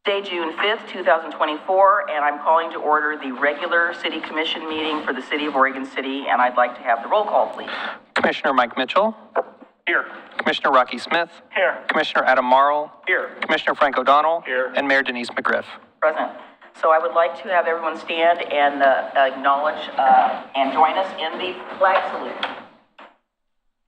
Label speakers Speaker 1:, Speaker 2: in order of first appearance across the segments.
Speaker 1: Tuesday, June 5th, 2024, and I'm calling to order the regular City Commission meeting for the City of Oregon City, and I'd like to have the roll call, please.
Speaker 2: Commissioner Mike Mitchell.
Speaker 3: Here.
Speaker 2: Commissioner Rocky Smith.
Speaker 3: Here.
Speaker 2: Commissioner Adam Marl.
Speaker 3: Here.
Speaker 2: Commissioner Frank O'Donnell.
Speaker 3: Here.
Speaker 2: And Mayor Denise McGriff.
Speaker 1: Present. So I would like to have everyone stand and acknowledge and join us in the flag salute.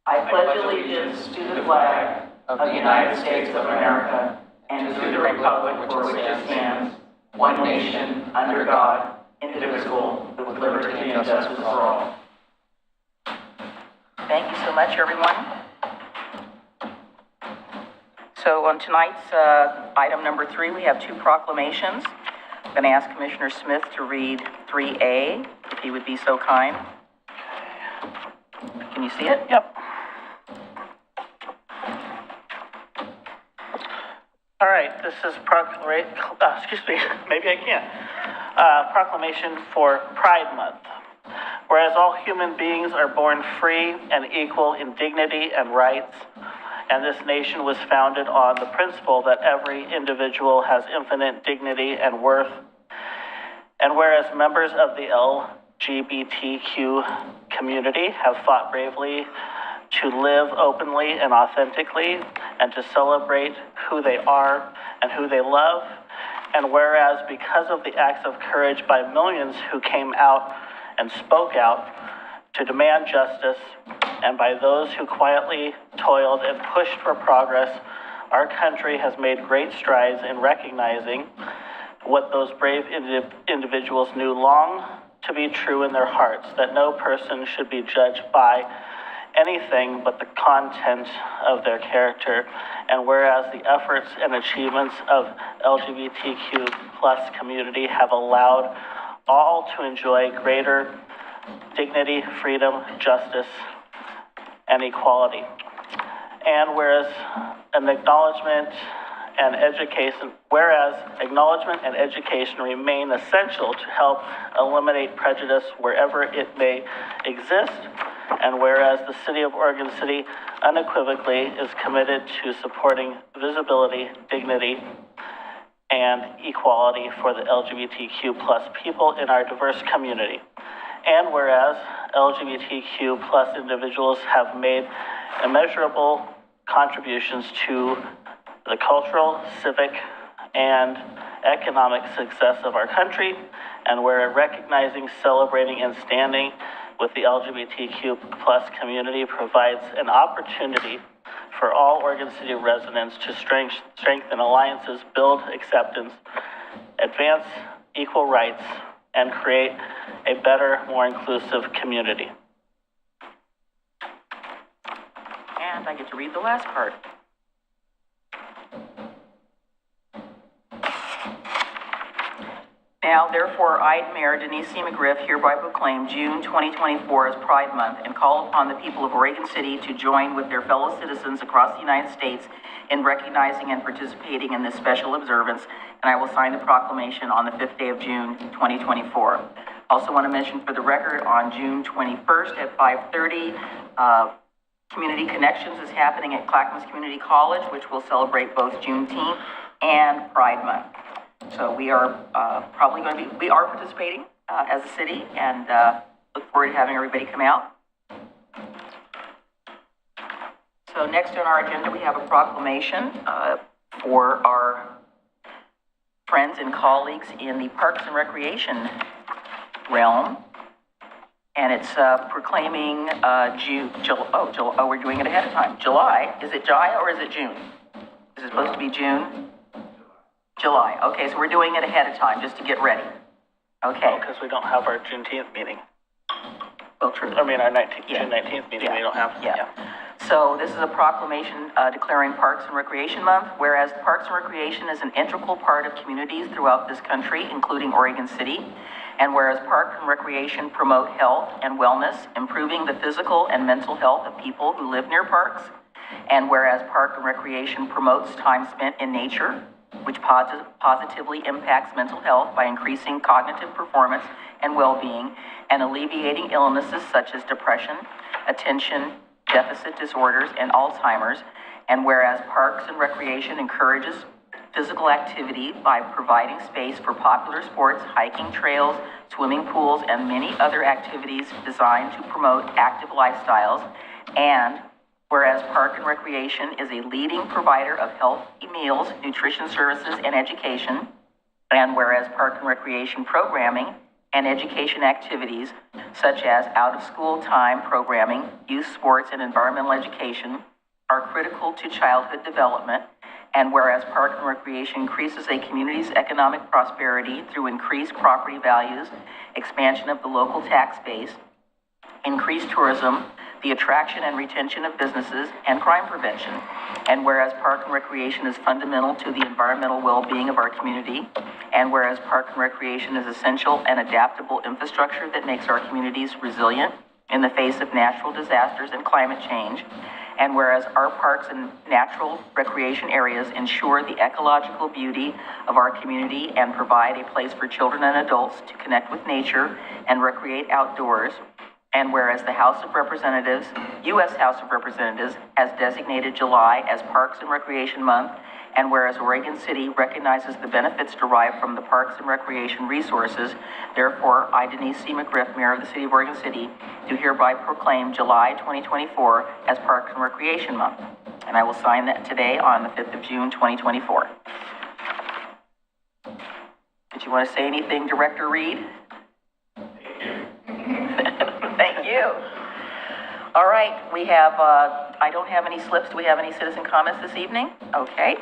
Speaker 1: I pledge allegiance to the flag of the United States of America and to the republic for which it stands, one nation, under God, indivisible, with liberty and justice for all. Thank you so much, everyone. So on tonight's item number 3, we have 2 proclamations. I'm going to ask Commissioner Smith to read 3A, if he would be so kind. Can you see it?
Speaker 3: Yep. All right, this is maybe I can't. Proclamation for Pride Month. Whereas all human beings are born free and equal in dignity and rights, and this nation was founded on the principle that every individual has infinite dignity and worth, and whereas members of the LGBTQ community have fought bravely to live openly and authentically and to celebrate who they are and who they love, and whereas because of the acts of courage by millions who came out and spoke out to demand justice, and by those who quietly toiled and pushed for progress, our country has made great strides in recognizing what those brave individuals knew long to be true in their hearts, that no person should be judged by anything but the content of their character. And whereas the efforts and achievements of LGBTQ plus community have allowed all to enjoy greater dignity, freedom, justice, and equality. And whereas acknowledgement and education remain essential to help eliminate prejudice wherever it may exist, and whereas the City of Oregon City unequivocally is committed to supporting visibility, dignity, and equality for the LGBTQ plus people in our diverse community. And whereas LGBTQ plus individuals have made immeasurable contributions to the cultural, civic, and economic success of our country, and we're recognizing, celebrating, and standing with the LGBTQ plus community provides an opportunity for all Oregon City residents to strengthen alliances, build acceptance, advance equal rights, and create a better, more inclusive community.
Speaker 1: And I get to read the last part. Now, therefore, I, Mayor Denise C. McGriff, hereby proclaim June 2024 as Pride Month and call upon the people of Oregon City to join with their fellow citizens across the United States in recognizing and participating in this special observance, and I will sign the proclamation on the 5th day of June 2024. I also want to mention for the record, on June 21st at 5:30, Community Connections is happening at Clackamas Community College, which will celebrate both Juneteenth and Pride Month. So we are we are participating as a city, and look forward to having everybody come out. So next on our agenda, we have a proclamation for our friends and colleagues in the Parks and Recreation realm. And it's proclaiming we're doing it ahead of time. July, is it July or is it June? Is it supposed to be June? July. Okay, so we're doing it ahead of time just to get ready. Okay.
Speaker 3: Because we don't have our Juneteenth meeting.
Speaker 1: Well, true.
Speaker 3: I mean, our June 19th meeting, we don't have.
Speaker 1: Yeah. So this is a proclamation declaring Parks and Recreation Month, whereas Parks and Recreation is an integral part of communities throughout this country, including Oregon City. And whereas Park and Recreation promote health and wellness, improving the physical and mental health of people who live near parks. And whereas Park and Recreation promotes time spent in nature, which positively impacts mental health by increasing cognitive performance and well-being and alleviating illnesses such as depression, attention deficit disorders, and Alzheimer's. And whereas Parks and Recreation encourages physical activity by providing space for popular sports, hiking trails, swimming pools, and many other activities designed to promote active lifestyles. And whereas Park and Recreation is a leading provider of healthy meals, nutrition services, and education, and whereas Park and Recreation programming and education activities such as out-of-school time programming, youth sports, and environmental education are critical to childhood development, and whereas Park and Recreation increases a community's economic prosperity through increased property values, expansion of the local tax base, increased tourism, the attraction and retention of businesses, and crime prevention. And whereas Park and Recreation is fundamental to the environmental well-being of our community, and whereas Park and Recreation is essential and adaptable infrastructure that makes our communities resilient in the face of natural disasters and climate change, and whereas our parks and natural recreation areas ensure the ecological beauty of our community and provide a place for children and adults to connect with nature and recreate outdoors, and whereas the House of Representatives, U.S. House of Representatives, has designated July as Parks and Recreation Month, and whereas Oregon City recognizes the benefits derived from the parks and recreation resources, therefore, I, Denise C. McGriff, Mayor of the City of Oregon City, do hereby proclaim July 2024 as Parks and Recreation Month. And I will sign that today on the 5th of June, 2024. Did you want to say anything, Director Reed? Thank you. All right, we have, I don't have any slips. Do we have any citizen comments this evening? Okay.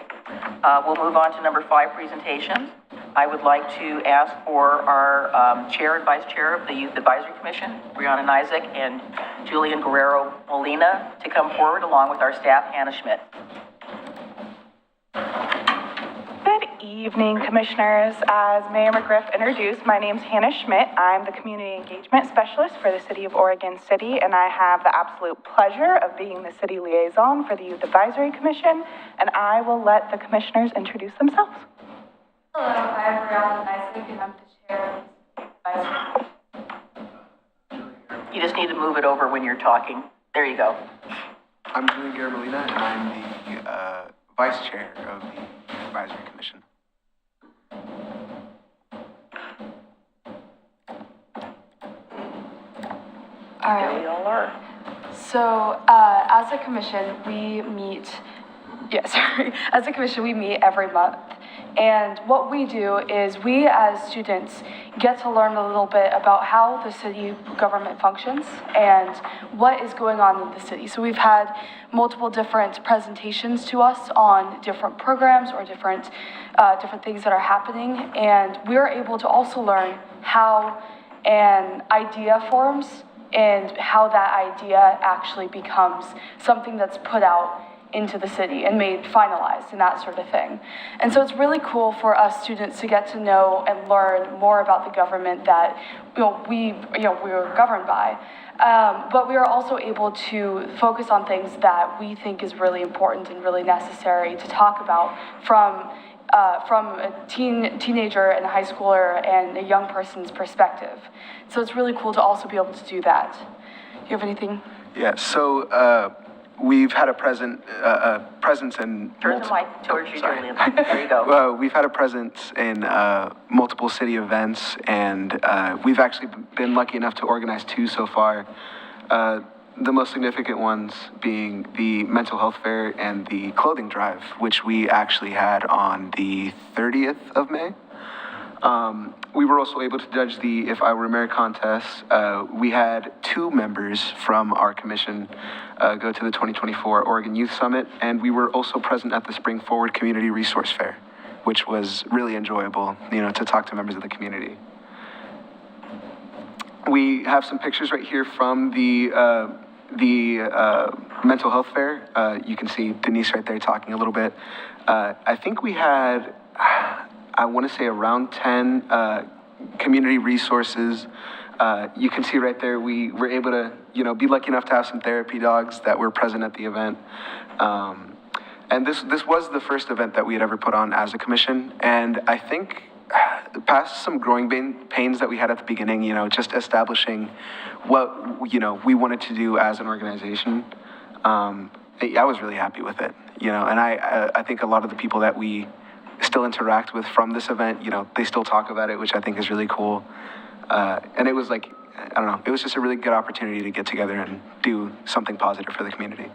Speaker 1: We'll move on to number 5, presentations. I would like to ask for our chair and vice chair of the Youth Advisory Commission, Brianna Isaac and Julian Guerrero Molina, to come forward along with our staff, Hannah Schmidt.
Speaker 4: Good evening, Commissioners. As Mayor McGriff introduced, my name's Hannah Schmidt. I'm the Community Engagement Specialist for the City of Oregon City, and I have the absolute pleasure of being the City Liaison for the Youth Advisory Commission, and I will let the Commissioners introduce themselves.
Speaker 5: Hello, I'm Brianna Isaac, and I'm the Chair of the Advisory Commission.
Speaker 1: You just need to move it over when you're talking. There you go.
Speaker 6: I'm Julian Guerrero Molina, and I'm the Vice Chair of the Advisory Commission.
Speaker 5: All
Speaker 1: There we
Speaker 5: right.
Speaker 1: all are.
Speaker 5: So, as a commission, we meet. As a commission, we meet every month. And what we do is we, as students, get to learn a little bit about how the city government functions and what is going on in the city. So we've had multiple different presentations to us on different programs or different things that are happening. And we're able to also learn how an idea forms and how that idea actually becomes something that's put out into the city and made finalized and that sort of thing. And so it's really cool for us students to get to know and learn more about the government that we are governed by. But we are also able to focus on things that we think is really important and really necessary to talk about from a teenager and a high schooler and a young person's perspective. So it's really cool to also be able to do that. Do you have anything?
Speaker 6: Yeah, so we've had a presence in...
Speaker 1: Turn the mic towards you, Julian. There you go.
Speaker 6: Well, we've had a presence in multiple city events, and we've actually been lucky enough to organize 2 so far. The most significant ones being the mental health fair and the clothing drive, which we actually had on the 30th of May. We were also able to judge the If I Were Mayor contest. We had 2 members from our commission go to the 2024 Oregon Youth Summit, and we were also present at the Spring Forward Community Resource Fair, which was really enjoyable, to talk to members of the community. We have some pictures right here from the mental health fair. You can see Denise right there talking a little bit. I think we had, I want to say around 10 community resources. You can see right there, we were able to, be lucky enough to have some therapy dogs that were present at the event. And this was the first event that we had ever put on as a commission. And I think past some growing pains that we had at the beginning, just establishing what, we wanted to do as an organization, I was really happy with it, and I think a lot of the people that we still interact with from this event. You know, they still talk about it, which I think is really cool. And it was like, I don't know, it was just a really good opportunity to get together and do something positive for the community.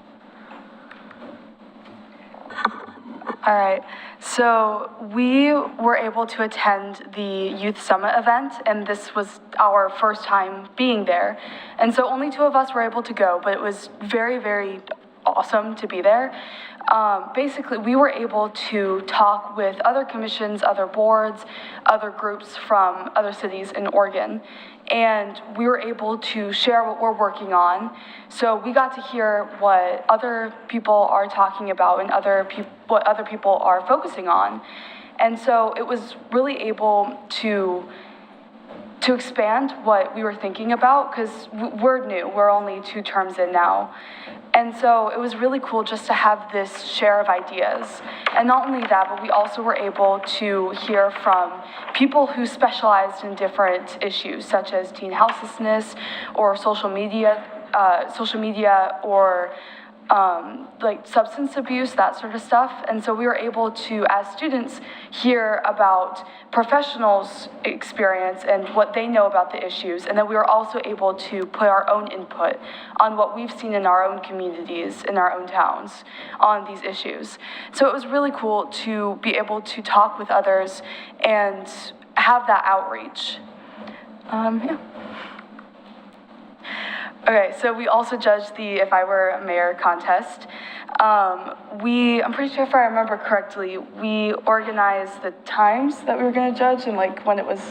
Speaker 5: All right, so we were able to attend the Youth Summit event, and this was our first time being there. And so only 2 of us were able to go, but it was very, very awesome to be there. Basically, we were able to talk with other commissions, other boards, other groups from other cities in Oregon, and we were able to share what we're working on. So we got to hear what other people are talking about and what other people are focusing on. And so it was really able to expand what we were thinking about, because we're new, we're only 2 terms in now. And so it was really cool just to have this share of ideas. And not only that, but we also were able to hear from people who specialized in different issues, such as teen houselessness or social media or like substance abuse, that sort of stuff. And so we were able to, as students, hear about professionals' experience and what they know about the issues. And then we were also able to put our own input on what we've seen in our own communities, in our own towns, on these issues. So it was really cool to be able to talk with others and have that outreach. Yeah. Okay, so we also judged the If I Were a Mayor contest. I'm pretty sure if I remember correctly, we organized the times that we were going to judge and like when it was.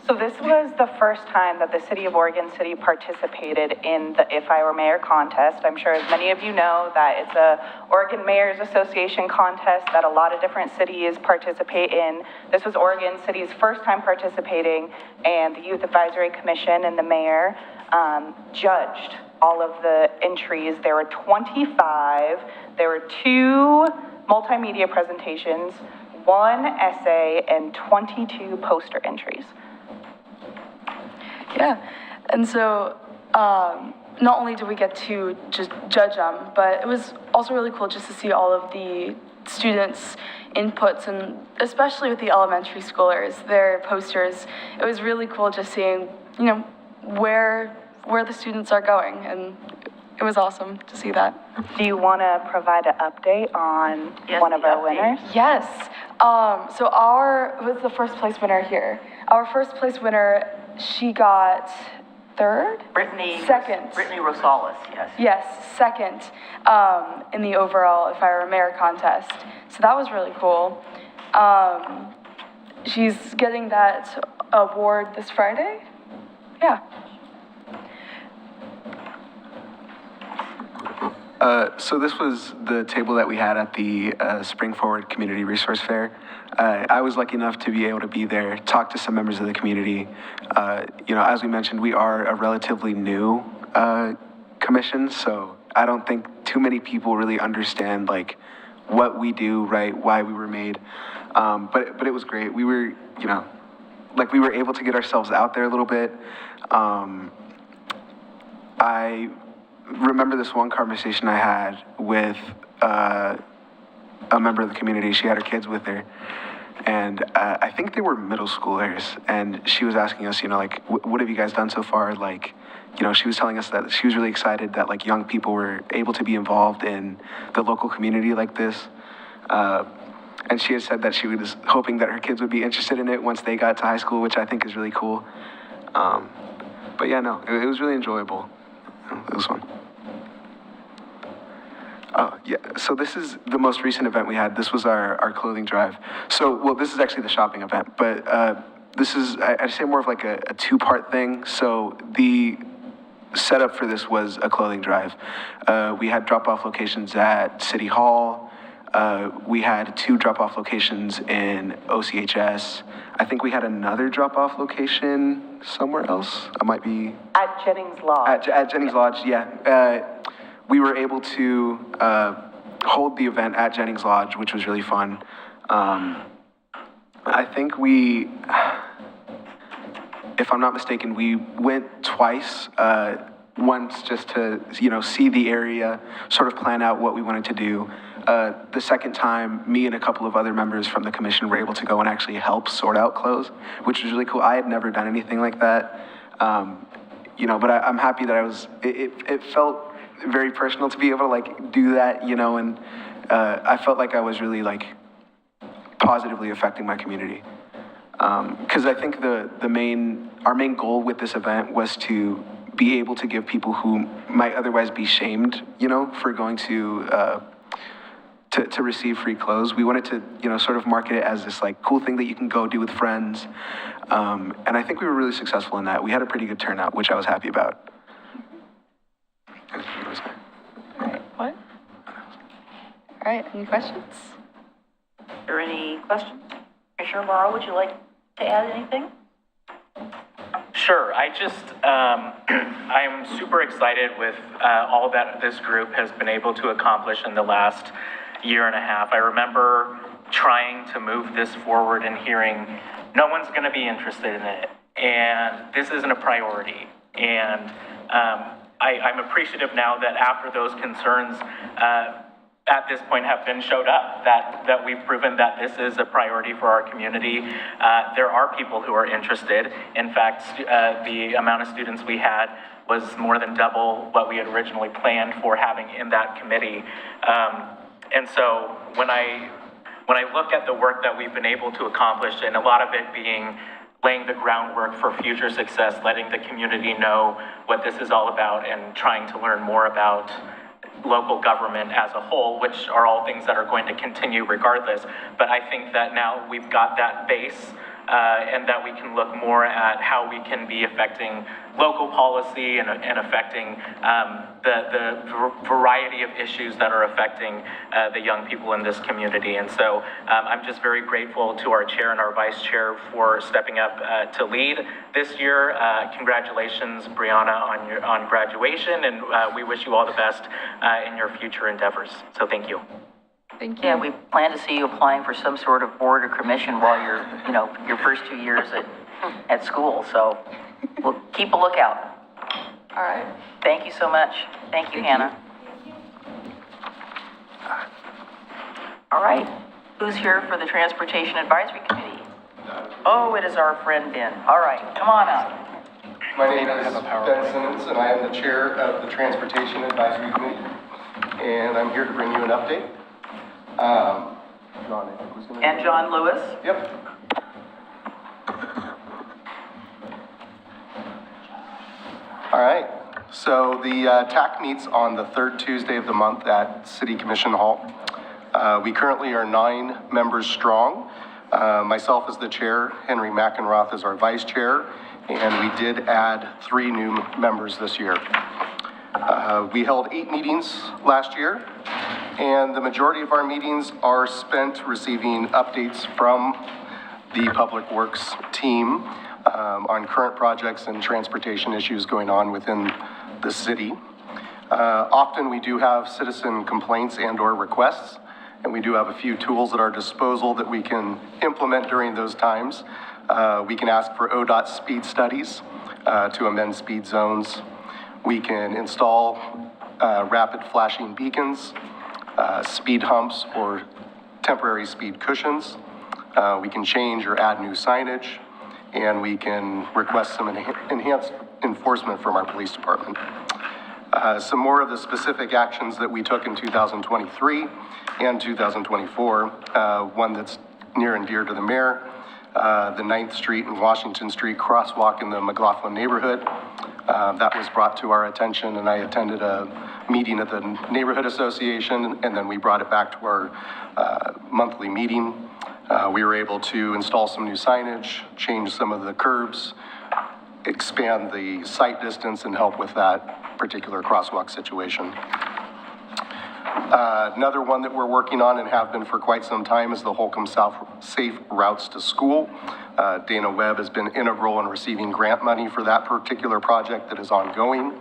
Speaker 4: So this was the first time that the City of Oregon City participated in the If I Were Mayor contest. I'm sure as many of you know that it's a Oregon Mayors Association contest that a lot of different cities participate in. This was Oregon City's first time participating, and the Youth Advisory Commission and the mayor judged all of the entries. There were 25. There were 2 multimedia presentations, 1 essay, and 22 poster entries.
Speaker 5: Yeah, and so not only did we get to just judge them, but it was also really cool just to see all of the students' inputs, and especially with the elementary schoolers, their posters. It was really cool just seeing, you know, where the students are going, and it was awesome to see that.
Speaker 4: Do you want to provide an update on one of our winners?
Speaker 5: Yes. So who was the first place winner here? Our first place winner, she got 3rd? Second.
Speaker 1: Brittany Rosales, yes.
Speaker 5: Yes, 2nd in the overall If I Were a Mayor contest. So that was really cool. She's getting that award this Friday? Yeah.
Speaker 6: So this was the table that we had at the Spring Forward Community Resource Fair. I was lucky enough to be able to be there, talk to some members of the community. You know, as we mentioned, we are a relatively new commission, so I don't think too many people really understand like what we do, right, why we were made. But it was great. We were, you know, like we were able to get ourselves out there a little bit. I remember this one conversation I had with a member of the community. She had her kids with her, and I think they were middle schoolers, and she was asking us, you know, like, what have you guys done so far? Like, you know, she was telling us that she was really excited that like young people were able to be involved in the local community like this. And she had said that she was hoping that her kids would be interested in it once they got to high school, which I think is really cool. But yeah, no, it was really enjoyable. It was fun. Yeah, so this is the most recent event we had. This was our clothing drive. So, well, this is actually the shopping event, but this is, I'd say more of like a 2-part thing. So the setup for this was a clothing drive. We had drop-off locations at City Hall. We had 2 drop-off locations in OCHS. I think we had another drop-off location somewhere else. I might be...
Speaker 4: At Jennings Lodge.
Speaker 6: At Jennings Lodge, yeah. We were able to hold the event at Jennings Lodge, which was really fun. I think we, if I'm not mistaken, we went twice. Once just to, you know, see the area, sort of plan out what we wanted to do. the second time, me and a couple of other members from the commission were able to go and actually help sort out clothes, which was really cool. I had never done anything like that. You know, but I'm happy that it felt very personal to be able to like do that, you know, and I felt like I was really like positively affecting my community. Because I think our main goal with this event was to be able to give people who might otherwise be shamed, you know, for going to receive free clothes. We wanted to, you know, sort of market it as this like cool thing that you can go do with friends. And I think we were really successful in that. We had a pretty good turnout, which I was happy about.
Speaker 5: What? All right, any questions?
Speaker 1: Are there any questions? Commissioner Morrow, would you like to add anything?
Speaker 7: Sure. I'm super excited with all that this group has been able to accomplish in the last year and a half. I remember trying to move this forward and hearing no one's going to be interested in it, and this isn't a priority. And I'm appreciative now that after those concerns at this point have been showed up, that we've proven that this is a priority for our community. There are people who are interested. In fact, the amount of students we had was more than double what we had originally planned for having in that committee. And so when I look at the work that we've been able to accomplish, and a lot of it being laying the groundwork for future success, letting the community know what this is all about, and trying to learn more about local government as a whole, which are all things that are going to continue regardless. But I think that now we've got that base, and that we can look more at how we can be affecting local policy and affecting the variety of issues that are affecting the young people in this community. And so I'm just very grateful to our chair and our vice chair for stepping up to lead this year. Congratulations, Brianna, on graduation, and we wish you all the best in your future endeavors. So thank you.
Speaker 5: Thank you.
Speaker 1: Yeah, we plan to see you applying for some sort of board or commission while you're, you know, your first 2 years at school. So we'll keep a lookout.
Speaker 5: All right.
Speaker 1: Thank you so much. Thank you, Hannah. All right. Who's here for the Transportation Advisory Committee? Oh, it is our friend Ben. All right, come on up.
Speaker 8: My name is Ben Simmons, and I am the chair of the Transportation Advisory Committee, and I'm here to bring you an update. John, I think was going to...
Speaker 1: And John Lewis.
Speaker 8: Yep. All right. So the TAC meets on the third Tuesday of the month at City Commission Hall. We currently are 9 members strong. Myself as the chair, Henry McEnroth is our vice chair, and we did add 3 new members this year. We held 8 meetings last year, and the majority of our meetings are spent receiving updates from the Public Works team on current projects and transportation issues going on within the city. Often we do have citizen complaints and/or requests, and we do have a few tools at our disposal that we can implement during those times. We can ask for ODOT speed studies to amend speed zones. We can install rapid flashing beacons, speed humps, or temporary speed cushions. We can change or add new signage, and we can request some enhanced enforcement from our police department. Some more of the specific actions that we took in 2023 and 2024, one that's near and dear to the mayor, the 9th Street and Washington Street crosswalk in the McLaughlin neighborhood. That was brought to our attention, and I attended a meeting at the Neighborhood Association, and then we brought it back to our monthly meeting. We were able to install some new signage, change some of the curbs, expand the sight distance, and help with that particular crosswalk situation. Another one that we're working on and have been for quite some time is the Holcomb South Safe Routes to School. Dana Webb has been integral in receiving grant money for that particular project that is ongoing.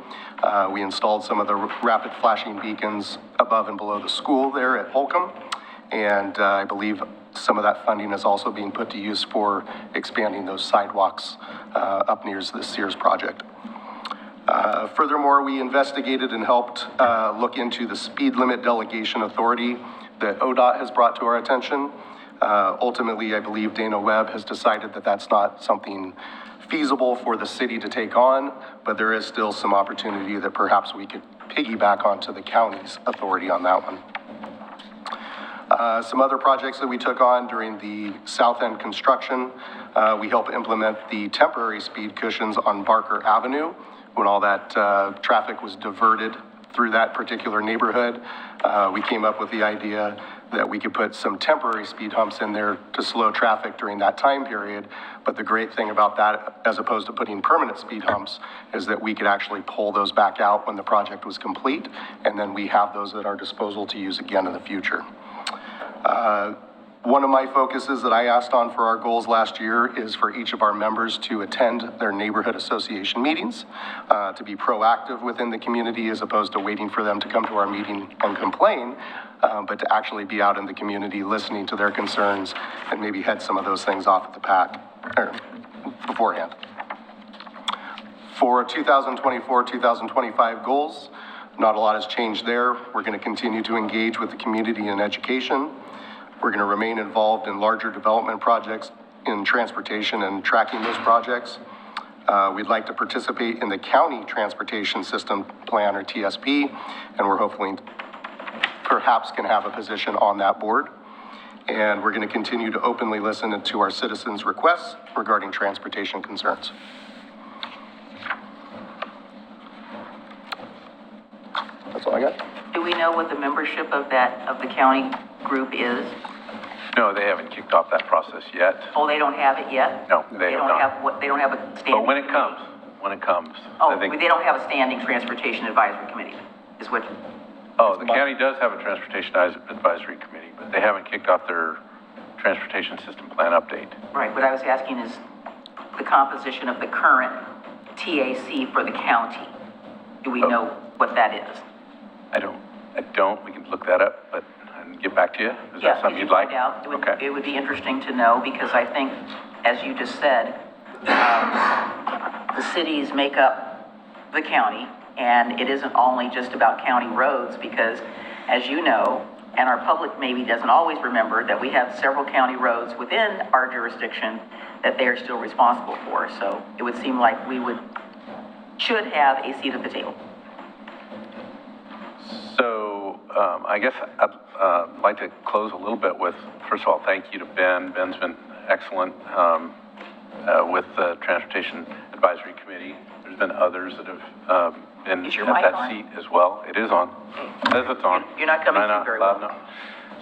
Speaker 8: We installed some of the rapid flashing beacons above and below the school there at Holcomb, and I believe some of that funding is also being put to use for expanding those sidewalks up near the Sears project. Furthermore, we investigated and helped look into the speed limit delegation authority that ODOT has brought to our attention. Ultimately, I believe Dana Webb has decided that that's not something feasible for the city to take on, but there is still some opportunity that perhaps we could piggyback onto the county's authority on that one. Some other projects that we took on during the south end construction, we helped implement the temporary speed cushions on Barker Avenue when all that traffic was diverted through that particular neighborhood. We came up with the idea that we could put some temporary speed humps in there to slow traffic during that time period. But the great thing about that, as opposed to putting permanent speed humps, is that we could actually pull those back out when the project was complete, and then we have those at our disposal to use again in the future. One of my focuses that I asked on for our goals last year is for each of our members to attend their neighborhood association meetings, to be proactive within the community as opposed to waiting for them to come to our meeting and complain, but to actually be out in the community listening to their concerns and maybe head some of those things off at the pack or beforehand. For 2024-2025 goals, not a lot has changed there. We're going to continue to engage with the community in education. We're going to remain involved in larger development projects in transportation and tracking those projects. We'd like to participate in the County Transportation System Plan, or TSP, and we're hopefully perhaps can have a position on that board. And we're going to continue to openly listen to our citizens' requests regarding transportation concerns. That's all I got.
Speaker 1: Do we know what the membership of the county group is?
Speaker 9: No, they haven't kicked off that process yet.
Speaker 1: Oh, they don't have it yet?
Speaker 9: No, they have not.
Speaker 1: They don't have a standing.
Speaker 9: But when it comes,
Speaker 1: Oh,
Speaker 9: I think.
Speaker 1: they don't have a standing transportation advisory committee, is what?
Speaker 9: Oh, the county does have a transportation advisory committee, but they haven't kicked off their transportation system plan update.
Speaker 1: Right, what I was asking is the composition of the current TAC for the county. Do we know what that is?
Speaker 9: I don't. We can look that up, but and get back to you. Is
Speaker 1: Yeah,
Speaker 9: that something
Speaker 1: could
Speaker 9: you'd
Speaker 1: you
Speaker 9: like?
Speaker 1: find out?
Speaker 9: Okay.
Speaker 1: It would be interesting to know, because I think, as you just said, the cities make up the county, and it isn't only just about county roads, because, as you know, and our public maybe doesn't always remember, that we have several county roads within our jurisdiction that they are still responsible for. So it would seem like we should have a seat at the table.
Speaker 9: So I guess I'd like to close a little bit with, first of all, thank you to Ben. Ben's been excellent with the Transportation Advisory Committee. There's been others that have been
Speaker 1: Is your
Speaker 9: at
Speaker 1: mic
Speaker 9: that
Speaker 1: on?
Speaker 9: seat as well. It is on. Says it's on.
Speaker 1: You're not coming
Speaker 9: Am I
Speaker 1: through very well.
Speaker 9: loud enough?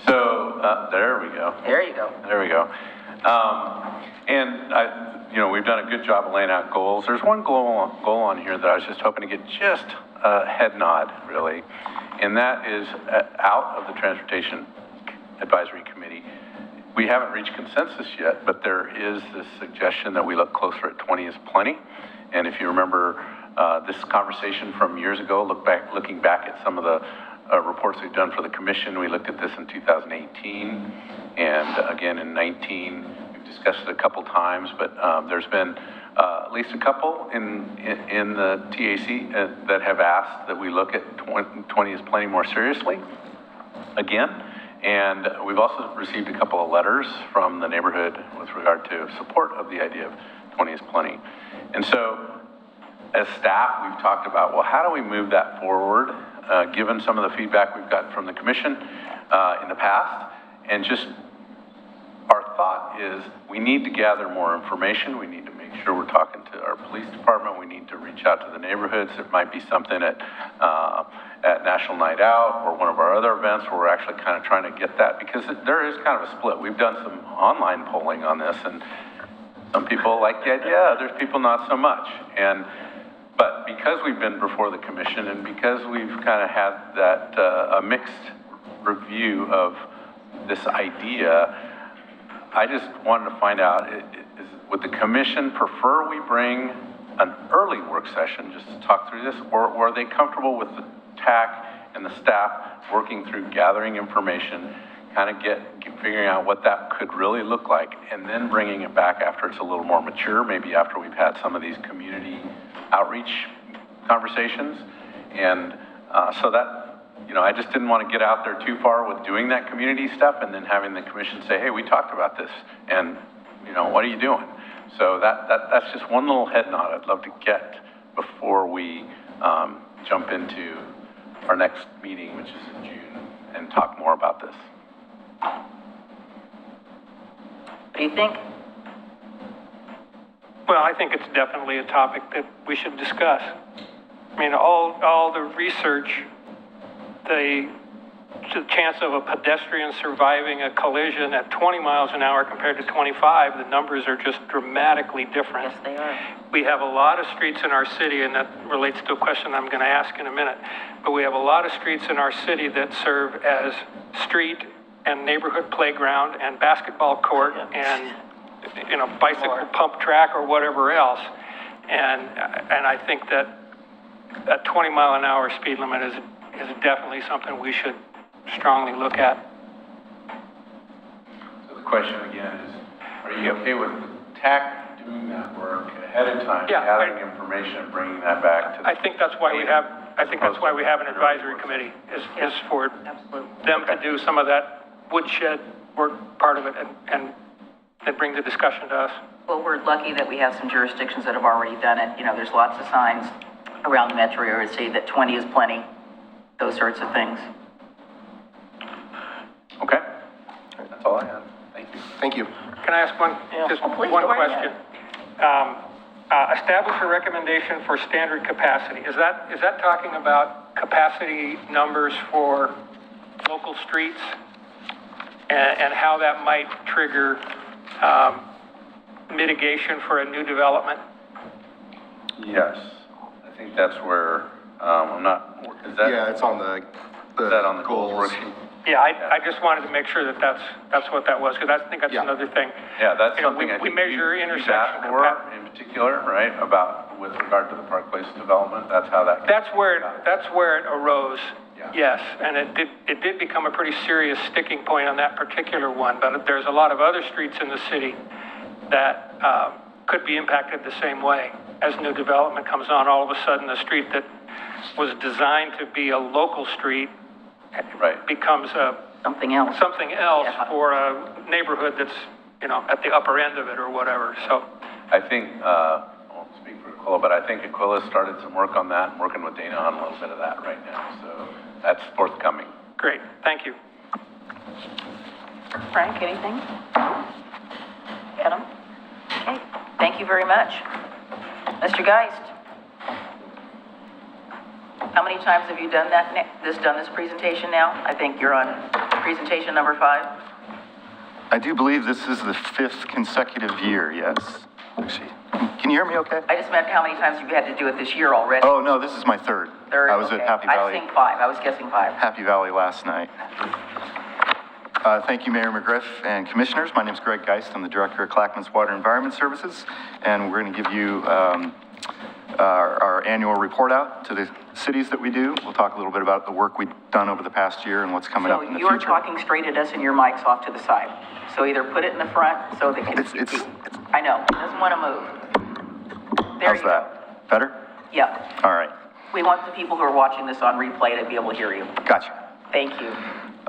Speaker 9: So there we go.
Speaker 1: There you go.
Speaker 9: There we go. And we've done a good job of laying out goals. There's one goal on here that I was just hoping to get just a head nod, really, and that is out of the Transportation Advisory Committee. We haven't reached consensus yet, but there is this suggestion that we look closer at 20 is plenty. And if you remember this conversation from years ago, looking back at some of the reports we've done for the commission, we looked at this in 2018 and again in 19. We've discussed it a couple times, but there's been at least a couple in the TAC that have asked that we look at 20 is plenty more seriously again. And we've also received a couple of letters from the neighborhood with regard to support of the idea of 20 is plenty. And so as staff, we've talked about, well, how do we move that forward, given some of the feedback we've gotten from the commission in the past? And just our thought is we need to gather more information. We need to make sure we're talking to our police department. We need to reach out to the neighborhoods. It might be something at National Night Out or one of our other events where we're actually kind of trying to get that, because there is kind of a split. We've done some online polling on this, and some people like the idea, others people not so much. But because we've been before the commission and because we've kind of had that a mixed review of this idea, I just wanted to find out, would the commission prefer we bring an early work session just to talk through this, or are they comfortable with the TAC and the staff working through gathering information, kind of figuring out what that could really look like, and then bringing it back after it's a little more mature, maybe after we've had some of these community outreach conversations? And so I just didn't want to get out there too far with doing that community stuff and then having the commission say, hey, we talked about this, and, what are you doing? So that's just one little head nod I'd love to get before we jump into our next meeting, which is in June, and talk more about this.
Speaker 1: What do you think?
Speaker 10: Well, I think it's definitely a topic that we should discuss. I mean, all the research, the chance of a pedestrian surviving a collision at 20 miles an hour compared to 25, the numbers are just dramatically different.
Speaker 1: Yes, they are.
Speaker 10: We have a lot of streets in our city, and that relates to a question I'm going to ask in a minute, but we have a lot of streets in our city that serve as street and neighborhood playground and basketball court and, bicycle pump track or whatever else. And I think that a 20-mile-an-hour speed limit is definitely something we should strongly look at.
Speaker 9: So the question again is, are you okay with TAC doing that work ahead of time,
Speaker 10: Yeah,
Speaker 9: gathering information and bringing that back to the...
Speaker 10: I think that's why we have an advisory committee, is for them to do some of that woodshed work part of it and then bring the discussion to us.
Speaker 1: Well, we're lucky that we have some jurisdictions that have already done it. There's lots of signs around the metro area that say that 20 is plenty, those sorts of things.
Speaker 9: Okay. That's all I have. Thank you.
Speaker 8: Thank you.
Speaker 10: Can I ask one
Speaker 1: Please,
Speaker 10: one
Speaker 1: go right
Speaker 10: question? Establish a recommendation for standard capacity. Is that talking about capacity numbers for local streets and how that might trigger mitigation for a new development?
Speaker 9: Yes. I think that's where, is that?
Speaker 8: Yeah, it's on the
Speaker 9: Is that on the goals
Speaker 8: goals.
Speaker 9: worksheet?
Speaker 10: Yeah, I just wanted to make sure that that's what that was, because I think that's
Speaker 8: Yeah.
Speaker 10: another thing.
Speaker 9: Yeah, that's
Speaker 10: You know,
Speaker 9: something I
Speaker 10: we
Speaker 9: think
Speaker 10: measure
Speaker 9: you've
Speaker 10: intersection
Speaker 9: asked for in particular, right? About with regard to the Park Place development, that's how that.
Speaker 10: That's where it arose.
Speaker 9: Yeah.
Speaker 10: Yes, and it did become a pretty serious sticking point on that particular one, but there's a lot of other streets in the city that could be impacted the same way. As new development comes on, all of a sudden the street that was designed to be a local street
Speaker 9: Right.
Speaker 10: becomes
Speaker 1: Something else.
Speaker 10: yeah. For a neighborhood that's, at the upper end of it or whatever, so.
Speaker 9: I think, I won't speak for Aquila, but I think Aquila's started some work on that, and working with Dana on a little bit of that right now, so that's forthcoming.
Speaker 10: Great, thank you.
Speaker 1: Frank, anything? Adam? Okay, thank you very much. Mr. Geist? How many times have you done this presentation now? I think you're on presentation number 5.
Speaker 11: I do believe this is the 5th consecutive year, yes. Actually, can you hear me okay?
Speaker 1: I just meant how many times you've had to do it this year already.
Speaker 11: Oh, no, this is my 3rd. I was
Speaker 1: okay.
Speaker 11: at Happy Valley.
Speaker 1: I was saying 5. I was guessing 5.
Speaker 11: Happy Valley last night. Thank you, Mayor McGriff and Commissioners. My name is Greg Geist. I'm the Director of Clackamas Water Environment Services, and we're going to give you our annual report out to the cities that we do. We'll talk a little bit about the work we've done over the past year and what's coming up in the future.
Speaker 1: So you're talking straight at us and your mic's off to the side. So either put it in the front so they can... I know, it doesn't want to move. There
Speaker 11: How's
Speaker 1: you go.
Speaker 11: that? Better?
Speaker 1: Yeah.
Speaker 11: All right.
Speaker 1: We want the people who are watching this on replay to be able to hear you.
Speaker 11: Gotcha.
Speaker 1: Thank you.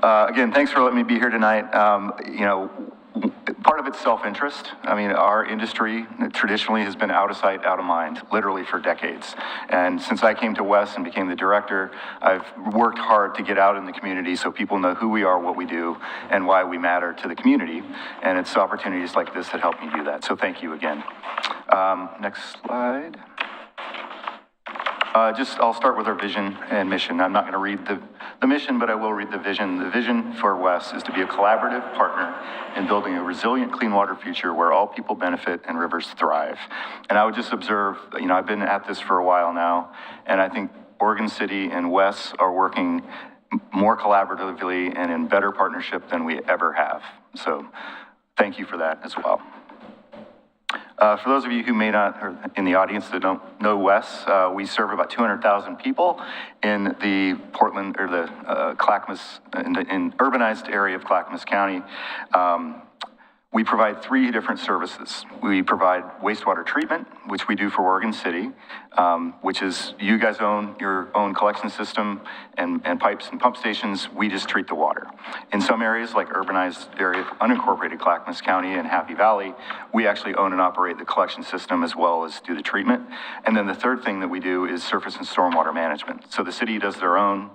Speaker 11: Again, thanks for letting me be here tonight. Part of it's self-interest. I mean, our industry traditionally has been out of sight, out of mind, literally for decades. And since I came to Wes and became the director, I've worked hard to get out in the community so people know who we are, what we do, and why we matter to the community. And it's opportunities like this that help me do that. So thank you again. Next slide. I'll start with our vision and mission. I'm not going to read the mission, but I will read the vision. The vision for Wes is to be a collaborative partner in building a resilient, clean water future where all people benefit and rivers thrive. And I would just observe, I've been at this for a while now, and I think Oregon City and Wes are working more collaboratively and in better partnership than we ever have. So thank you for that as well. For those of you who may not, or in the audience that don't know Wes, we serve about 200,000 people in the Portland, or the Clackamas, in urbanized area of Clackamas County. We provide 3 different services. We provide wastewater treatment, which we do for Oregon City, which is you guys own your own collection system and pipes and pump stations. We just treat the water. In some areas, like urbanized area, unincorporated Clackamas County and Happy Valley, we actually own and operate the collection system as well as do the treatment. And then the third thing that we do is surface and stormwater management. So the city does their own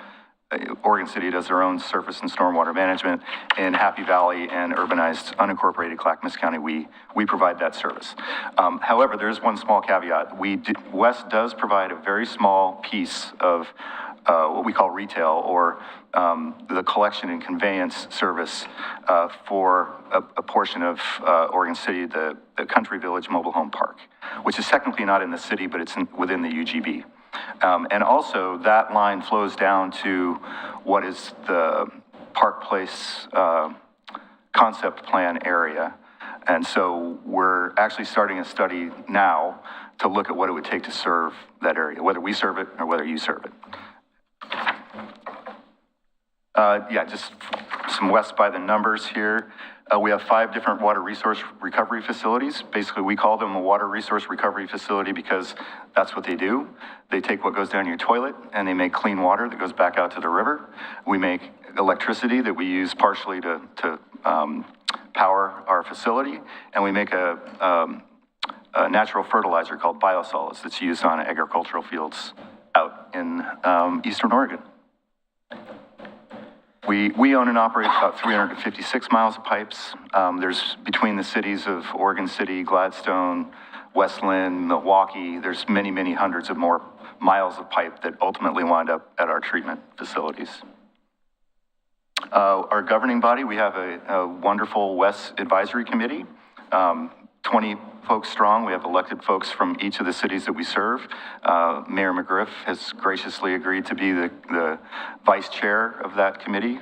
Speaker 11: Oregon City does their own surface and stormwater management. In Happy Valley and urbanized unincorporated Clackamas County, we provide that service. However, there's one small caveat. West does provide a very small piece of what we call retail or the collection and conveyance service for a portion of Oregon City, the Country Village Mobile Home Park, which is technically not in the city, but it's within the UGB. And also that line flows down to what is the Park Place concept plan area. And so we're actually starting a study now to look at what it would take to serve that area, whether we serve it or whether you serve it. Yeah, just some West by the numbers here. We have 5 different water resource recovery facilities. Basically, we call them a water resource recovery facility because that's what they do. They take what goes down your toilet and they make clean water that goes back out to the river. We make electricity that we use partially to power our facility. And we make a natural fertilizer called biosolids that's used on agricultural fields out in Eastern Oregon. We own and operate about 356 miles of pipes. There's between the cities of Oregon City, Gladstone, Westland, Milwaukee, there's many, many hundreds of more miles of pipe that ultimately wind up at our treatment facilities. Our governing body, we have a wonderful West Advisory Committee, 20 folks strong. We have elected folks from each of the cities that we serve. Mayor McGriff has graciously agreed to be the vice chair of that committee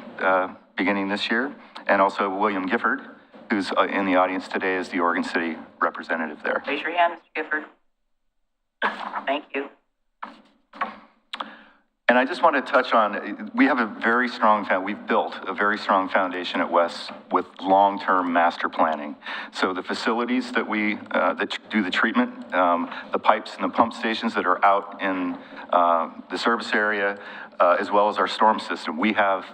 Speaker 11: beginning this year. And also William Gifford, who's in the audience today, is the Oregon City representative there.
Speaker 1: Raise your hand, Mr. Gifford. Thank you.
Speaker 11: And I just want to touch on, we have a very strong, we've built a very strong foundation at West with long-term master planning. So the facilities that we, that do the treatment, the pipes and the pump stations that are out in the service area, as well as our storm system, we have,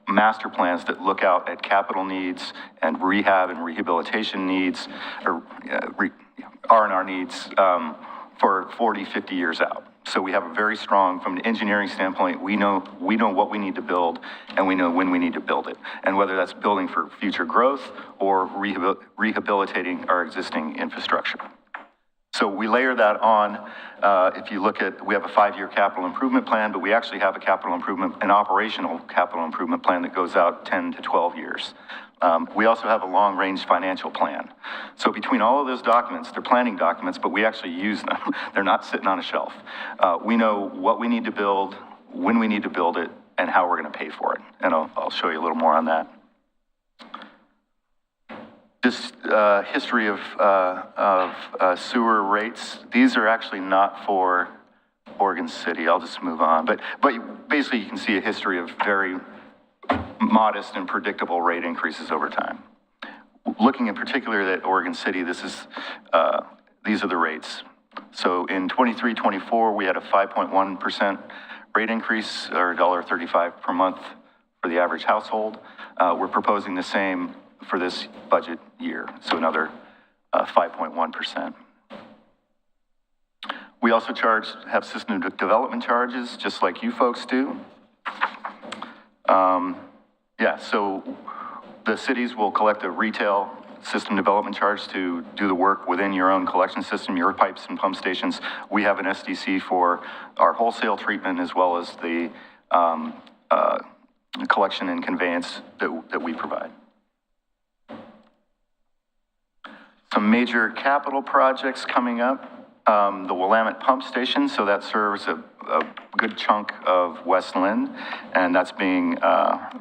Speaker 11: master plans that look out at capital needs and rehab and rehabilitation needs, or R&R needs for 40, 50 years out. So we have a very strong, from an engineering standpoint, we know what we need to build and we know when we need to build it. And whether that's building for future growth or rehabilitating our existing infrastructure. So we layer that on. If you look at, we have a 5-year capital improvement plan, but we actually have an operational capital improvement plan that goes out 10 to 12 years. We also have a long-range financial plan. So between all of those documents, they're planning documents, but we actually use them. They're not sitting on a shelf. We know what we need to build, when we need to build it, and how we're going to pay for it. And I'll show you a little more on that. Just history of sewer rates. These are actually not for Oregon City. I'll just move on. But basically, you can see a history of very modest and predictable rate increases over time. Looking in particular at Oregon City, these are the rates. So in 23-24, we had a 5.1% rate increase, or $1.35 per month for the average household. We're proposing the same for this budget year, so another 5.1%. We also have system development charges, just like you folks do. Yeah, so the cities will collect a retail system development charge to do the work within your own collection system, your pipes and pump stations. We have an SDC for our wholesale treatment as well as the collection and conveyance that we provide. Some major capital projects coming up. The Willamette Pump Station, so that serves a good chunk of West Lynn, and that's being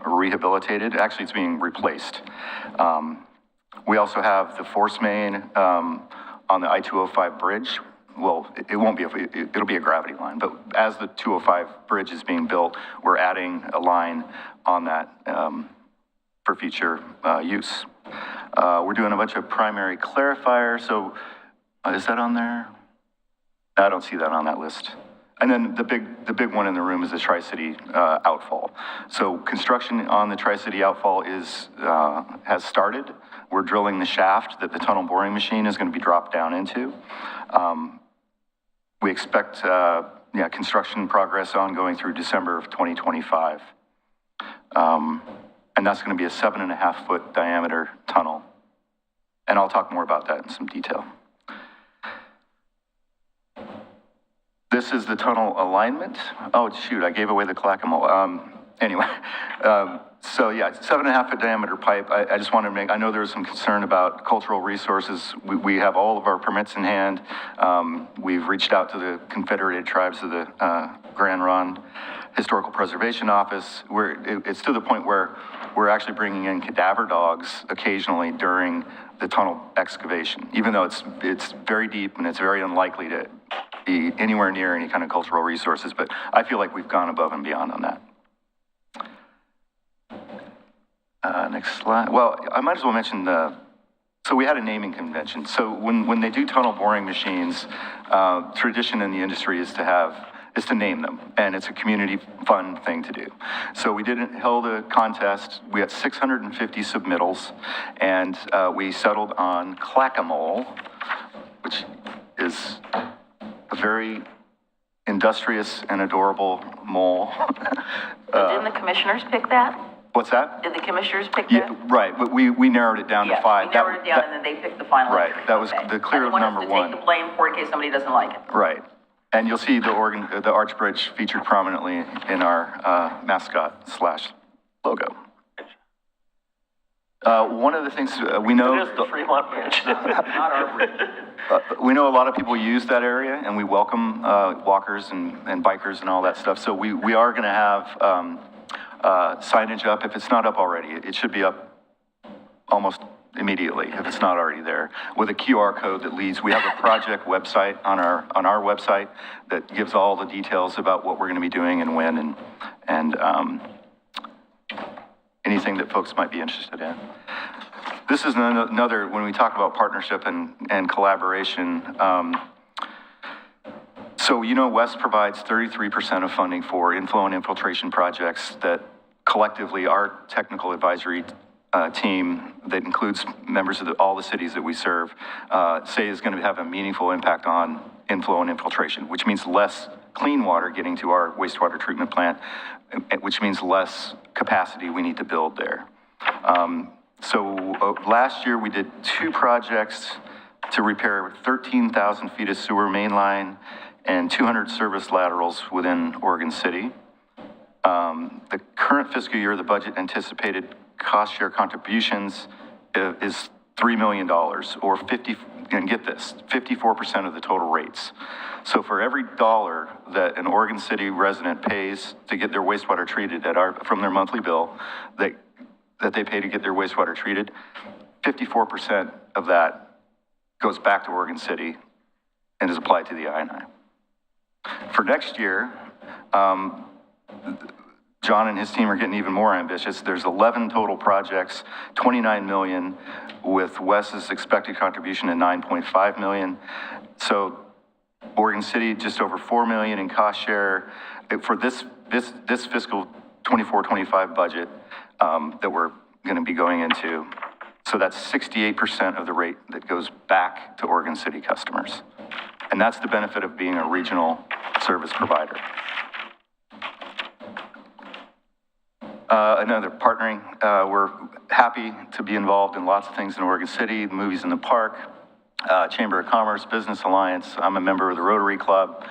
Speaker 11: rehabilitated. Actually, it's being replaced. We also have the force main on the I-205 bridge. Well, it won't be, it'll be a gravity line, but as the 205 bridge is being built, we're adding a line on that for future use. We're doing a bunch of primary clarifier, so is that on there? I don't see that on that list. And then the big one in the room is the Tri-City outfall. So construction on the Tri-City outfall has started. We're drilling the shaft that the tunnel boring machine is going to be dropped down into. We expect construction progress ongoing through December of 2025. And that's going to be a 7.5-foot diameter tunnel. And I'll talk more about that in some detail. This is the tunnel alignment. Oh, shoot, I gave away the clackamole. Anyway, so yeah, 7.5-foot diameter pipe. I just want to I know there was some concern about cultural resources. We have all of our permits in hand. We've reached out to the Confederated Tribes of the Grand Ronde Historical Preservation Office. It's to the point where we're actually bringing in cadaver dogs occasionally during the tunnel excavation, even though it's very deep and it's very unlikely to be anywhere near any kind of cultural resources, but I feel like we've gone above and beyond on that. Next slide. Well, I might as well mention so we had a naming convention. So when they do tunnel boring machines, tradition in the industry is to name them, and it's a community fun thing to do. So we held a contest. We had 650 submittals, and we settled on Clackamole, which is a very industrious and adorable mole.
Speaker 1: Didn't the commissioners pick that?
Speaker 11: What's that?
Speaker 1: Did the commissioners pick
Speaker 11: Yeah,
Speaker 1: that?
Speaker 11: right, but we narrowed it down to 5.
Speaker 1: We narrowed it down, and then they picked the final.
Speaker 11: Right,
Speaker 1: entry.
Speaker 11: that was
Speaker 1: Okay.
Speaker 11: the clear
Speaker 1: I didn't
Speaker 11: number
Speaker 1: want us
Speaker 11: one.
Speaker 1: to take the blame for it in case somebody doesn't like it.
Speaker 11: Right. And you'll see the Arch Bridge featured prominently in our mascot / logo. One of the things we know...
Speaker 3: It is the Fremont Bridge.
Speaker 1: Not our bridge.
Speaker 11: We know a lot of people use that area, and we welcome walkers and bikers and all that stuff. So we are going to have signage up. If it's not up already, it should be up almost immediately if it's not already there, with a QR code that leads. We have a project website on our website that gives all the details about what we're going to be doing and when and anything that folks might be interested in. This is another, when we talk about partnership and collaboration, so WES provides 33% of funding for inflow and infiltration projects that collectively our technical advisory team that includes members of all the cities that we serve say is going to have a meaningful impact on inflow and infiltration, which means less clean water getting to our wastewater treatment plant, which means less capacity we need to build there. So last year we did 2 projects to repair 13,000 feet of sewer main line and 200 service laterals within Oregon City. The current fiscal year, the budget anticipated cost share contributions is $3 million, or 50, and get this, 54% of the total rates. So for every dollar that an Oregon City resident pays to get their wastewater treated from their monthly bill, that they pay to get their wastewater treated, 54% of that goes back to Oregon City and is applied to the I&I. For next year, John and his team are getting even more ambitious. There's 11 total projects, 29 million, with Wes's expected contribution at 9.5 million. So Oregon City, just over 4 million in cost share for this fiscal 24-25 budget that we're going to be going into. So that's 68% of the rate that goes back to Oregon City customers. And that's the benefit of being a regional service provider. Another partnering, we're happy to be involved in lots of things in Oregon City, the Movies in the Park, Chamber of Commerce, Business Alliance. I'm a member of the Rotary Club.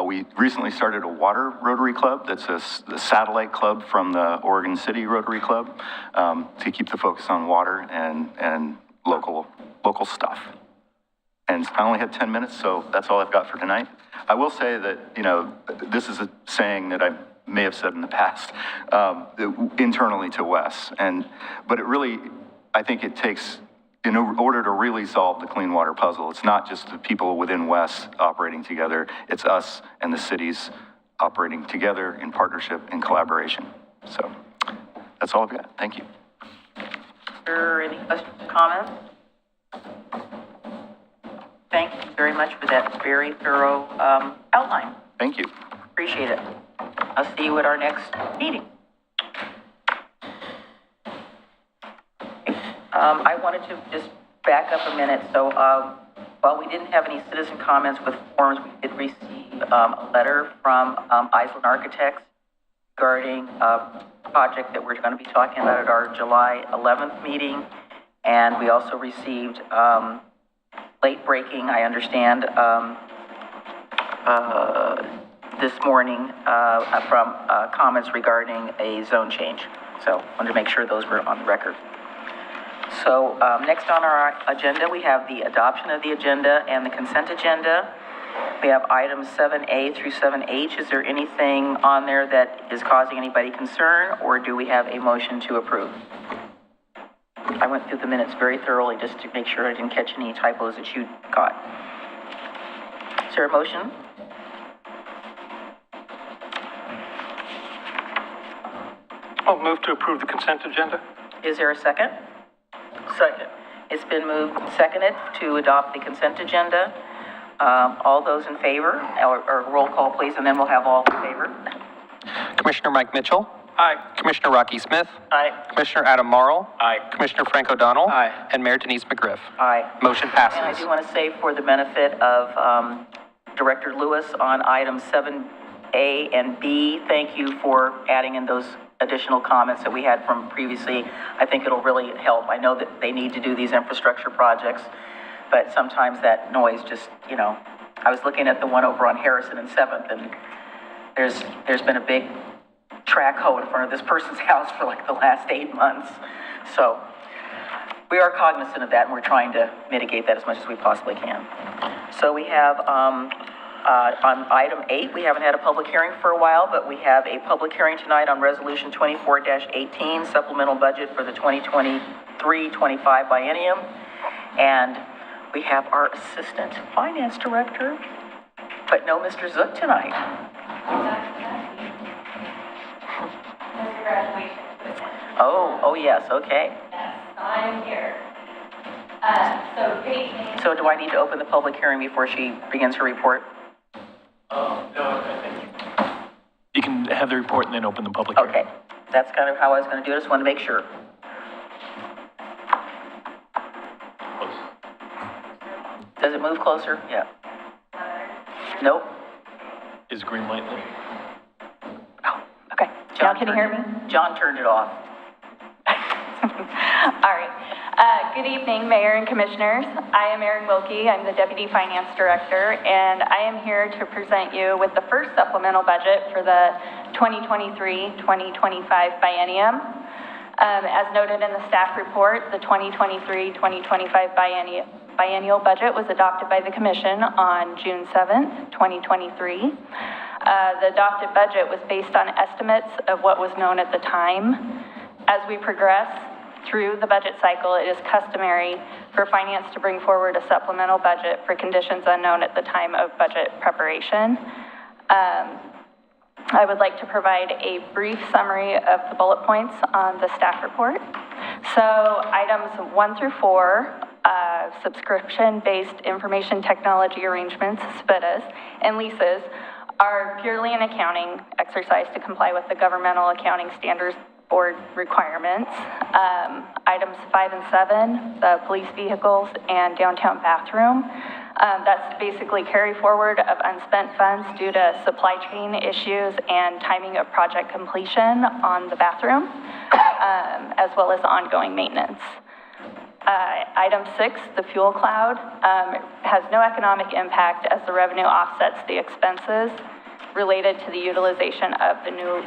Speaker 11: We recently started a water Rotary Club that's the satellite club from the Oregon City Rotary Club to keep the focus on water and local stuff. And I only have 10 minutes, so that's all I've got for tonight. I will say that, this is a saying that I may have said in the past, internally to WES. But it really, I think it takes, in order to really solve the clean water puzzle, it's not just the people within WES operating together, it's us and the cities operating together in partnership and collaboration. So that's all I've got. Thank you.
Speaker 1: there any questions or comments? Thank you very much for that very thorough outline.
Speaker 11: Thank you.
Speaker 1: Appreciate it. I'll see you at our next meeting. I wanted to just back up a minute. So while we didn't have any citizen comments with forms, we did receive a letter from Island Architects regarding a project that we're going to be talking about at our July 11th meeting. And we also received late breaking, I understand, this morning from comments regarding a zone change. So wanted to make sure those were on the record. So next on our agenda, we have the adoption of the agenda and the consent agenda. We have items 7A through 7H. Is there anything on there that is causing anybody concern, or do we have a motion to approve? I went through the minutes very thoroughly just to make sure I didn't catch any typos that you caught. Is there a motion?
Speaker 10: I'll move to approve the consent agenda.
Speaker 1: Is there a second? Second. It's been moved and seconded to adopt the consent agenda. All those in favor, or roll call please, and then we'll have all in favor.
Speaker 2: Commissioner Mike Mitchell.
Speaker 10: Aye.
Speaker 2: Commissioner Rocky Smith.
Speaker 3: Aye.
Speaker 2: Commissioner Adam Marl.
Speaker 7: Aye.
Speaker 2: Commissioner Frank O'Donnell.
Speaker 7: Aye.
Speaker 2: And Mayor Denise McGriff.
Speaker 1: Aye.
Speaker 2: Motion
Speaker 1: And I
Speaker 2: passes.
Speaker 1: do want to say for the benefit of Director Lewis on items 7A and B, thank you for adding in those additional comments that we had from previously. I think it'll really help. I know that they need to do these infrastructure projects, but sometimes that noise just, you know, I was looking at the one over on Harrison and 7th, and there's been a big track hoe in front of this person's house for like the last 8 months. So we are cognizant of that, and we're trying to mitigate that as much as we possibly can. So we have, on item 8, we haven't had a public hearing for a while, but we have a public hearing tonight on Resolution 24-18, supplemental budget for the 2023-25 biennium. And we have our Assistant Finance Director, but no Mr. Zook tonight. Oh yes, okay.
Speaker 12: Yes, I'm here. So good evening.
Speaker 1: So do I need to open the public hearing before she begins her report?
Speaker 13: No, I think you can have the report and then open the public hearing.
Speaker 1: Okay, that's kind of how I was going to do it. I just want to make sure. Does it move closer? Yeah. Nope.
Speaker 13: Is green light lit?
Speaker 4: Oh, okay. Now can you hear me?
Speaker 1: John turned it off.
Speaker 12: All right. Good evening, Mayor and Commissioners. I am Erin Wilkie. I'm the Deputy Finance Director, and I am here to present you with the first supplemental budget for the 2023-2025 biennium. As noted in the staff report, the 2023-2025 biennial budget was adopted by the Commission on June 7th, 2023. The adopted budget was based on estimates of what was known at the time. As we progress through the budget cycle, it is customary for finance to bring forward a supplemental budget for conditions unknown at the time of budget preparation. I would like to provide a brief summary of the bullet points on the staff report. So items 1 through 4, subscription-based information technology arrangements, SPITAs, and leases are purely an accounting exercise to comply with the Governmental Accounting Standards Board requirements. Items 5 and 7, the police vehicles and downtown bathroom. That's basically carry forward of unspent funds due to supply chain issues and timing of project completion on the bathroom, as well as ongoing maintenance. Item 6, the fuel cloud, has no economic impact as the revenue offsets the expenses related to the utilization of the new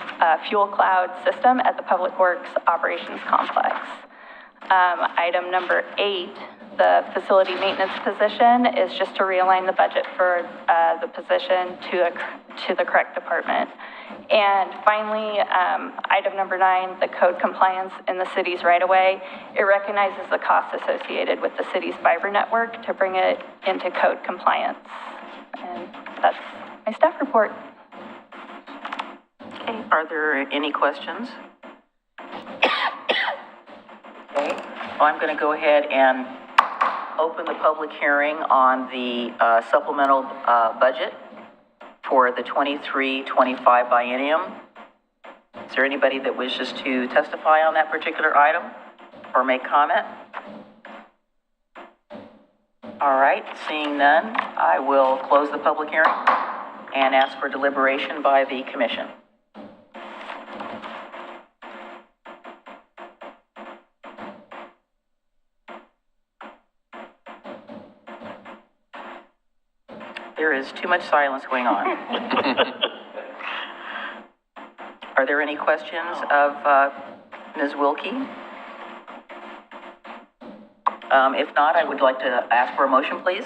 Speaker 12: fuel cloud system at the Public Works Operations Complex. Item number 8, the facility maintenance position is just to realign the budget for the position to the correct department. And finally, item number 9, the code compliance in the city's right-of-way. It recognizes the costs associated with the city's fiber network to bring it into code compliance. And that's my staff report.
Speaker 1: Okay, are there any questions? Okay, Well, I'm going to go ahead and open the public hearing on the supplemental budget for the 23-25 biennium. Is there anybody that wishes to testify on that particular item or make comment? All right, seeing none, I will close the public hearing and ask for deliberation by the commission. There is too much silence going on. Are there any questions of Ms. Wilkie? If not, I would like to ask for a motion, please.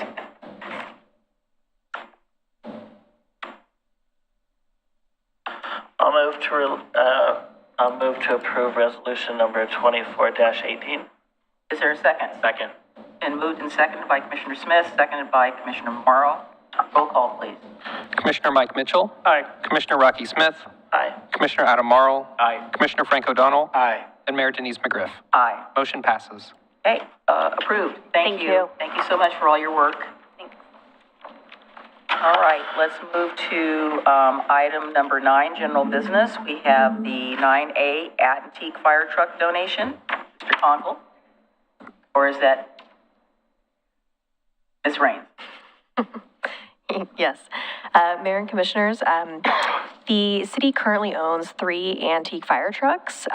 Speaker 3: I'll move to approve resolution number 24-18.
Speaker 1: Is there a second?
Speaker 7: Second.
Speaker 1: And moved and seconded by Commissioner Smith, seconded by Commissioner Morrow. Roll call, please.
Speaker 2: Commissioner Mike Mitchell.
Speaker 10: Aye.
Speaker 2: Commissioner Rocky Smith.
Speaker 3: Aye.
Speaker 2: Commissioner Adam Morrow.
Speaker 7: Aye.
Speaker 2: Commissioner Frank O'Donnell.
Speaker 3: Aye.
Speaker 2: And Mayor Denise McGriff.
Speaker 1: Aye.
Speaker 2: Motion passes.
Speaker 1: Okay, approved. Thank you. Thank you so much for all your work.
Speaker 12: Thanks.
Speaker 1: All right, let's move to item number 9, general business. We have the 9A antique fire truck donation. Mr. Conkle? Or is that Ms. Raines?
Speaker 14: Yes. Mayor and Commissioners, the city currently owns 3 antique fire trucks,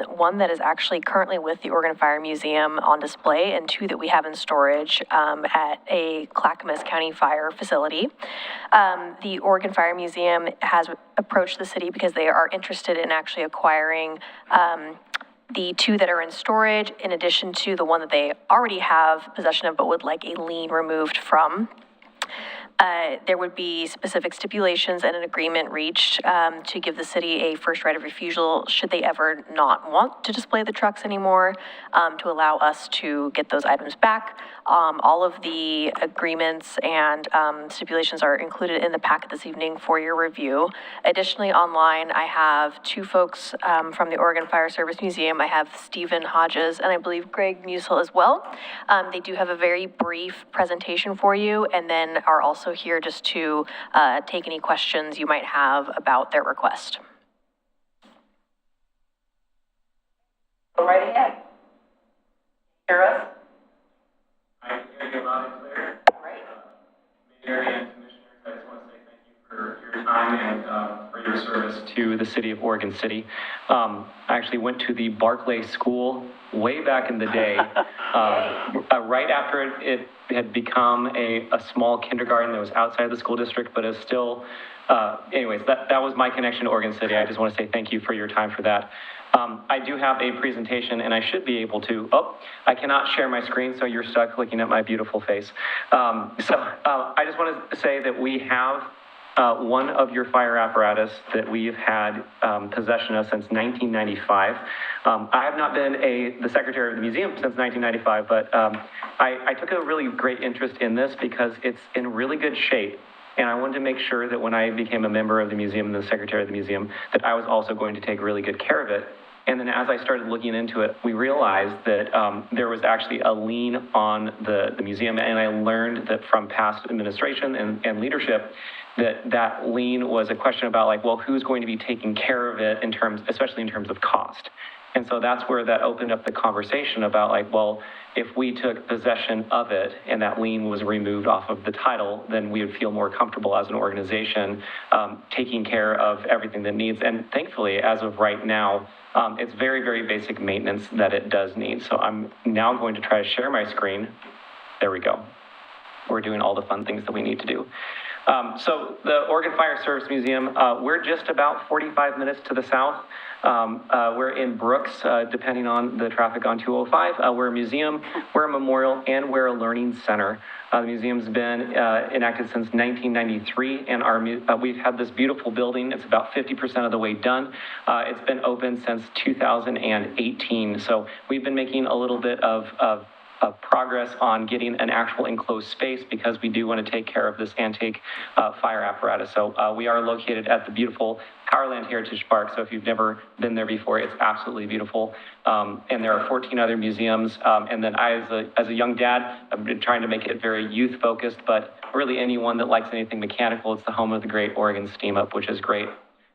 Speaker 14: one that is actually currently with the Oregon Fire Museum on display, and 2 that we have in storage at a Clackamas County Fire facility. The Oregon Fire Museum has approached the city because they are interested in actually acquiring the 2 that are in storage, in addition to the one that they already have possession of but would like a lien removed from. There would be specific stipulations and an agreement reached to give the city a first right of refusal should they ever not want to display the trucks anymore, to allow us to get those items back. All of the agreements and stipulations are included in the packet this evening for your review. Additionally, online, I have 2 folks from the Oregon Fire Service Museum. I have Stephen Hodges and I believe Greg Musel as well. They do have a very brief presentation for you, and then are also here just to take any questions you might have about their request.
Speaker 1: Go right ahead. Hear us?
Speaker 15: I hear you loud and clear.
Speaker 1: Great.
Speaker 15: Mayor and Commissioners, I just want to say thank you for your time and for your service to the city of Oregon City. I actually went to the Barclay School way back in the day, right after it had become a small kindergarten that was outside the school district, but is still, anyways, that was my connection to Oregon City. I just want to say thank you for your time for that. I do have a presentation, and I should be able to, I cannot share my screen, so you're stuck looking at my beautiful face. I just want to say that we have one of your fire apparatus that we've had possession of since 1995. I have not been the secretary of the museum since 1995, but I took a really great interest in this because it's in really good shape. And I wanted to make sure that when I became a member of the museum and the secretary of the museum, that I was also going to take really good care of it. And then as I started looking into it, we realized that there was actually a lien on the museum. And I learned that from past administration and leadership that lien was a question about like, well, who's going to be taking care of it especially in terms of cost. And so that's where that opened up the conversation about like, well, if we took possession of it and that lien was removed off of the title, then we would feel more comfortable as an organization taking care of everything that needs. And thankfully, as of right now, it's very, very basic maintenance that it does need. So I'm now going to try to share my screen. There we go. We're doing all the fun things that we need to do. So the Oregon Fire Service Museum, we're just about 45 minutes to the south. We're in Brooks, depending on the traffic on 205. We're a museum, we're a memorial, and we're a learning center. The museum's been enacted since 1993, and we've had this beautiful building. It's about 50% of the way done. It's been open since 2018, so we've been making a little bit of progress on getting an actual enclosed space because we do want to take care of this antique fire apparatus. So we are located at the beautiful Powerland Heritage Park. So if you've never been there before, it's absolutely beautiful. And there are 14 other museums. And then I, as a young dad, I've been trying to make it very youth focused, but really anyone that likes anything mechanical, it's the home of the great Oregon Steam Up, which is great.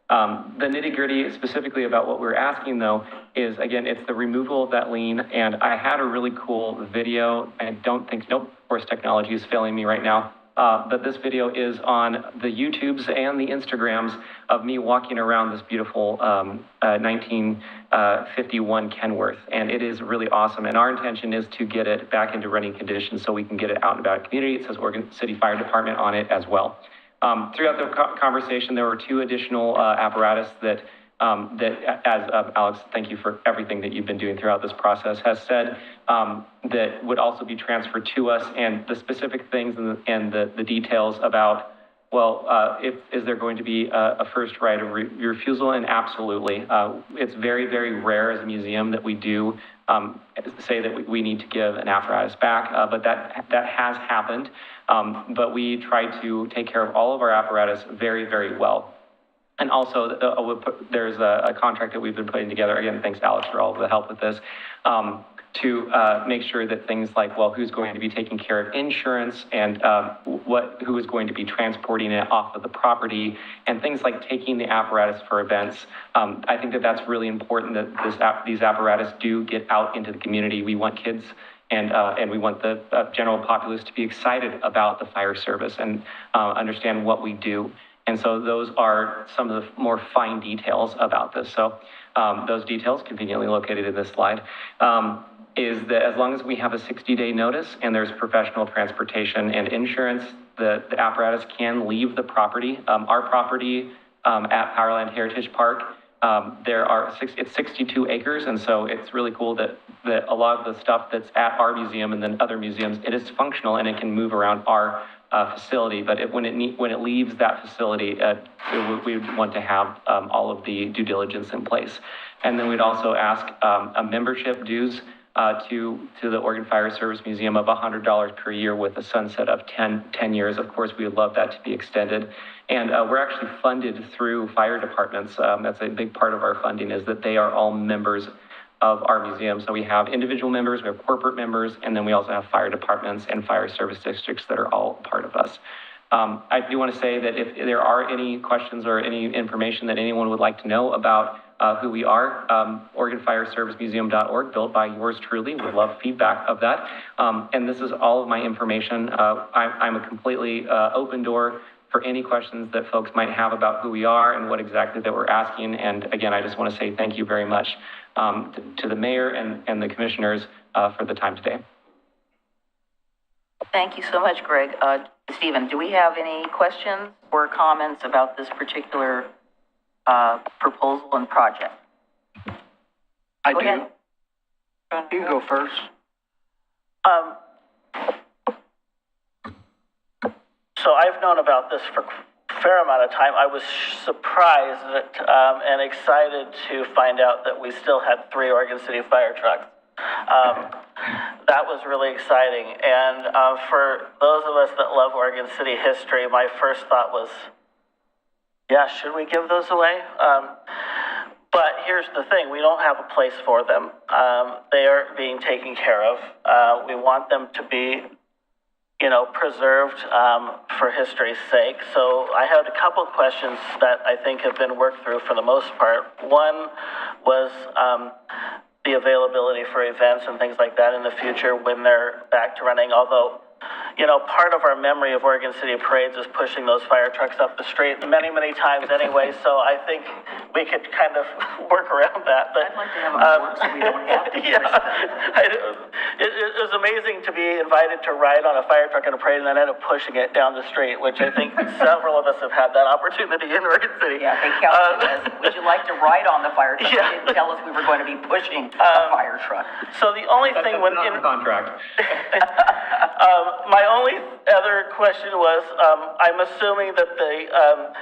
Speaker 15: The nitty gritty specifically about what we're asking though is, again, it's the removal of that lien. And I had a really cool video. I don't think, nope, of course technology is failing me right now. But this video is on the YouTubes and the Instagrams of me walking around this beautiful 1951 Kenworth. And it is really awesome. And our intention is to get it back into running condition so we can get it out and about in the community. It says Oregon City Fire Department on it as well. Throughout the conversation, there were 2 additional apparatus that Alex, thank you for everything that you've been doing throughout this process, has said that would also be transferred to us, and the specific things and the details about, well, is there going to be a first right of refusal? And absolutely. It's very, very rare as a museum that we do say that we need to give an apparatus back, but that has happened. But we try to take care of all of our apparatus very, very well. And also, there's a contract that we've been putting together. Again, thanks, Alex, for all of the help with this, to make sure that things like, well, who's going to be taking care of insurance and who is going to be transporting it off of the property, and things like taking the apparatus for events. I think that that's really important that these apparatus do get out into the community. We want kids and we want the general populace to be excited about the fire service and understand what we do. And so those are some of the more fine details about this. So those details, conveniently located in this slide, is that as long as we have a 60-day notice and there's professional transportation and insurance, the apparatus can leave the property. Our property at Powerland Heritage Park, it's 62 acres, and so it's really cool that a lot of the stuff that's at our museum and then other museums, it is functional and it can move around our facility, but when it leaves that facility, we would want to have all of the due diligence in place. And then we'd also ask a membership dues to the Oregon Fire Service Museum of $100 per year with a sunset of 10 years. Of course, we would love that to be extended. And we're actually funded through fire departments. That's a big part of our funding, is that they are all members of our museum. So we have individual members, we have corporate members, and then we also have fire departments and fire service districts that are all part of us. I do want to say that if there are any questions or any information that anyone would like to know about who we are, OregonFireServiceMuseum.org, built by yours truly. Would love feedback of that. And this is all of my information. I'm a completely open door for any questions that folks might have about who we are and what exactly that we're asking. And again, I just want to say thank you very much to the mayor and the commissioners for the time today.
Speaker 1: Thank you so much, Greg. Stephen, do we have any questions or comments about this particular proposal and project?
Speaker 3: I do.
Speaker 1: Ahead.
Speaker 3: You can go first. So I've known about this for a fair amount of time. I was surprised that, and excited to find out that we still had 3 Oregon City fire trucks. That was really exciting. And for those of us that love Oregon City history, my first thought was, yeah, should we give those away? But here's the thing, we don't have a place for them. They are being taken care of. We want them to be, preserved for history's sake. So I had a couple questions that I think have been worked through for the most part. One was the availability for events and things like that in the future when they're back to running, although part of our memory of Oregon City parades is pushing those fire trucks up the street many, many times anyway, so I think we could kind of work around that. But,
Speaker 1: I'd like to have them work so we don't have to push
Speaker 3: it was amazing to be invited to ride on a fire truck in a parade and then end up pushing it down the street, which I think several of us have had that opportunity in Oregon City.
Speaker 1: Yeah, they counted us. Would you like to ride on the fire truck?
Speaker 3: Yeah.
Speaker 1: They didn't tell us we were going to be pushing a fire truck.
Speaker 3: So the only thing when
Speaker 15: in contract.
Speaker 3: my only other question was, I'm assuming that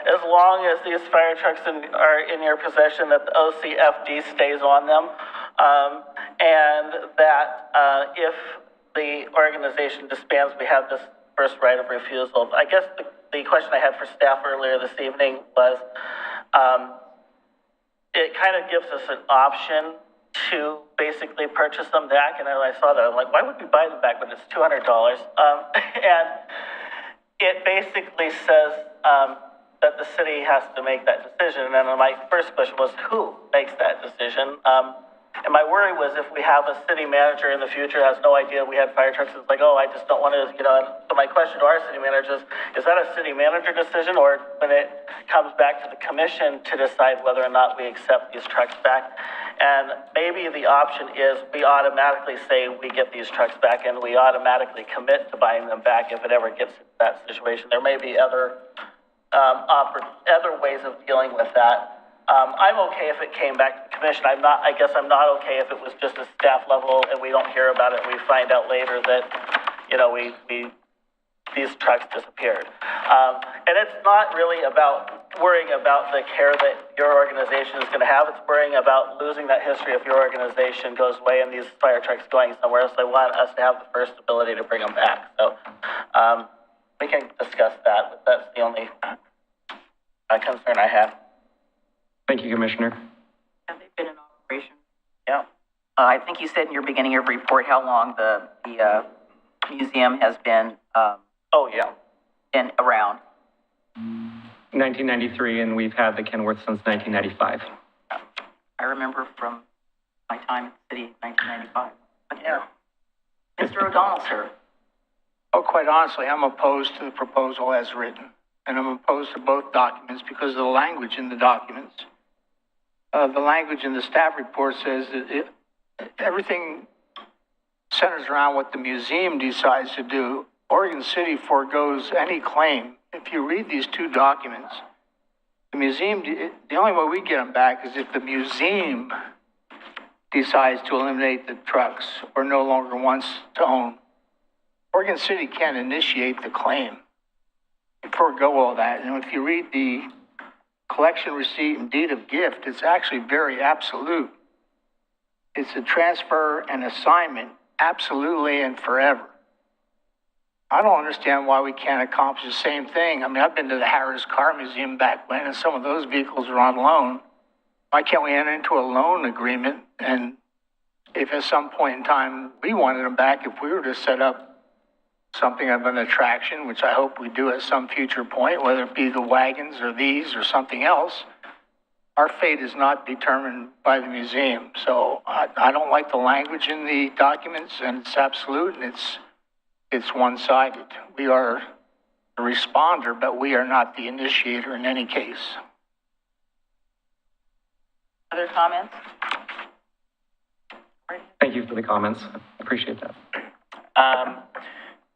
Speaker 3: as long as these fire trucks are in your possession, that the OCFD stays on them, and that if the organization disbands, we have this first right of refusal. I guess the question I had for staff earlier this evening was, it kind of gives us an option to basically purchase them back. And I saw that, I'm like, why would we buy them back when it's $200? And it basically says that the city has to make that decision. And my first question was, who makes that decision? And my worry was if we have a city manager in the future has no idea we had fire trucks, it's like, oh, I just don't want to, so my question to our city manager is that a city manager decision, or when it comes back to the commission to decide whether or not we accept these trucks back? And maybe the option is we automatically say we get these trucks back and we automatically commit to buying them back if it ever gets to that situation. There may be other ways of dealing with that. I'm okay if it came back to the commission. I guess I'm not okay if it was just a staff level and we don't hear about it. We find out later that, these trucks disappeared. And it's not really about worrying about the care that your organization is going to have. It's worrying about losing that history if your organization goes away and these fire trucks going somewhere else. They want us to have the first ability to bring them back. So we can discuss that, but that's the only concern I have.
Speaker 15: Thank you, Commissioner.
Speaker 1: Have they been in operation?
Speaker 3: Yeah.
Speaker 1: I think you said in your beginning of your report how long the museum has been been around.
Speaker 15: 1993, and we've had the Kenworth since 1995.
Speaker 1: I remember from my time at the city, 1995. Yeah. Mr. O'Donnell, sir.
Speaker 16: Oh, quite honestly, I'm opposed to the proposal as written, and I'm opposed to both documents because of the language in the documents. The language in the staff report says that everything centers around what the museum decides to do. Oregon City forgoes any claim. If you read these two documents, the museum, the only way we get them back is if the museum decides to eliminate the trucks or no longer wants to own. Oregon City can't initiate the claim. You forego all that. And if you read the collection receipt and deed of gift, it's actually very absolute. It's a transfer and assignment, absolutely and forever. I don't understand why we can't accomplish the same thing. I mean, I've been to the Harris Car Museum back when, and some of those vehicles are on loan. Why can't we enter into a loan agreement? And if at some point in time we wanted them back, if we were to set up something of an attraction, which I hope we do at some future point, whether it be the wagons or these or something else, our fate is not determined by the museum. So I don't like the language in the documents, and it's absolute, and it's one-sided. We are a responder, but we are not the initiator in any case.
Speaker 1: Other comments?
Speaker 15: Thank you for the comments. Appreciate that.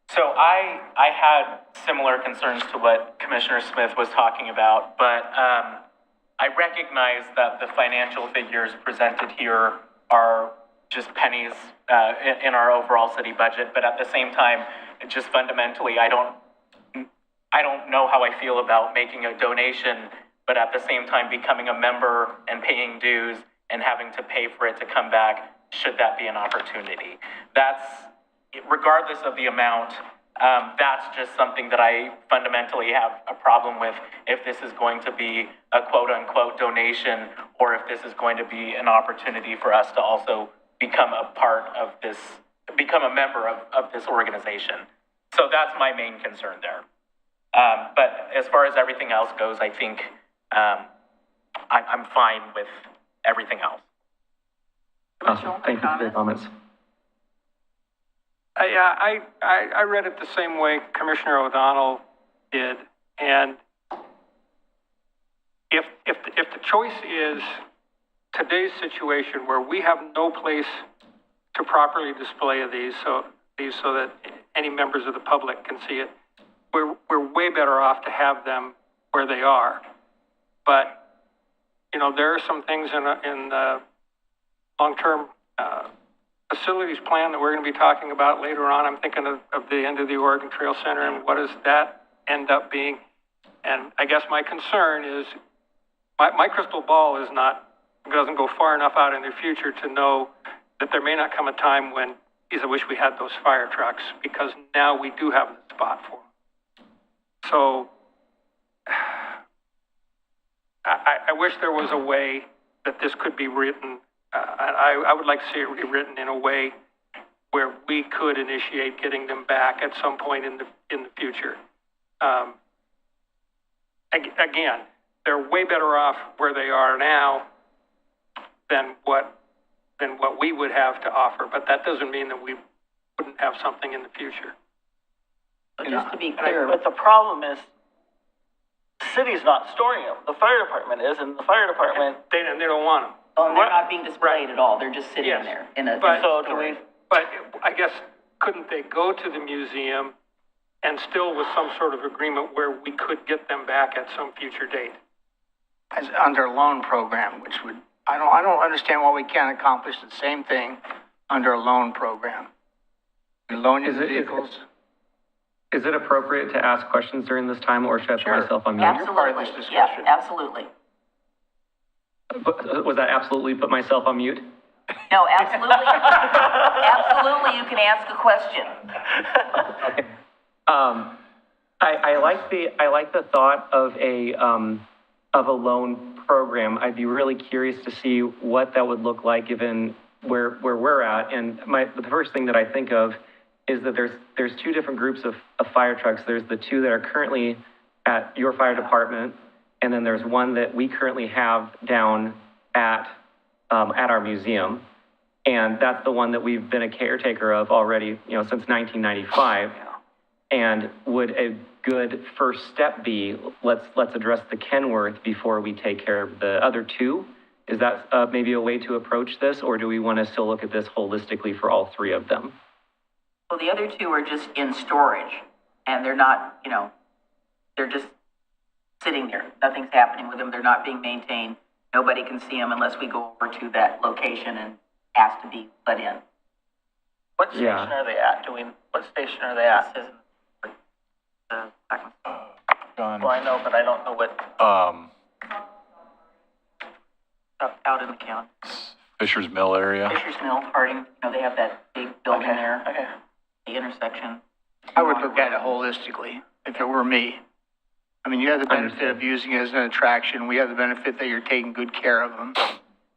Speaker 7: So I had similar concerns to what Commissioner Smith was talking about, but I recognize that the financial figures presented here are just pennies in our overall city budget, but at the same time, it just fundamentally, I don't know how I feel about making a donation, but at the same time becoming a member and paying dues and having to pay for it to come back, should that be an opportunity. That's, regardless of the amount, that's just something that I fundamentally have a problem with if this is going to be a quote-unquote donation, or if this is going to be an opportunity for us to also become a part of this, become a member of this organization. So that's my main concern there. But as far as everything else goes, I think I'm fine with everything else.
Speaker 15: Awesome. Thank you for your comments.
Speaker 10: I read it the same way Commissioner O'Donnell did, and if the choice is today's situation where we have no place to properly display these so that any members of the public can see it, we're way better off to have them where they are. But there are some things in the long-term facilities plan that we're going to be talking about later on. I'm thinking of the end of the Oregon Trail Center and what does that end up being. And I guess my concern is my crystal ball doesn't go far enough out in the future to know that there may not come a time when geez, I wish we had those fire trucks, because now we do have the spot for them. So I wish there was a way that this could be written. I would like to see it rewritten in a way where we could initiate getting them back at some point in the future. Again, they're way better off where they are now than what we would have to offer, but that doesn't mean that we wouldn't have something in the future.
Speaker 1: But just to be clear,
Speaker 3: But the problem is, the city's not storing them. The fire department is, and the fire department.
Speaker 10: They don't want them.
Speaker 1: oh, and they're not being displayed at all, they're just sitting
Speaker 10: Yes.
Speaker 1: there in a
Speaker 10: But-
Speaker 3: So
Speaker 1: storage.
Speaker 10: But I guess, couldn't they go to the museum and still with some sort of agreement where we could get them back at some future date?
Speaker 16: As under a loan program, which would, I don't understand why we can't accomplish the same thing under a loan program. We loan you the vehicles.
Speaker 15: Is it appropriate to ask questions during this time, or should I put myself on mute?
Speaker 1: Absolutely, yeah, absolutely.
Speaker 15: Was that absolutely put myself on mute?
Speaker 1: No, absolutely, absolutely, you can ask a question.
Speaker 15: I like the thought of a loan program. I'd be really curious to see what that would look like given where we're at. And the first thing that I think of is that there's two different groups of fire trucks. There's the two that are currently at your fire department, and then there's one that we currently have down at our museum. And that's the one that we've been a caretaker of already, since 1995. And would a good first step be, let's address the Kenworth before we take care of the other two? Is that maybe a way to approach this, or do we want to still look at this holistically for all three of them?
Speaker 1: Well, the other two are just in storage, and they're not, they're just sitting there. Nothing's happening with them. They're not being maintained. Nobody can see them unless we go over to that location and ask to be let in.
Speaker 3: What station are they at? What station are they at? Well, I know, but I don't know what.
Speaker 1: Out in the county.
Speaker 17: Fisher's Mill area.
Speaker 1: Fisher's Mill, Harding, they have that big building there.
Speaker 3: Okay.
Speaker 1: The intersection.
Speaker 16: I would look at it holistically, if it were me. I mean, you have the benefit of using it as an attraction. We have the benefit that you're taking good care of them.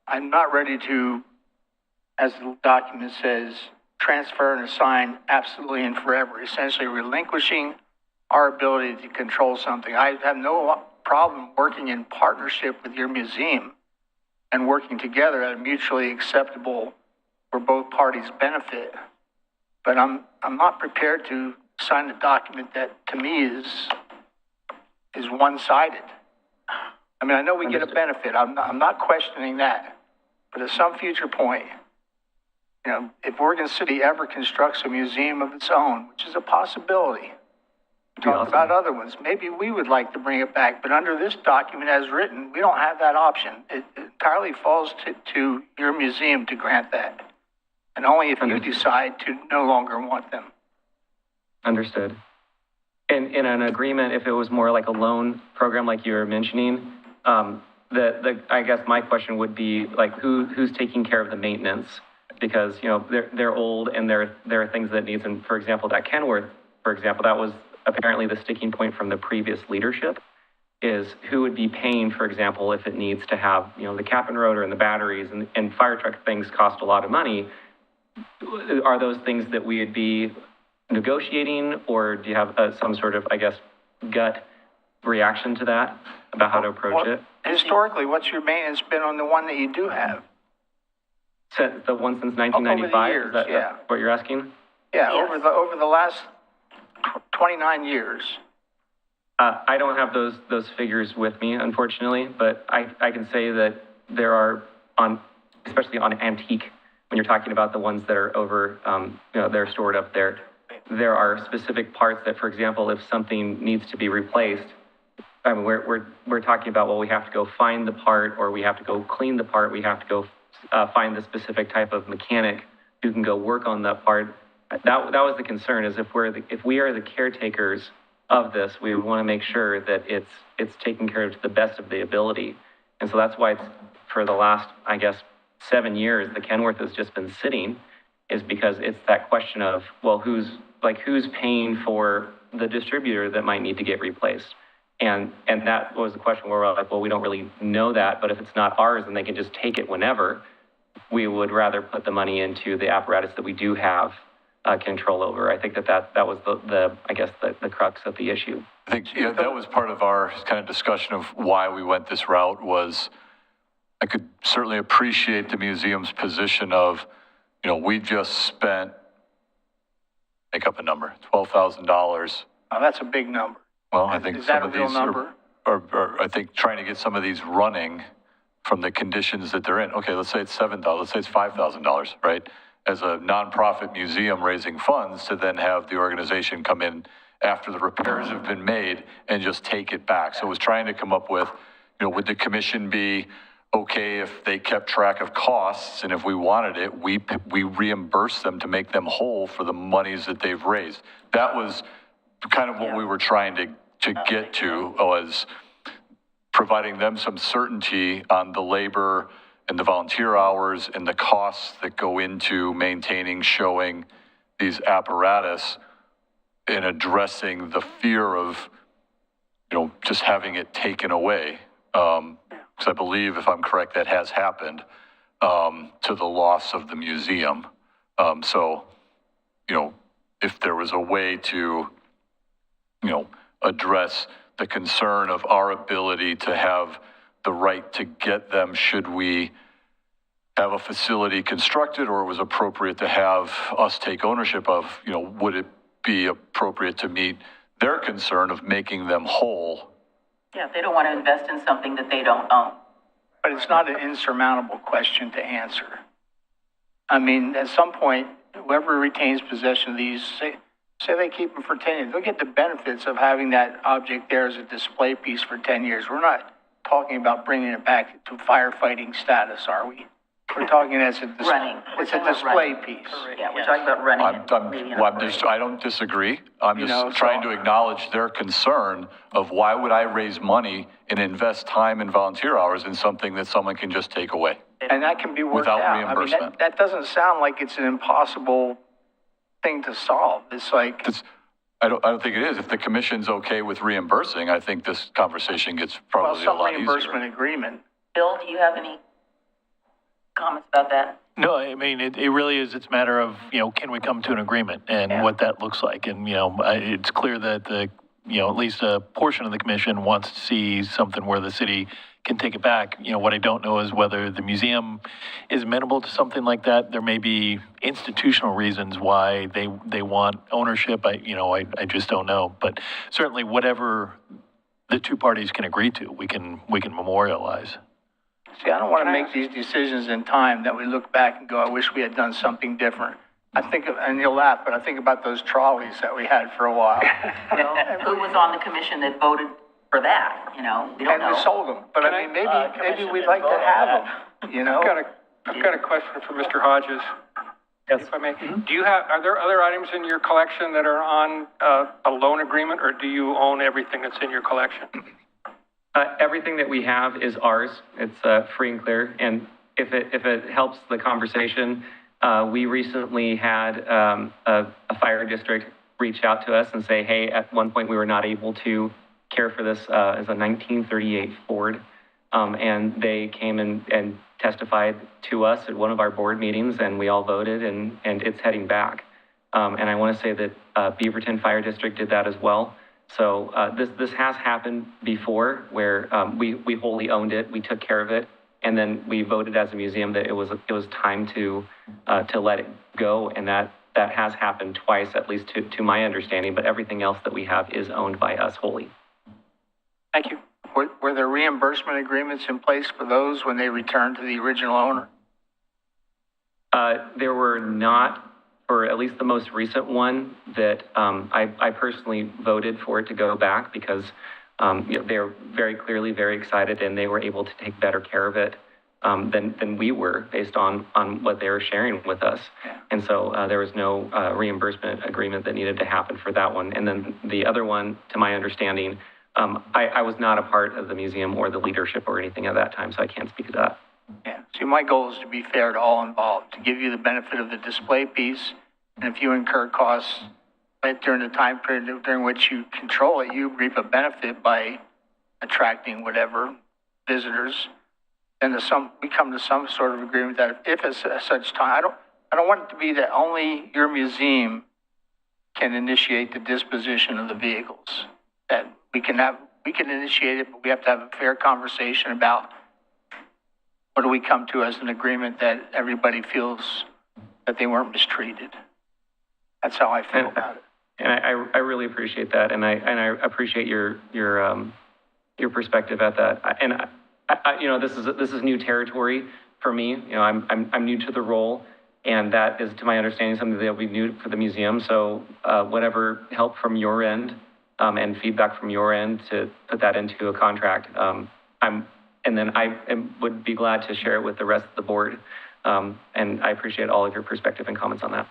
Speaker 16: I'm not ready to, as the document says, transfer and assign absolutely and forever, essentially relinquishing our ability to control something. I have no problem working in partnership with your museum and working together at a mutually acceptable for both parties' benefit. But I'm not prepared to sign a document that to me is one-sided. I mean, I know we get a benefit. I'm not questioning that. But at some future point, if Oregon City ever constructs a museum of its own, which is a possibility, we talked about other ones, maybe we would like to bring it back. But under this document as written, we don't have that option. It entirely falls to your museum to grant that. And only if you decide to no longer want them.
Speaker 15: Understood. And in an agreement, if it was more like a loan program like you were mentioning, I guess my question would be like, who's taking care of the maintenance? Because, they're old and there are things that needs, and for example, that Kenworth, for example, that was apparently the sticking point from the previous leadership, is who would be paying, for example, if it needs to have, the cap and rotor and the batteries and fire truck things cost a lot of money. Are those things that we would be negotiating, or do you have some sort of, gut reaction to that about how to approach it?
Speaker 16: Historically, what's your maintenance been on the one that you do have?
Speaker 15: The one since 1995?
Speaker 16: Years,
Speaker 15: is that what you're asking?
Speaker 16: Yeah, yes. over the last 29 years.
Speaker 15: I don't have those figures with me, unfortunately, but I can say that there are, especially on antique, when you're talking about the ones that are over, they're stored up there, there are specific parts that, for example, if something needs to be replaced, I mean, we're talking about, well, we have to go find the part, or we have to go clean the part, we have to go find the specific type of mechanic who can go work on that part. That was the concern, is if we are the caretakers of this, we want to make sure that it's taken care of to the best of the ability. And so that's why it's, for the last, 7 years, the Kenworth has just been sitting. is because it's that question of, well, who's paying for the distributor that might need to get replaced? And that was the question where we're like, well, we don't really know that, but if it's not ours and they can just take it whenever, we would rather put the money into the apparatus that we do have control over. I think that was the crux of the issue.
Speaker 17: I think, yeah, that was part of our kind of discussion of why we went this route. Was I could certainly appreciate the museum's position of, you know, we just spent, make up a number, $12,000.
Speaker 16: Oh, that's a big number.
Speaker 17: Well, I think
Speaker 16: Is that
Speaker 17: some
Speaker 16: a
Speaker 17: of
Speaker 16: real
Speaker 17: these
Speaker 16: number?
Speaker 17: are I think trying to get some of these running from the conditions that they're in. Okay, let's say it's $7,000, let's say it's $5,000, right? As a nonprofit museum raising funds to then have the organization come in after the repairs have been made and just take it back. So it was trying to come up with, you know, would the commission be okay if they kept track of costs, and if we wanted it, we reimburse them to make them whole for the monies that they've raised. That was kind of what we were trying to get to, was providing them some certainty on the labor and the volunteer hours and the costs that go into maintaining, showing these apparatus, and addressing the fear of, you know, just having it taken away. Because I believe, if I'm correct, that has happened to the loss of the museum. So, you know, if there was a way to, you know, address the concern of our ability to have the right to get them should we have a facility constructed, or it was appropriate to have us take ownership of, you know, would it be appropriate to meet their concern of making them whole?
Speaker 1: Yeah, if they don't want to invest in something that they don't own.
Speaker 16: But it's not an insurmountable question to answer. I mean, at some point, whoever retains possession of these, say they keep them for 10 years, they'll get the benefits of having that object there as a display piece for 10 years. We're not talking about bringing it back to firefighting status, are we? We're talking as a display piece.
Speaker 1: Yeah, we're talking about running it.
Speaker 17: I don't disagree. I'm just trying to acknowledge their concern of why would I raise money and invest time and volunteer hours in something that someone can just take away?
Speaker 16: And that can be worked
Speaker 17: without
Speaker 16: out.
Speaker 17: reimbursement.
Speaker 16: I mean, that doesn't sound like it's an impossible thing to solve. It's like...
Speaker 17: I don't think it is. If the commission's okay with reimbursing, I think this conversation gets probably a lot easier.
Speaker 16: Some reimbursement agreement.
Speaker 1: Bill, do you have any comments about that?
Speaker 13: No, I mean, it really is, it's a matter of, you know, can we come to an agreement and what that looks like? And, you know, it's clear that at least a portion of the commission wants to see something where the city can take it back. You know, what I don't know is whether the museum is amenable to something like that. There may be institutional reasons why they want ownership. I just don't know. But certainly whatever the two parties can agree to, we can memorialize.
Speaker 16: See, I don't want to make these decisions in time that we look back and go, I wish we had done something different. I think of, and you'll laugh, but I think about those trolleys that we had for a while.
Speaker 1: Well, who was on the commission that voted for that? You know, we don't know.
Speaker 16: And we sold them. But I mean, maybe we'd like to have them, you know?
Speaker 10: I've got a question for Mr. Hodges. Yes. If I may. Are there other items in your collection that are on a loan agreement, or do you own everything that's in your collection?
Speaker 15: Everything that we have is ours. It's free and clear. And if it helps the conversation, we recently had a fire district reach out to us and say, hey, at one point we were not able to care for this as a 1938 Ford. And they came and testified to us at one of our board meetings, and we all voted, and it's heading back. And I want to say that Beaverton Fire District did that as well. So this has happened before, where we wholly owned it, we took care of it, and then we voted as a museum that it was time to let it go, and that has happened twice, at least to my understanding. But everything else that we have is owned by us wholly.
Speaker 16: Thank you. Were there reimbursement agreements in place for those when they returned to the original owner?
Speaker 15: There were not. For at least the most recent one that I personally voted for it to go back because they're very clearly very excited, and they were able to take better care of it than we were based on what they were sharing with us. And so there was no reimbursement agreement that needed to happen for that one. And then the other one, to my understanding, I was not a part of the museum or the leadership or anything at that time, so I can't speak to that.
Speaker 16: Yeah. See, my goal is to be fair to all involved, to give you the benefit of the display piece. And if you incur costs during the time period during which you control it, you reap a benefit by attracting whatever visitors. And we come to some sort of agreement that if it's at such time, I don't want it to be that only your museum can initiate the disposition of the vehicles. That we can initiate it, but we have to have a fair conversation about what do we come to as an agreement that everybody feels that they weren't mistreated. That's how I feel about it.
Speaker 15: And I really appreciate that, and I appreciate your perspective at that. And this is new territory for me. I'm new to the role, and that is, to my understanding, something that will be new for the museum. So whatever help from your end and feedback from your end to put that into a contract, would be glad to share it with the rest of the board. And I appreciate all of your perspective and comments on that.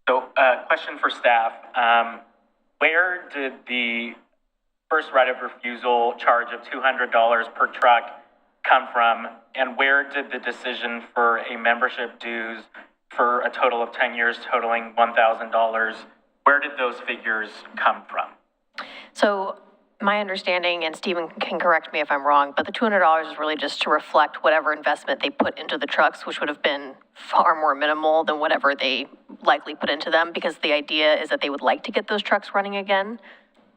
Speaker 7: So, question for staff. Where did the first right of refusal charge of $200 per truck come from? And where did the decision for a membership dues for a total of 10 years totaling $1,000, where did those figures come from?
Speaker 14: So my understanding, and Stephen can correct me if I'm wrong, but the $200 is really just to reflect whatever investment they put into the trucks, which would have been far more minimal than whatever they likely put into them, because the idea is that they would like to get those trucks running again.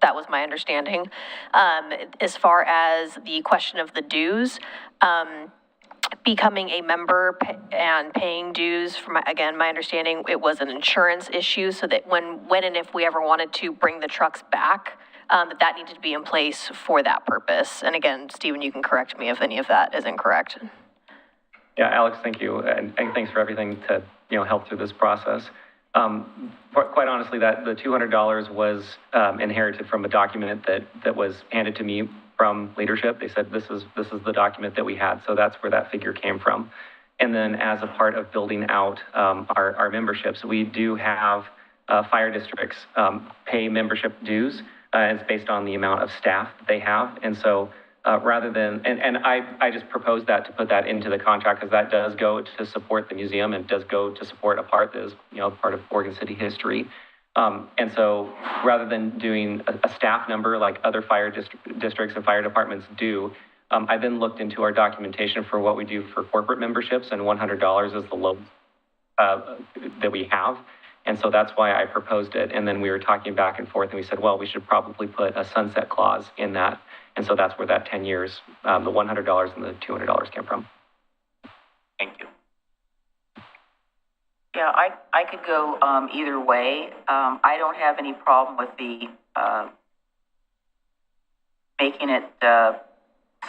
Speaker 14: That was my understanding. As far as the question of the dues, becoming a member and paying dues, again, my understanding, it was an insurance issue, so that when and if we ever wanted to bring the trucks back, that needed to be in place for that purpose. And again, Stephen, you can correct me if any of that is incorrect.
Speaker 15: Yeah, Alex, thank you, and thanks for everything to help through this process. Quite honestly, that the $200 was inherited from a document that was handed to me from leadership. They said this is the document that we had, so that's where that figure came from. And then, as a part of building out our memberships, we do have fire districts pay membership dues. It's based on the amount of staff that they have, and so rather than and I just proposed that to put that into the contract, because that does go to support the museum and does go to support a part that is part of Oregon City history. And so rather than doing a staff number like other fire districts and fire departments do, I then looked into our documentation for what we do for corporate memberships, and $100 is the lowest that we have. And so that's why I proposed it. And then we were talking back and forth, and we said, well, we should probably put a sunset clause in that. And so that's where that 10 years, the $100 and the $200 came from.
Speaker 7: Thank you.
Speaker 1: Yeah, I could go either way. I don't have any problem with the making it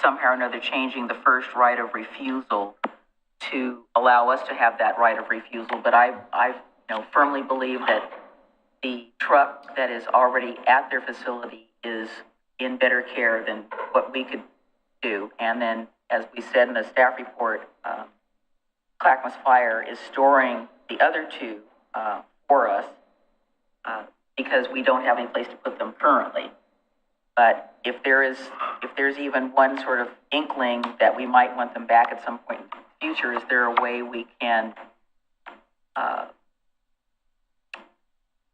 Speaker 1: somehow or another changing the first right of refusal to allow us to have that right of refusal. But I firmly believe that the truck that is already at their facility is in better care than what we could do. And then, as we said in the staff report, Clackamas Fire is storing the other two for us because we don't have any place to put them currently. But if there's even one sort of inkling that we might want them back at some point in the future, is there a way we can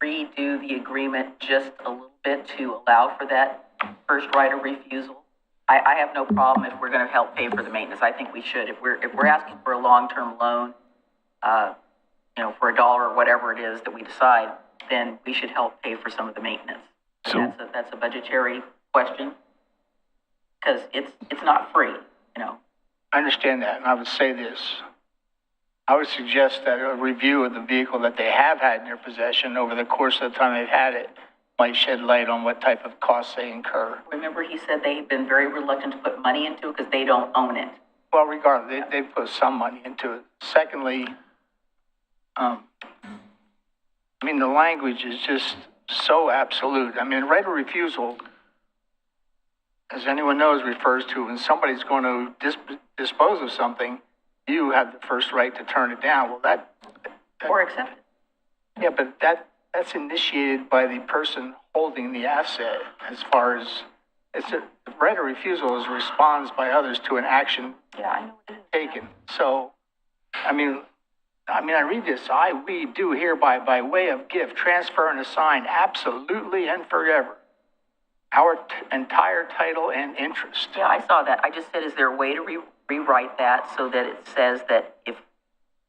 Speaker 1: redo the agreement just a little bit to allow for that first right of refusal? I have no problem if we're going to help pay for the maintenance. I think we should. If we're asking for a long-term loan, for $1 or whatever it is that we decide, then we should help pay for some of the maintenance. So that's a budgetary question, because it's not free,
Speaker 16: I understand that, and I would say this. I would suggest that a review of the vehicle that they have had in their possession over the course of the time they've had it might shed light on what type of costs they incur.
Speaker 1: Remember, he said they've been very reluctant to put money into it because they don't own it.
Speaker 16: Well, regardless, they put some money into it. Secondly, the language is just so absolute. Right of refusal, as anyone knows, refers to when somebody's going to dispose of something, you have the first right to turn it down. Well, that
Speaker 1: or accept it.
Speaker 16: Yeah, but that's initiated by the person holding the asset as far as it's a right of refusal is response by others to an action taken. So, I read this, we do hereby, by way of gift, transfer and assign absolutely and forever our entire title and interest.
Speaker 1: Yeah, I saw that. I just said, is there a way to rewrite that so that it says that if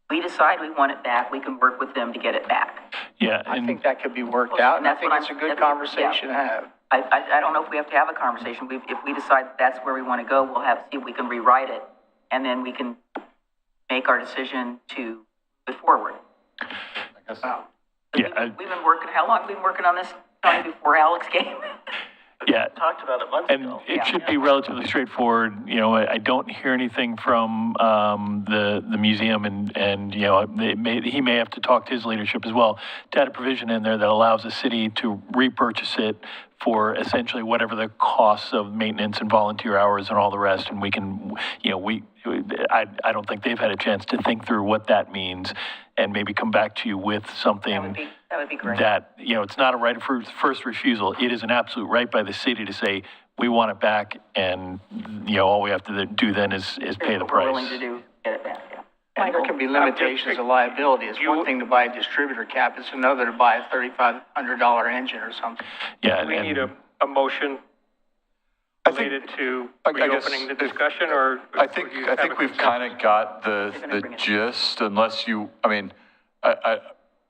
Speaker 1: we decide we want it back, we can work with them to get it back?
Speaker 13: Yeah.
Speaker 16: I think that could be worked out, and I think it's a good conversation to have.
Speaker 1: I don't know if we have to have a conversation. If we decide that's where we want to go, we'll see if we can rewrite it, and then we can make our decision to move forward.
Speaker 13: Yeah.
Speaker 1: We've been working, how long have we been working on this, Tony, before Alex came?
Speaker 13: Yeah.
Speaker 3: Talked about it months
Speaker 13: And
Speaker 3: ago.
Speaker 13: it should be relatively straightforward. You know, I don't hear anything from the museum, and you know, he may have to talk to his leadership as well to add a provision in there that allows the city to repurchase it for essentially whatever the costs of maintenance and volunteer hours and all the rest. And we can, you know, I don't think they've had a chance to think through what that means, and maybe come back to you with something.
Speaker 1: That would be great.
Speaker 13: That, you know, it's not a right of first refusal. It is an absolute right by the city to say, we want it back, and, you know, all we have to do then is pay the price.
Speaker 1: We're willing to do, get it back, yeah.
Speaker 16: And there can be limitations of liability. It's one thing to buy a distributor cap, it's another to buy a $3,500 engine or something.
Speaker 13: Yeah.
Speaker 10: We need a motion related to reopening the discussion, or?
Speaker 17: I think we've kind of got the gist, unless you, I mean,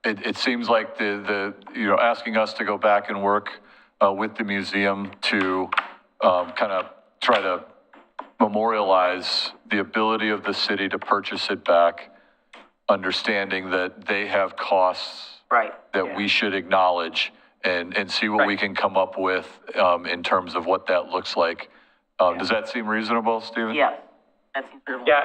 Speaker 17: it seems like you're asking us to go back and work with the museum to kind of try to memorialize the ability of the city to purchase it back, understanding that they have costs that we should acknowledge, and see what we can come up with in terms of what that looks like. Does that seem reasonable, Stephen?
Speaker 1: Yeah. That seems reasonable.
Speaker 15: Yeah,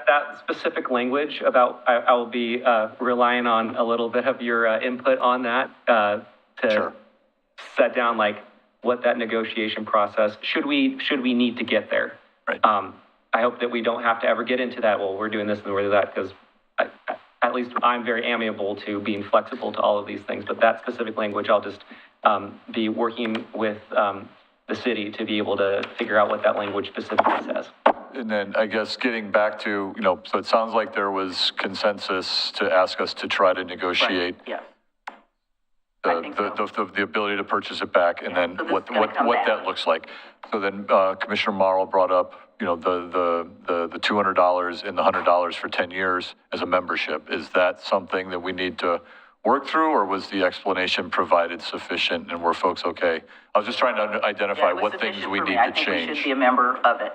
Speaker 15: that specific language about, I will be relying on a little bit of your input on that to set down like what that negotiation process, should we need to get there.
Speaker 17: Right.
Speaker 15: I hope that we don't have to ever get into that, well, we're doing this and we're doing that, because at least I'm very amiable to being flexible to all of these things, but that specific language, I'll just be working with the city to be able to figure out what that language specifically says.
Speaker 17: And then I guess getting back to, you know, so it sounds like there was consensus to ask us to try to negotiate the ability to purchase it back, and then what that looks like. So then Commissioner Morrow brought up, you know, the $200 and the $100 for 10 years as a membership. Is that something that we need to work through, or was the explanation provided sufficient and were folks okay? I was just trying to identify what things we need to change.
Speaker 1: I think we should be a member of it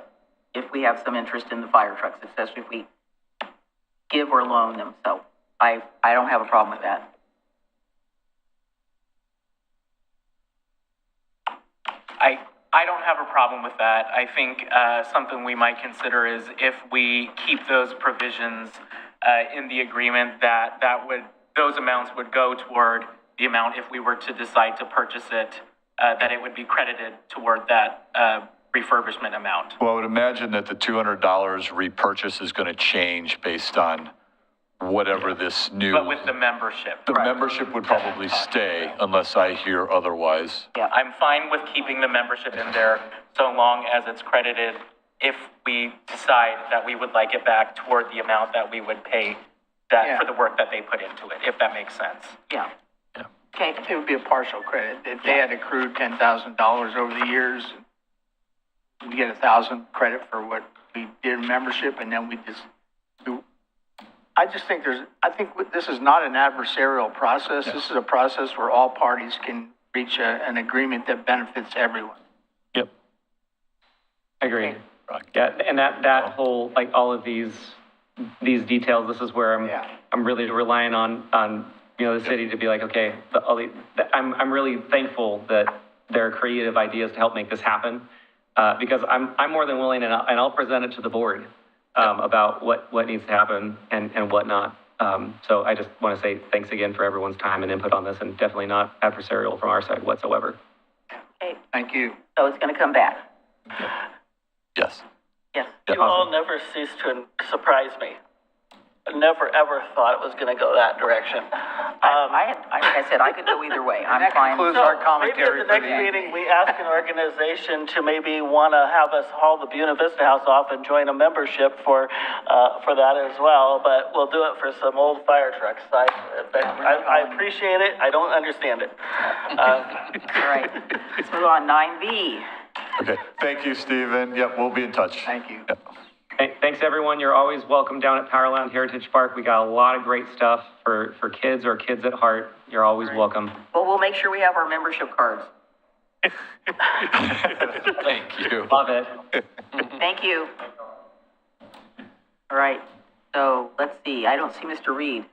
Speaker 1: if we have some interest in the fire trucks, especially if we give or loan them. So I don't have a problem with that.
Speaker 7: I don't have a problem with that. I think something we might consider is if we keep those provisions in the agreement, those amounts would go toward the amount if we were to decide to purchase it, that it would be credited toward that refurbishment amount.
Speaker 17: Well, I would imagine that the $200 repurchase is going to change based on whatever this new.
Speaker 7: But with the membership.
Speaker 17: The membership would probably stay unless I hear otherwise.
Speaker 7: Yeah, I'm fine with keeping the membership in there so long as it's credited if we decide that we would like it back toward the amount that we would pay for the work that they put into it, if that makes sense.
Speaker 1: Yeah.
Speaker 16: Okay. It would be a partial credit. If they had accrued $10,000 over the years, we get 1,000 credit for what we did in membership, and then I think this is not an adversarial process. This is a process where all parties can reach an agreement that benefits everyone.
Speaker 13: Yep.
Speaker 15: I agree. Yeah, and that whole, like all of these details, this is where I'm really relying on you know, the city to be like, okay, I'm really thankful that there are creative ideas to help make this happen, because I'm more than willing, and I'll present it to the board about what needs to happen and whatnot. So I just want to say thanks again for everyone's time and input on this, and definitely not adversarial from our side whatsoever.
Speaker 1: Okay.
Speaker 16: Thank you.
Speaker 1: So it's going to come back.
Speaker 17: Yes.
Speaker 1: Yes.
Speaker 3: You all never cease to surprise me. never, ever thought it was going to go that direction.
Speaker 1: Like I said, I could go either way. I'm fine.
Speaker 16: concludes our
Speaker 3: Maybe
Speaker 16: commentary
Speaker 3: at the next meeting, we ask an organization to maybe want to have us haul the Buena Vista House off and join a membership for that as well, but we'll do it for some old fire trucks. I appreciate it, I don't understand it.
Speaker 1: All right, let's move on, 9B.
Speaker 17: Okay, thank you, Stephen. Yep, we'll be in touch.
Speaker 16: Thank you.
Speaker 17: Yep.
Speaker 15: Thanks, everyone. You're always welcome down at Powerland Heritage Park. We got a lot of great stuff for kids or kids at heart. You're always welcome.
Speaker 1: Well, we'll make sure we have our membership cards.
Speaker 17: Thank you.
Speaker 15: Love it.
Speaker 1: Thank you. All right, so let's see. I don't see Mr. Reed.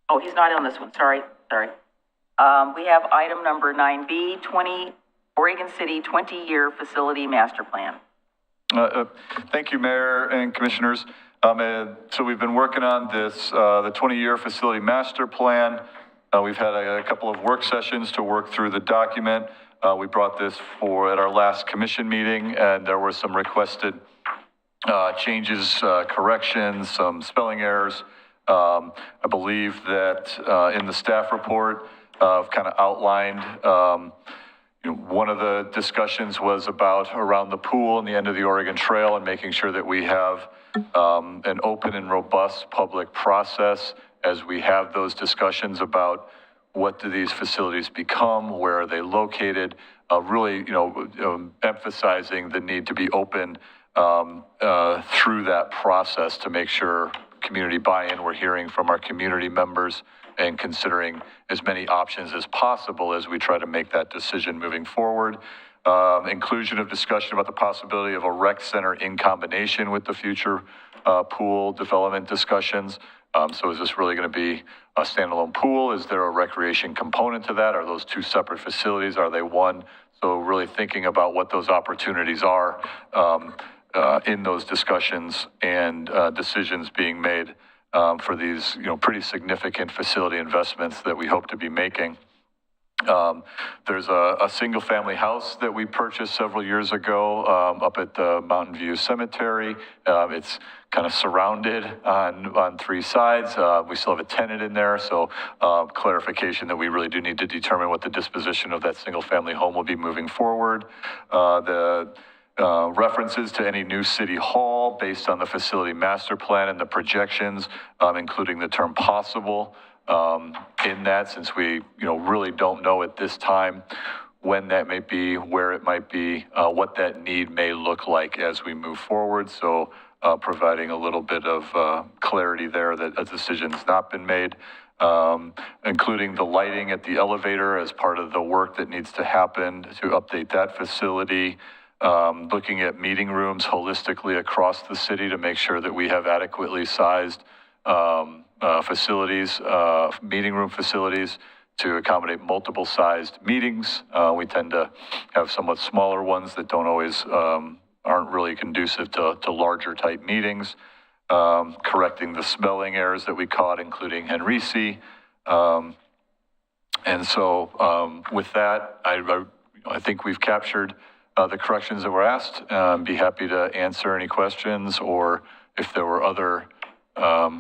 Speaker 1: Oh, he's not on this one. Sorry. We have item number 9B, Oregon City 20-year facility master plan.
Speaker 17: Thank you, Mayor and Commissioners. So we've been working on this, the 20-year facility master plan. We've had a couple of work sessions to work through the document. We brought this at our last commission meeting, and there were some requested changes, corrections, some spelling errors. I believe that in the staff report, I've kind of outlined one of the discussions was around the pool and the end of the Oregon Trail and making sure that we have an open and robust public process as we have those discussions about what do these facilities become, where are they located, really, emphasizing the need to be open through that process to make sure community buy-in. We're hearing from our community members and considering as many options as possible as we try to make that decision moving forward. Inclusion of discussion about the possibility of a rec center in combination with the future pool development discussions. So is this really going to be a standalone pool? Is there a recreation component to that? Are those two separate facilities? Are they one? So really thinking about what those opportunities are in those discussions and decisions being made for these, pretty significant facility investments that we hope to be making. There's a single family house that we purchased several years ago up at the Mountain View Cemetery. It's kind of surrounded on three sides. We still have a tenant in there, so clarification that we really do need to determine what the disposition of that single family home will be moving forward. The references to any new city hall based on the facility master plan and the projections, including the term possible in that, since we really don't know at this time when that may be, where it might be, what that need may look like as we move forward. So providing a little bit of clarity there that a decision's not been made. Including the lighting at the elevator as part of the work that needs to happen to update that facility. Looking at meeting rooms holistically across the city to make sure that we have adequately sized facilities, meeting room facilities to accommodate multiple sized meetings. We tend to have somewhat smaller ones that don't always, aren't really conducive to larger type meetings. Correcting the spelling errors that we caught, including Henrici. And so with that, I think we've captured the corrections that were asked. Be happy to answer any questions or if there were other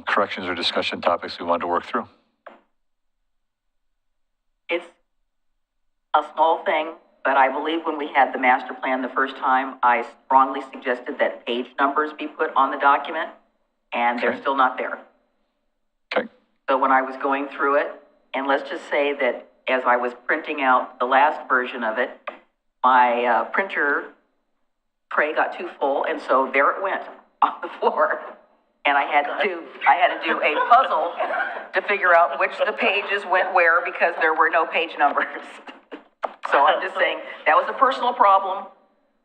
Speaker 17: corrections or discussion topics we wanted to work through.
Speaker 1: It's a small thing, but I believe when we had the master plan the first time, I strongly suggested that page numbers be put on the document, and they're still not there.
Speaker 17: Okay.
Speaker 1: So when I was going through it, and let's just say that as I was printing out the last version of it, my printer tray got too full, and so there it went on the floor. And I had to do a puzzle to figure out which the pages went where because there were no page numbers. So I'm just saying that was a personal problem,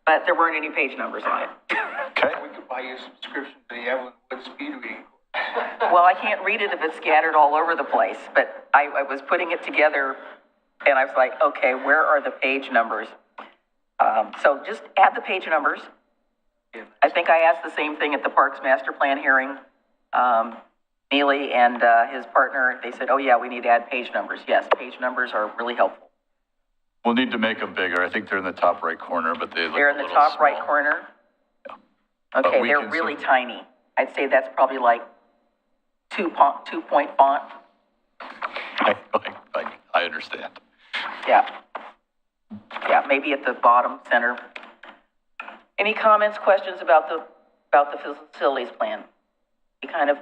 Speaker 1: but there weren't any page numbers on it.
Speaker 17: Okay.
Speaker 16: We could buy you a subscription to the Evelyn Wood speed reading.
Speaker 1: Well, I can't read it if it's scattered all over the place, but I was putting it together and I was like, okay, where are the page numbers? So just add the page numbers. I think I asked the same thing at the Parks Master Plan hearing. Neely and his partner, they said, oh yeah, we need to add page numbers. Yes, page numbers are really helpful.
Speaker 17: We'll need to make them bigger. I think they're in the top right corner, but they're
Speaker 1: in the top right corner?
Speaker 17: Yeah.
Speaker 1: Okay, they're really tiny. I'd say that's probably like two-point font.
Speaker 17: I understand.
Speaker 1: Yeah. Yeah, maybe at the bottom center. Any comments, questions about the facilities plan? We kind of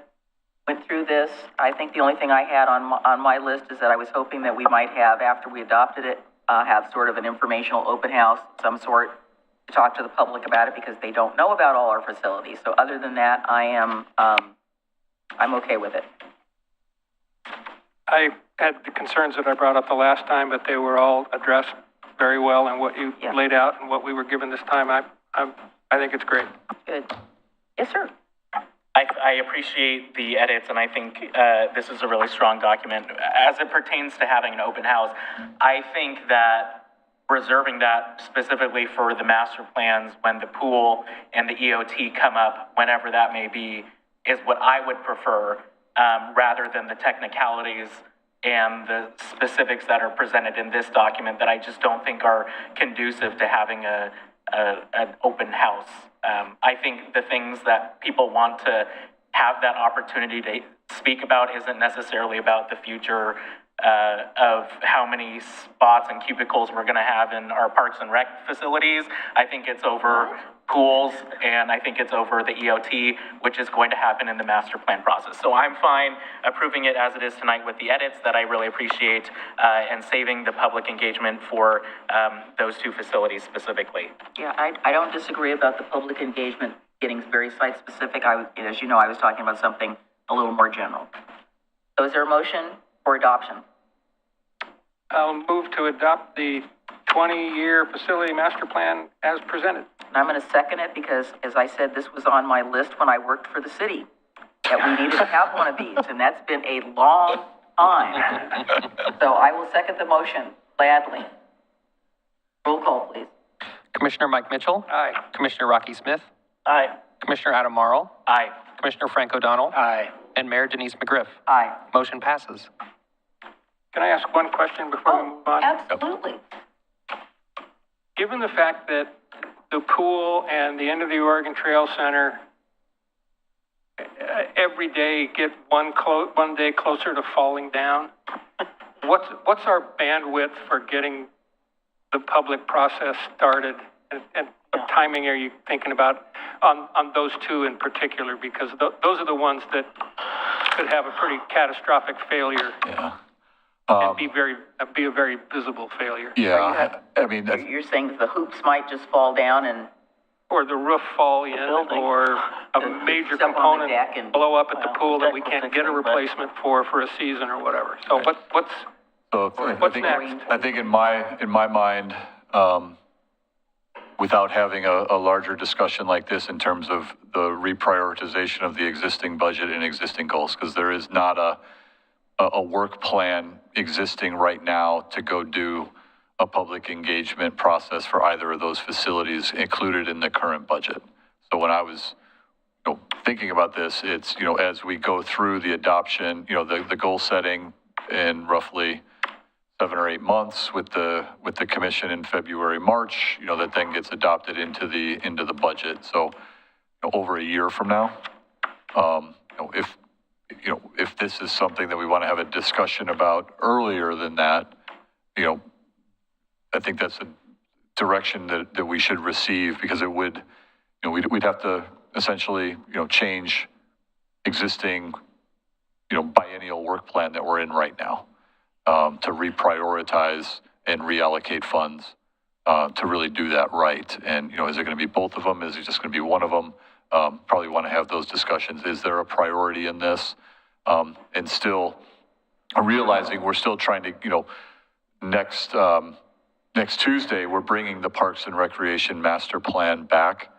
Speaker 1: went through this. I think the only thing I had on my list is that I was hoping that we might have, after we adopted it, have sort of an informational open house, some sort, to talk to the public about it, because they don't know about all our facilities. So other than that, I'm okay with it.
Speaker 10: I had the concerns that I brought up the last time, but they were all addressed very well in what you laid out and what we were given this time. I think it's great.
Speaker 1: Good. Yes, sir.
Speaker 7: I appreciate the edits, and I think this is a really strong document. As it pertains to having an open house, I think that reserving that specifically for the master plans when the pool and the EOT come up, whenever that may be, is what I would prefer, rather than the technicalities and the specifics that are presented in this document that I just don't think are conducive to having an open house. I think the things that people want to have that opportunity to speak about isn't necessarily about the future of how many spots and cubicles we're going to have in our parks and rec facilities. I think it's over pools, and I think it's over the EOT, which is going to happen in the master plan process. So I'm fine approving it as it is tonight with the edits that I really appreciate, and saving the public engagement for those two facilities specifically.
Speaker 1: Yeah, I don't disagree about the public engagement getting very site-specific. As you know, I was talking about something a little more general. So is there a motion for adoption?
Speaker 10: I'll move to adopt the 20-year facility master plan as presented.
Speaker 1: And I'm going to second it because, as I said, this was on my list when I worked for the city, that we needed to have one of these, and that's been a long time. So I will second the motion gladly. Roll call, please.
Speaker 2: Commissioner Mike Mitchell.
Speaker 10: Aye.
Speaker 2: Commissioner Rocky Smith.
Speaker 3: Aye.
Speaker 2: Commissioner Adam Marl.
Speaker 7: Aye.
Speaker 2: Commissioner Frank O'Donnell.
Speaker 16: Aye.
Speaker 2: And Mayor Denise McGriff.
Speaker 1: Aye.
Speaker 2: Motion passes.
Speaker 10: Can I ask one question before we move on?
Speaker 1: Absolutely.
Speaker 10: Given the fact that the pool and the end of the Oregon Trail Center every day get one day closer to falling down, what's our bandwidth for getting the public process started? And what timing are you thinking about on those two in particular? Because those are the ones that could have a pretty catastrophic failure.
Speaker 17: Yeah.
Speaker 10: And be a very visible failure.
Speaker 17: Yeah, I mean,
Speaker 1: You're saying the hoops might just fall down and...
Speaker 10: Or the roof fall in, or a major component blow up at the pool that we can't get a replacement for a season or whatever. So what's next?
Speaker 17: I think in my mind, without having a larger discussion like this in terms of the reprioritization of the existing budget and existing goals, because there is not a work plan existing right now to go do a public engagement process for either of those facilities included in the current budget. So when I was thinking about this, it's, as we go through the adoption, the goal setting in roughly 7 or 8 months with the commission in February, March, that then gets adopted into the budget. So over a year from now, if this is something that we want to have a discussion about earlier than that, I think that's a direction that we should receive, because it would, we'd have to essentially, change existing, biennial work plan that we're in right now, to reprioritize and reallocate funds, to really do that right. And, is it going to be both of them? Is it just going to be one of them? Probably want to have those discussions. Is there a priority in this? And still realizing we're still trying to, next Tuesday, we're bringing the Parks and Recreation Master Plan back,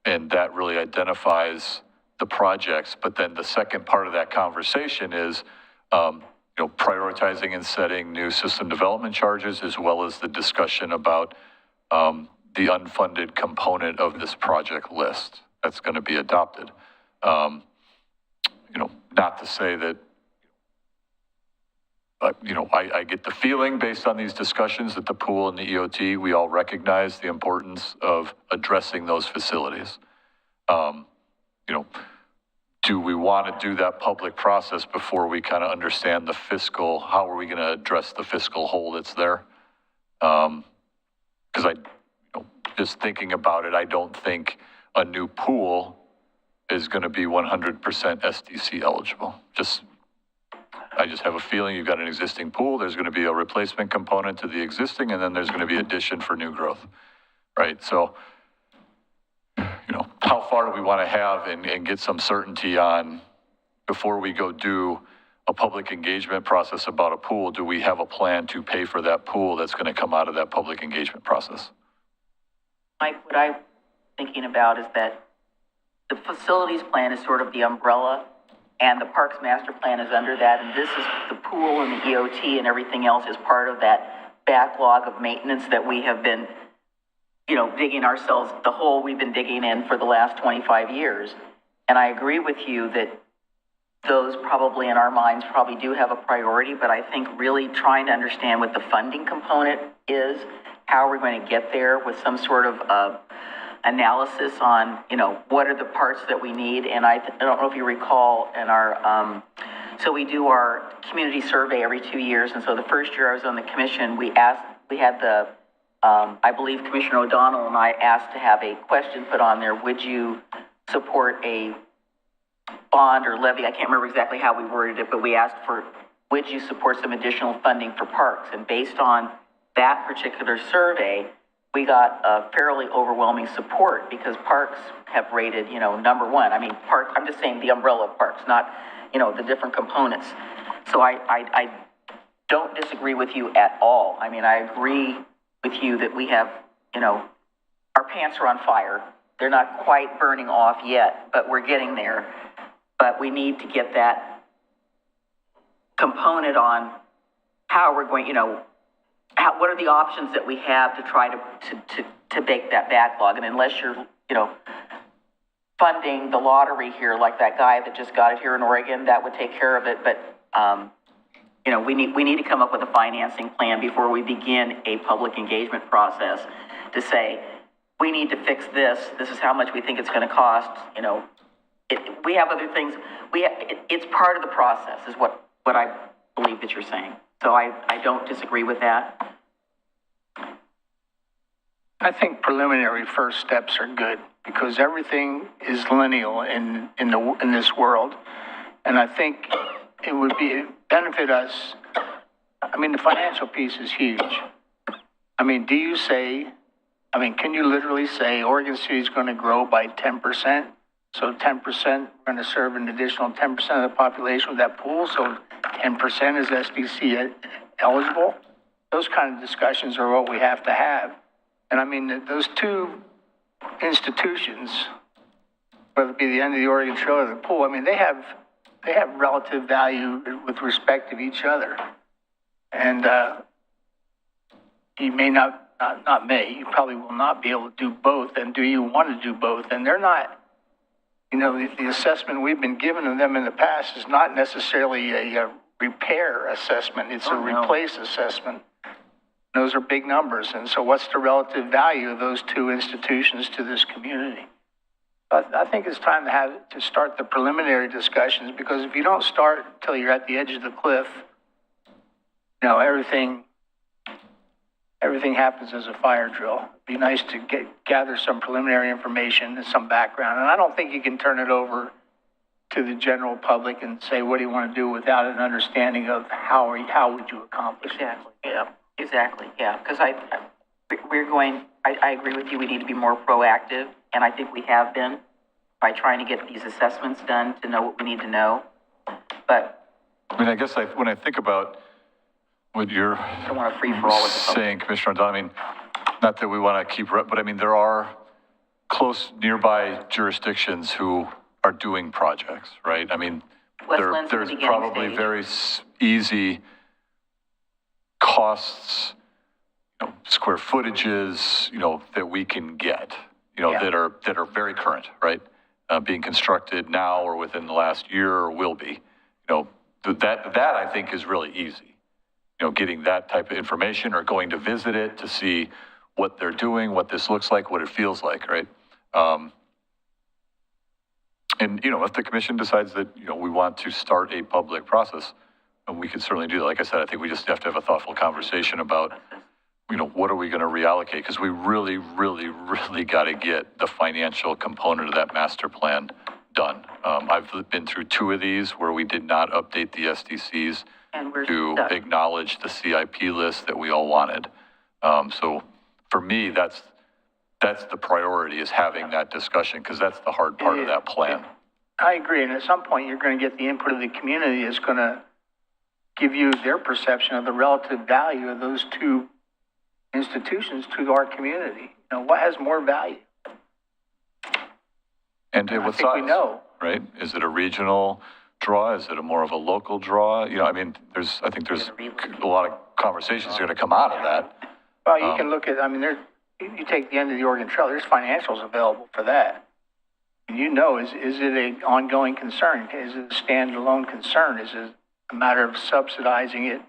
Speaker 17: and that really identifies the projects. But then the second part of that conversation is, prioritizing and setting new system development charges, as well as the discussion about the unfunded component of this project list that's going to be adopted. Not to say that, I get the feeling based on these discussions that the pool and the EOT, we all recognize the importance of addressing those facilities. do we want to do that public process before we kind of understand the fiscal, how are we going to address the fiscal hole that's there? Because just thinking about it, I don't think a new pool is going to be 100% SDC eligible. I just have a feeling you've got an existing pool, there's going to be a replacement component to the existing, and then there's going to be addition for new growth, right? So, how far do we want to have and get some certainty on before we go do a public engagement process about a pool? Do we have a plan to pay for that pool that's going to come out of that public engagement process?
Speaker 1: Mike, what I'm thinking about is that the facilities plan is sort of the umbrella, and the Parks Master Plan is under that, and this is the pool and the EOT and everything else is part of that backlog of maintenance that we have been, digging ourselves, the hole we've been digging in for the last 25 years. And I agree with you that those probably in our minds probably do have a priority, but I think really trying to understand what the funding component is, how we're going to get there with some sort of analysis on, what are the parts that we need. And I don't know if you recall in our, so we do our community survey every 2 years. And so the first year I was on the commission, we had the, I believe Commissioner O'Donnell and I asked to have a question put on there. Would you support a bond or levy? I can't remember exactly how we worded it, but we asked for, would you support some additional funding for parks? And based on that particular survey, we got a fairly overwhelming support because parks have rated, number one. I mean, I'm just saying the umbrella of parks, not, the different components. So I don't disagree with you at all. I mean, I agree with you that we have, our pants are on fire. They're not quite burning off yet, but we're getting there. But we need to get that component on how we're going, what are the options that we have to try to make that backlog? And unless you're, funding the lottery here, like that guy that just got it here in Oregon, that would take care of it. But, we need to come up with a financing plan before we begin a public engagement process to say, we need to fix this. This is how much we think it's going to cost. We have other things. It's part of the process is what I believe that you're saying. So I don't disagree with that.
Speaker 16: I think preliminary first steps are good because everything is lineal in this world. And I think it would benefit us. I mean, the financial piece is huge. I mean, can you literally say Oregon City is going to grow by 10%? So 10%, we're going to serve an additional 10% of the population with that pool. So 10% is SDC eligible. Those kind of discussions are what we have to have. And I mean, those two institutions, whether it be the end of the Oregon Trail or the pool, I mean, they have relative value with respect to each other. And you may you probably will not be able to do both. And do you want to do both? And they're not, the assessment we've been given of them in the past is not necessarily a repair assessment. It's a replace assessment. Those are big numbers. And so what's the relative value of those two institutions to this community? I think it's time to start the preliminary discussions because if you don't start until you're at the edge of the cliff, everything happens as a fire drill. It'd be nice to gather some preliminary information and some background. And I don't think you can turn it over to the general public and say, what do you want to do without an understanding of how would you accomplish it?
Speaker 1: Exactly, yeah. Because I agree with you, we need to be more proactive, and I think we have been by trying to get these assessments done to know what we need to know. But
Speaker 17: I mean, I guess when I think about what you're
Speaker 1: I don't want to free for all of
Speaker 17: saying, Commissioner O'Donnell, I mean, not that we want to keep, but I mean, there are close nearby jurisdictions who are doing projects, right? I mean, there's probably very easy costs, square footages, that we can get, that are very current, right? Being constructed now or within the last year or will be, that I think is really easy. Getting that type of information or going to visit it to see what they're doing, what this looks like, what it feels like, right? And, you know, if the commission decides that, you know, we want to start a public process, and we can certainly do that. Like I said, I think we just have to have a thoughtful conversation about, you know, what are we going to reallocate? Because we really, really, really got to get the financial component of that master plan done. I've been through 2 of these where we did not update the SDCs
Speaker 1: And we're
Speaker 17: to
Speaker 1: stuck.
Speaker 17: acknowledge the CIP list that we all wanted. So for me, that's the priority, is having that discussion, because that's the hard part of that plan.
Speaker 16: I agree, and at some point, you're going to get the input of the community that's going to give you their perception of the relative value of those 2 institutions to our community. You know, what has more value?
Speaker 17: And what
Speaker 16: I think we
Speaker 17: size,
Speaker 16: know.
Speaker 17: right? Is it a regional draw? Is it a more of a local draw? You know, I mean, I think there's a lot of conversations that are going to come out of that.
Speaker 16: Well, you can look at, I mean, you take the end of the Oregon Trail, there's financials available for that. And you know, is it an ongoing concern? Is it a standalone concern? Is it a matter of subsidizing it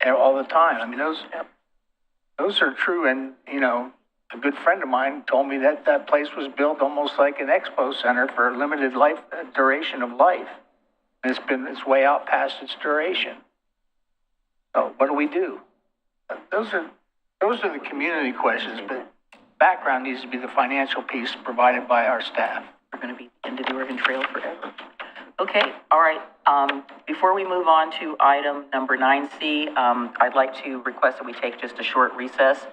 Speaker 16: all the time? I mean, those are true. And, you know, a good friend of mine told me that that place was built almost like an expo center for a limited duration of life. And it's way out past its duration. So what do we do? Those are the community questions, but background needs to be the financial piece provided by our staff.
Speaker 1: We're going to be into the Oregon Trail forever. Okay, all right. Before we move on to item number 9C, I'd like to request that we take just a short recess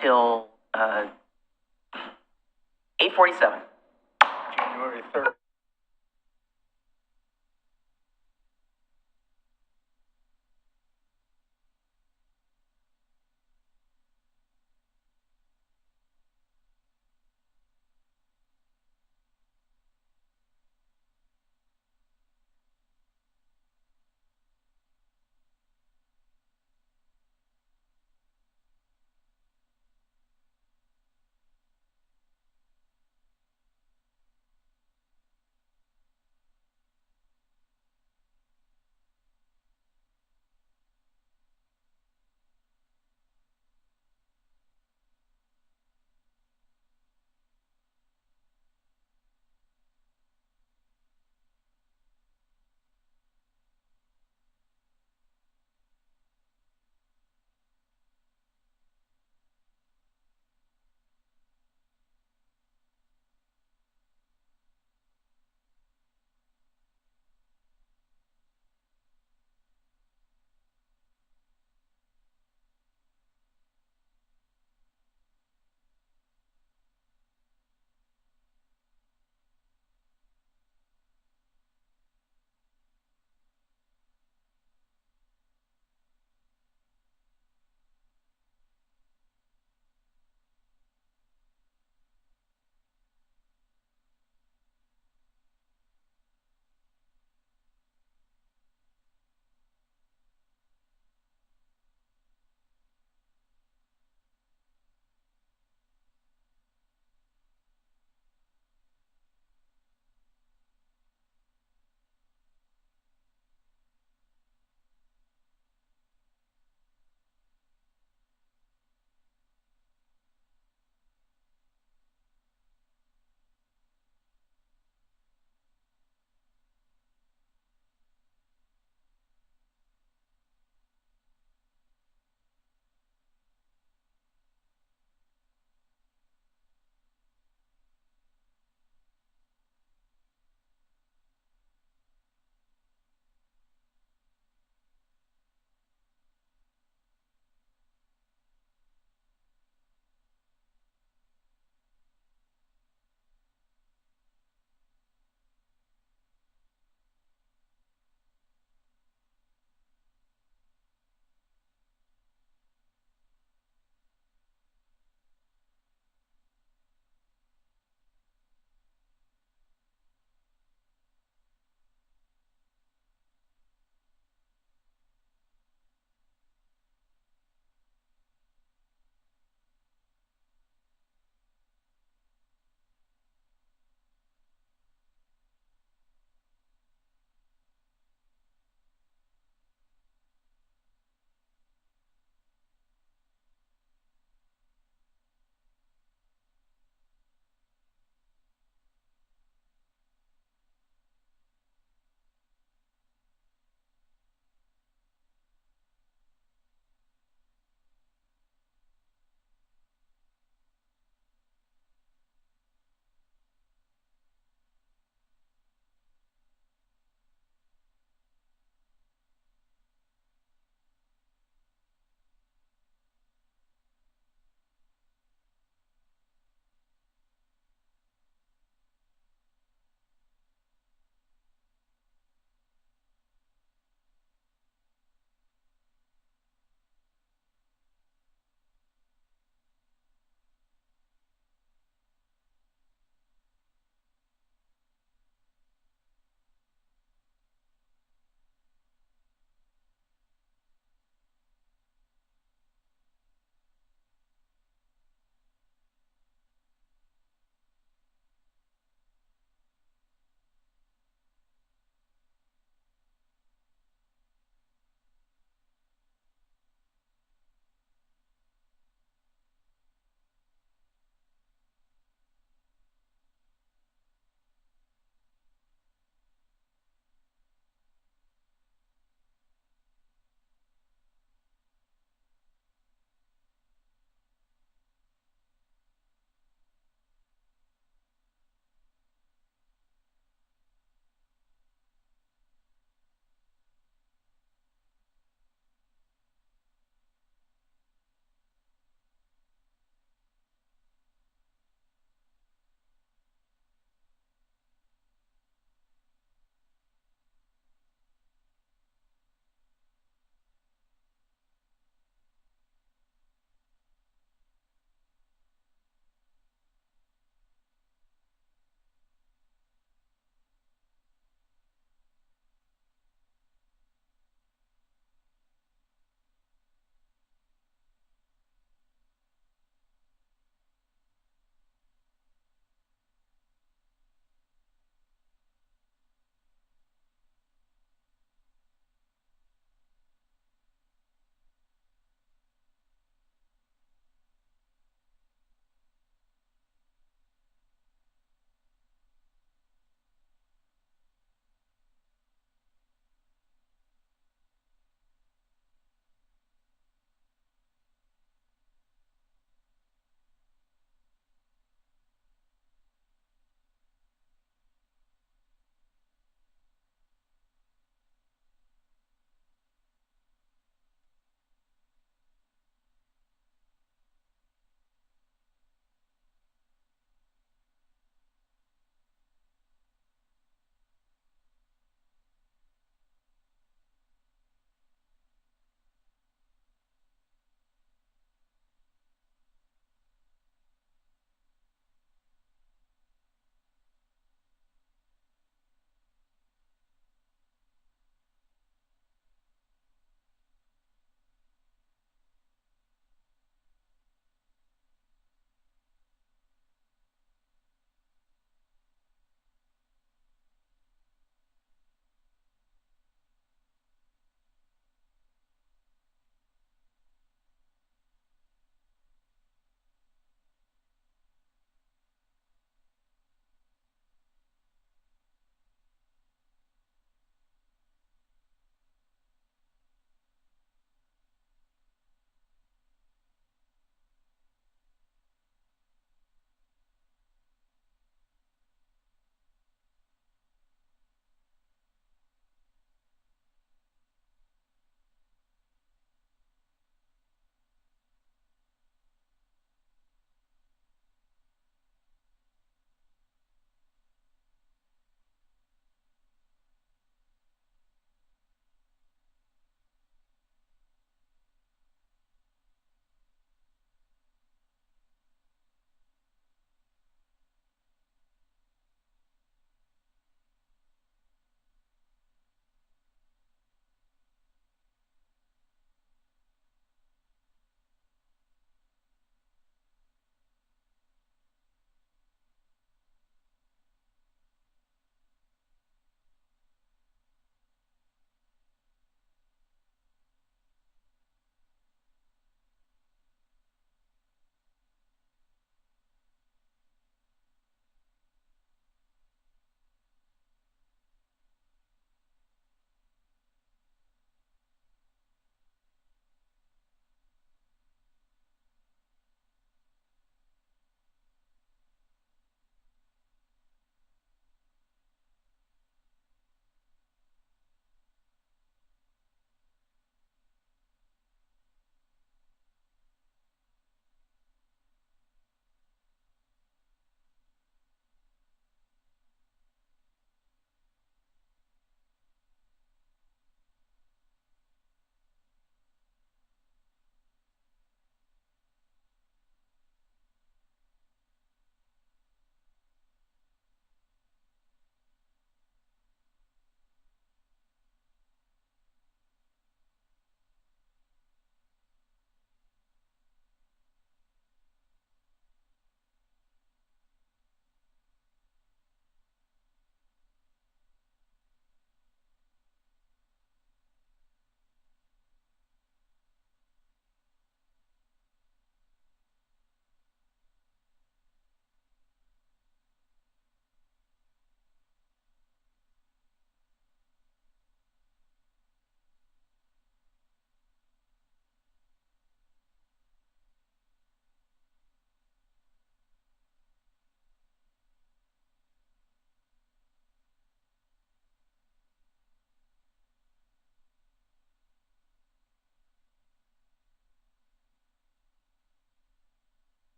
Speaker 1: till 8:47.
Speaker 16: January 3rd.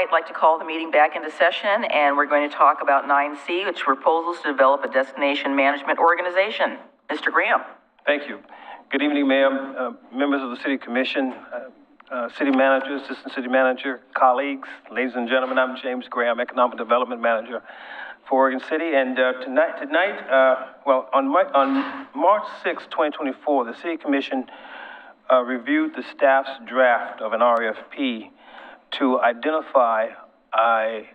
Speaker 1: right, I'd like to call the meeting back into session, and we're going to talk about 9C, which is proposals to develop a destination management organization. Mr. Graham.
Speaker 18: Thank you. Good evening, Mayor, members of the City Commission, City Manager, Assistant City Manager, colleagues, ladies and gentlemen. I'm James Graham, Economic Development Manager for Oregon City. And on March 6, 2024, the City Commission reviewed the staff's draft of an RFP to identify a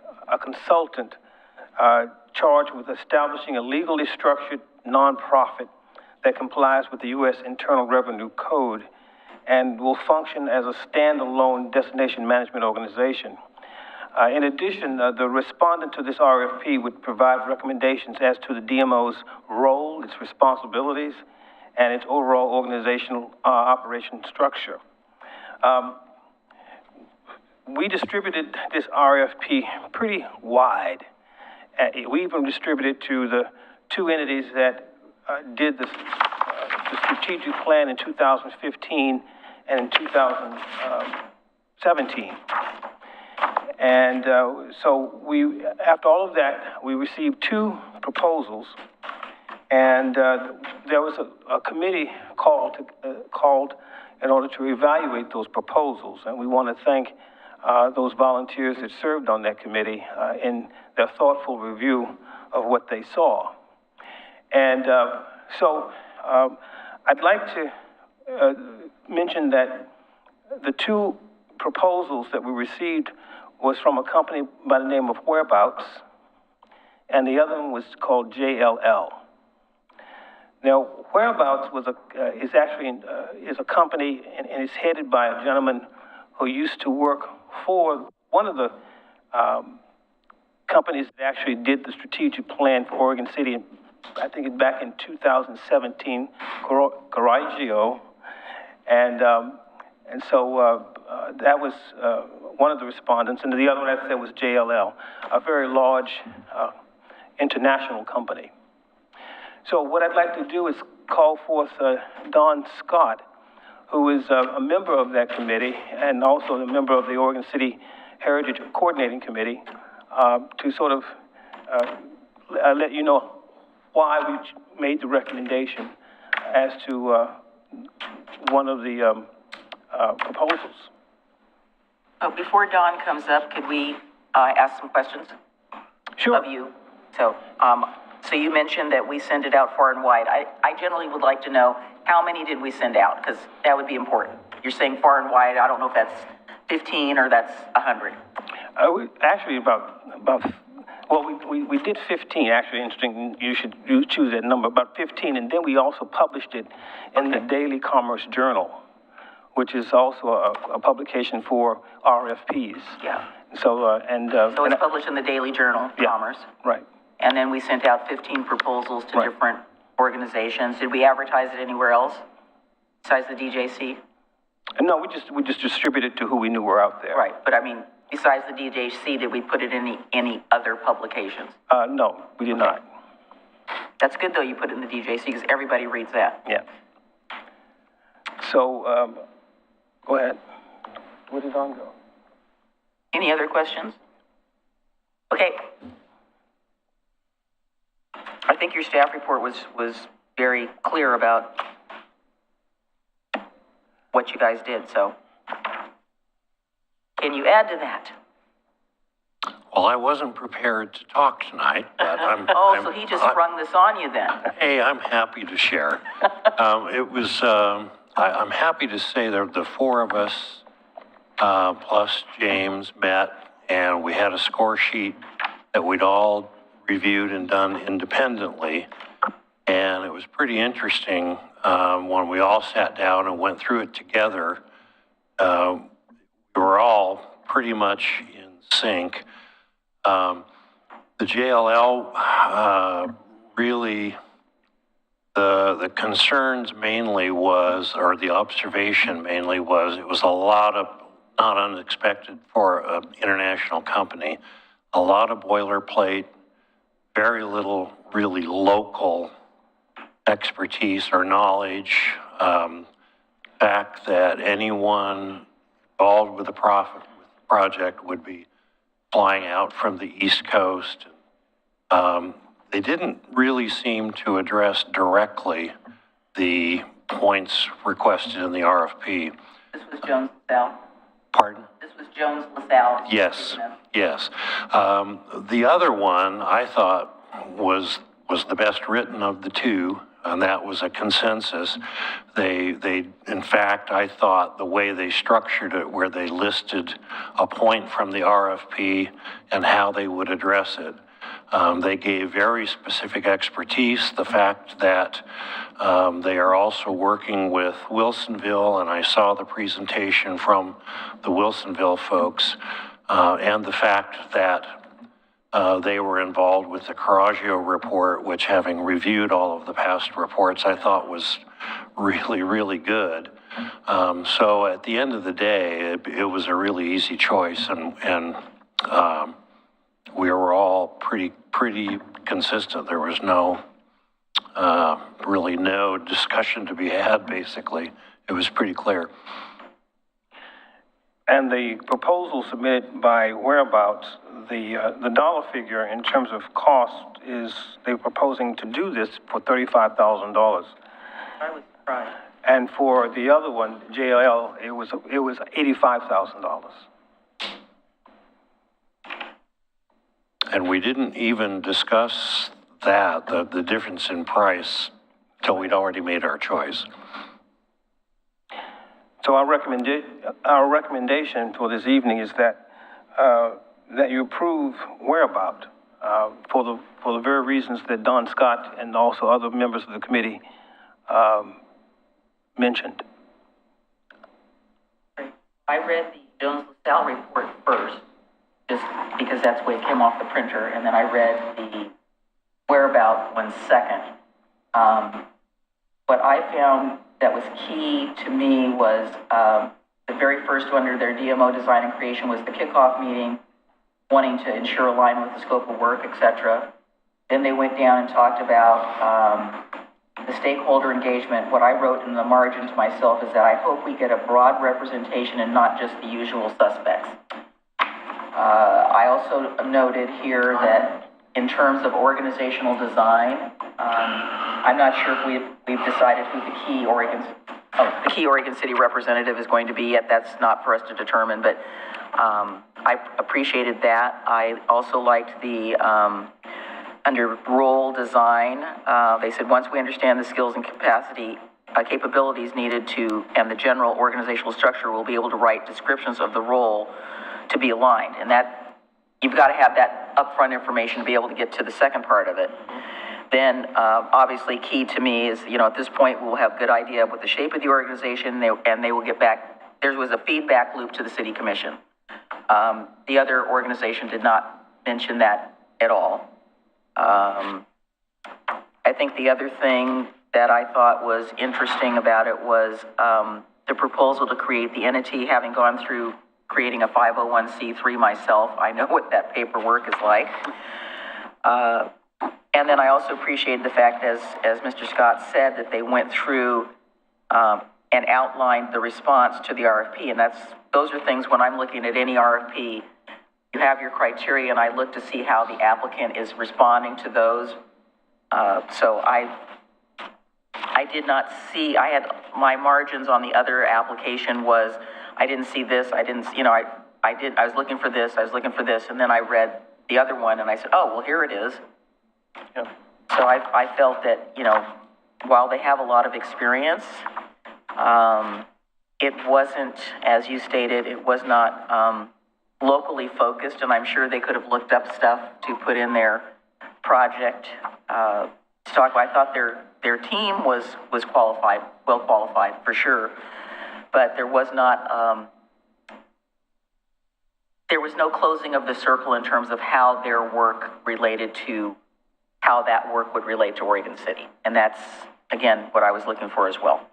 Speaker 18: consultant charged with establishing a legally structured nonprofit that complies with the U.S. Internal Revenue Code and will function as a standalone destination management organization. In addition, the respondent to this RFP would provide recommendations as to the DMO's role, its responsibilities, and its overall organizational operation structure. We distributed this RFP pretty wide. We even distributed to the two entities that did the strategic plan in 2015 and in 2017. And so after all of that, we received two proposals, and there was a committee called in order to evaluate those proposals. And we want to thank those volunteers that served on that committee in their thoughtful review of what they saw. And so I'd like to mention that the two proposals that we received was from a company by the name of Whereabouts, and the other one was called JLL. Now, Whereabouts is a company, and it's headed by a gentleman who used to work for one of the companies that actually did the strategic plan for Oregon City. I think it's back in 2017, Correggio, and so that was one of the respondents, and the other one, as I said, was JLL, a very large international company. So what I'd like to do is call forth Don Scott, who is a member of that committee and also a member of the Oregon City Heritage Coordinating Committee, to sort of let you know why we made the recommendation as to one of the proposals.
Speaker 1: Before Don comes up, could we ask some questions?
Speaker 18: Sure.
Speaker 1: Of you? So you mentioned that we send it out far and wide. I generally would like to know how many did we send out, because that would be important. You're saying far and wide. I don't know if that's 15 or that's 100.
Speaker 18: Actually, we did 15. Actually, interesting. You should choose that number. About 15, and then we also published it in the Daily Commerce Journal, which is also a publication for RFPs.
Speaker 1: Yeah.
Speaker 18: So
Speaker 1: so it's published in the Daily Journal, Commerce.
Speaker 18: Right.
Speaker 1: And then we sent out 15 proposals to different organizations. Did we advertise it anywhere else besides the DJC?
Speaker 18: No, we just distributed to who we knew were out there.
Speaker 1: Right, but I mean, besides the DJC, did we put it in any other publications?
Speaker 18: No, we did not.
Speaker 1: That's good, though, you put it in the DJC, because everybody reads that.
Speaker 18: Yeah. So, go ahead. Where did Don go?
Speaker 1: Any other questions? Okay. I think your staff report was very clear about what you guys did, so can you add to that?
Speaker 19: Well, I wasn't prepared to talk tonight, but
Speaker 1: so he just sprung this on you then.
Speaker 19: Hey, I'm happy to share. I'm happy to say that the four of us, plus James, met, and we had a score sheet that we'd all reviewed and done independently. And it was pretty interesting when we all sat down and went through it together. We were all pretty much in sync. The JLL really, the concerns mainly was, or the observation mainly was, it was a lot of, not unexpected for an international company, a lot of boilerplate, very little really local expertise or knowledge. Fact that anyone involved with the project would be flying out from the East Coast. They didn't really seem to address directly the points requested in the RFP.
Speaker 1: This was Jones LaSalle.
Speaker 19: Pardon?
Speaker 1: This was Jones LaSalle.
Speaker 19: Yes, yes. The other one I thought was the best written of the two, and that was a consensus. They, in fact, I thought the way they structured it, where they listed a point from the RFP and how they would address it. They gave very specific expertise. The fact that they are also working with Wilsonville, and I saw the presentation from the Wilsonville folks, and the fact that they were involved with the Coraggio report, which, having reviewed all of the past reports, I thought was really, really good. So at the end of the day, it was a really easy choice, and we were all pretty consistent. There was really no discussion to be had, basically. It was pretty clear.
Speaker 18: And the proposal submitted by Whereabouts, the dollar figure in terms of cost is they're proposing to do this for $35,000.
Speaker 1: I was surprised.
Speaker 18: And for the other one, JLL, it was $85,000.
Speaker 19: And we didn't even discuss that, the difference in price, till we'd already made our choice.
Speaker 18: So our recommendation for this evening is that that you approve Whereabout for the very reasons that Don Scott and also other members of the committee mentioned.
Speaker 1: I read the Jones LaSalle report first, just because that's the way it came off the printer, and then I read the Whereabout one second. What I found that was key to me was the very first one under their DMO design and creation was the kickoff meeting, wanting to ensure alignment with the scope of work, et cetera. Then they went down and talked about the stakeholder engagement. What I wrote in the margin to myself is that I hope we get a broad representation and not just the usual suspects. I also noted here that in terms of organizational design, I'm not sure if we've decided who the key Oregon City representative is going to be yet. That's not for us to determine, but I appreciated that. I also liked the under role design. They said once we understand the skills and capabilities needed to, and the general organizational structure, we'll be able to write descriptions of the role to be aligned. And that, you've got to have that upfront information to be able to get to the second part of it. Then, obviously, key to me is, at this point, we'll have a good idea of what the shape of the organization, and they will get back. There was a feedback loop to the city commission. The other organization did not mention that at all. I think the other thing that I thought was interesting about it was the proposal to create the entity, having gone through creating a 501c3 myself. I know what that paperwork is like. And then I also appreciated the fact, as Mr. Scott said, that they went through and outlined the response to the RFP. And those are things when I'm looking at any RFP, you have your criteria, and I look to see how the applicant is responding to those. So I did not see, I had my margins on the other application was, I didn't see this, I was looking for this, and then I read the other one and I said, oh, well, here it is.
Speaker 18: Yeah.
Speaker 1: So I felt that, while they have a lot of experience, it wasn't, as you stated, it was not locally focused, and I'm sure they could have looked up stuff to put in their project to talk about. I thought their team was qualified, well qualified for sure, but there was not, there was no closing of the circle in terms of how their work related to how that work would relate to Oregon City. And that's, again, what I was looking for as well.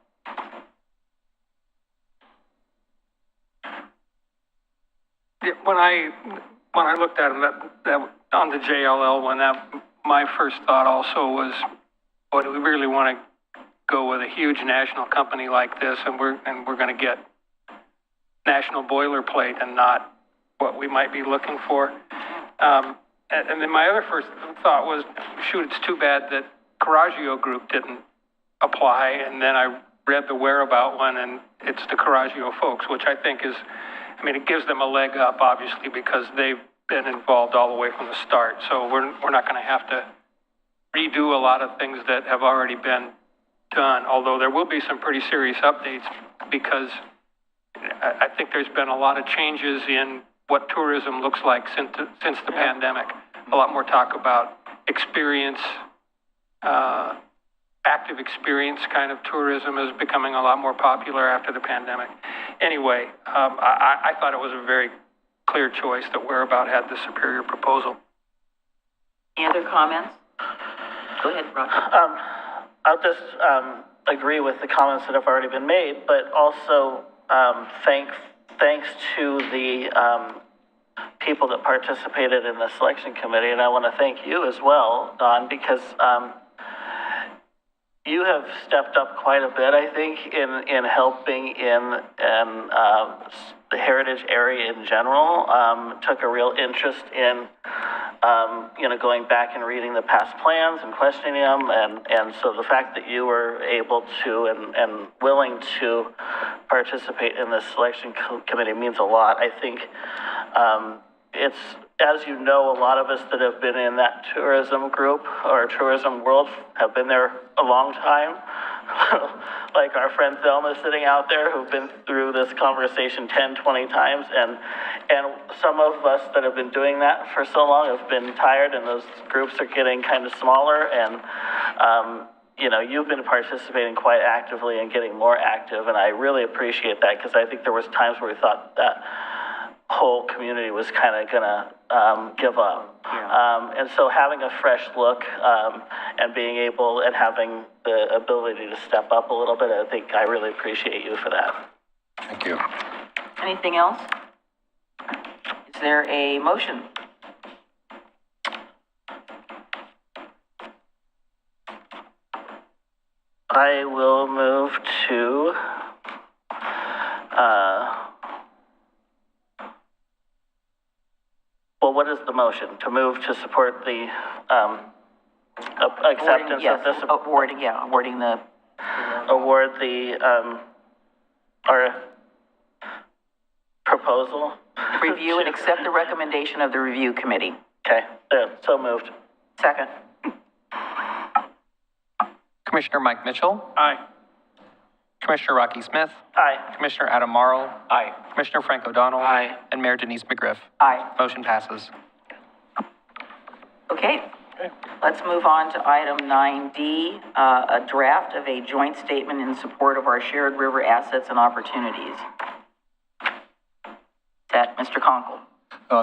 Speaker 10: Yeah, when I looked at them, that on the JLL one, my first thought also was, boy, do we really want to go with a huge national company like this, and we're going to get national boilerplate and not what we might be looking for. And then my other first thought was, shoot, it's too bad that Coraggio Group didn't apply. And then I read the whereabout one, and it's the Coraggio folks, which I think is, I mean, it gives them a leg up, obviously, because they've been involved all the way from the start. So we're not going to have to redo a lot of things that have already been done, although there will be some pretty serious updates, because I think there's been a lot of changes in what tourism looks like since the pandemic. A lot more talk about experience, active experience kind of tourism is becoming a lot more popular after the pandemic. Anyway, I thought it was a very clear choice that Whereabout had the superior proposal.
Speaker 1: Any other comments? Go ahead, Rob.
Speaker 3: I'll just agree with the comments that have already been made, but also thanks to the people that participated in the selection committee, and I want to thank you as well, Don, because you have stepped up quite a bit, I think, in helping in the heritage area in general. Took a real interest in going back and reading the past plans and questioning them, and so the fact that you were able to and willing to participate in this selection committee means a lot. I think it's, as you know, a lot of us that have been in that tourism group or tourism world have been there a long time. Like our friend Thelma sitting out there who've been through this conversation 10, 20 times. And some of us that have been doing that for so long have been tired, and those groups are getting kind of smaller. And, you've been participating quite actively and getting more active. And I really appreciate that, because I think there was times where we thought that whole community was kind of gonna give up. Yeah. And so having a fresh look and being able and having the ability to step up a little bit, I think I really appreciate you for that.
Speaker 17: Thank you.
Speaker 1: Anything else? Is there a motion?
Speaker 3: I will move to what is the motion? To move to support the acceptance of this?
Speaker 1: Awarding
Speaker 3: Award the our proposal?
Speaker 1: Review and accept the recommendation of the review committee.
Speaker 3: Okay, so moved.
Speaker 1: Second.
Speaker 2: Commissioner Mike Mitchell.
Speaker 10: Aye.
Speaker 2: Commissioner Rocky Smith.
Speaker 3: Aye.
Speaker 2: Commissioner Adam Marl.
Speaker 7: Aye.
Speaker 2: Commissioner Frank O'Donnell.
Speaker 10: Aye.
Speaker 2: And Mayor Denise McGriff.
Speaker 1: Aye.
Speaker 2: Motion passes.
Speaker 1: Okay. Let's move on to item 9D, a draft of a joint statement in support of our shared river assets and opportunities. That, Mr. Conkle.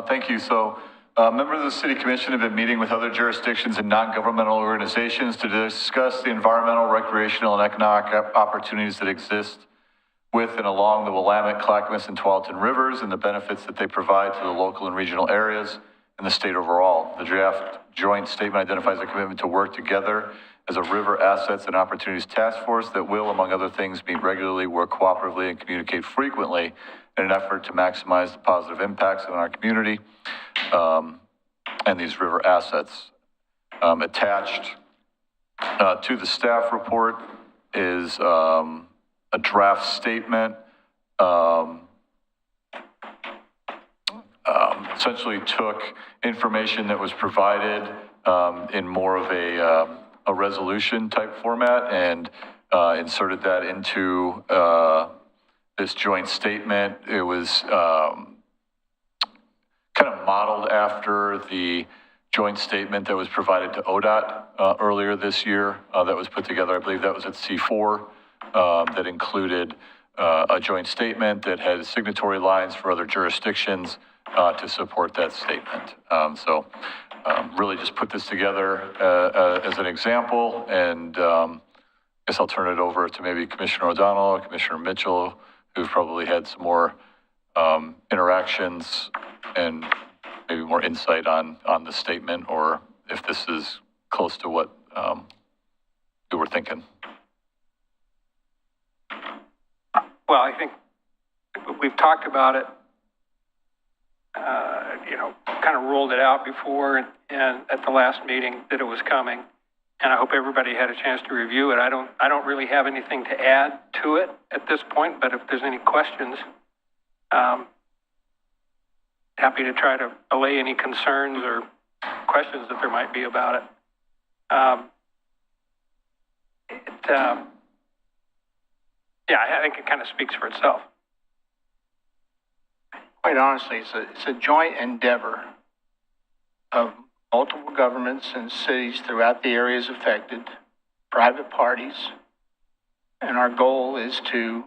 Speaker 17: Thank you. So, members of the City Commission have been meeting with other jurisdictions and non-governmental organizations to discuss the environmental, recreational, and economic opportunities that exist with and along the Willamette, Clackamas, and Tualatin rivers, and the benefits that they provide to the local and regional areas and the state overall. The draft joint statement identifies a commitment to work together as a river assets and opportunities task force that will, among other things, meet regularly, work cooperatively, and communicate frequently in an effort to maximize the positive impacts on our community and these river assets. Attached to the staff report is a draft statement. Essentially took information that was provided in more of a resolution type format and inserted that into this joint statement. It was kind of modeled after the joint statement that was provided to ODOT earlier this year that was put together. I believe that was at C4 that included a joint statement that had signatory lines for other jurisdictions to support that statement. So really just put this together as an example, and I guess I'll turn it over to maybe Commissioner O'Donnell or Commissioner Mitchell, who've probably had some more interactions and maybe more insight on the statement, or if this is close to what we were thinking.
Speaker 10: Well, I think we've talked about it kind of ruled it out before and at the last meeting that it was coming. And I hope everybody had a chance to review it. I don't really have anything to add to it at this point, but if there's any questions, happy to try to allay any concerns or questions that there might be about it. I think it kind of speaks for itself.
Speaker 16: Quite honestly, it's a joint endeavor of multiple governments and cities throughout the areas affected, private parties, and our goal is to,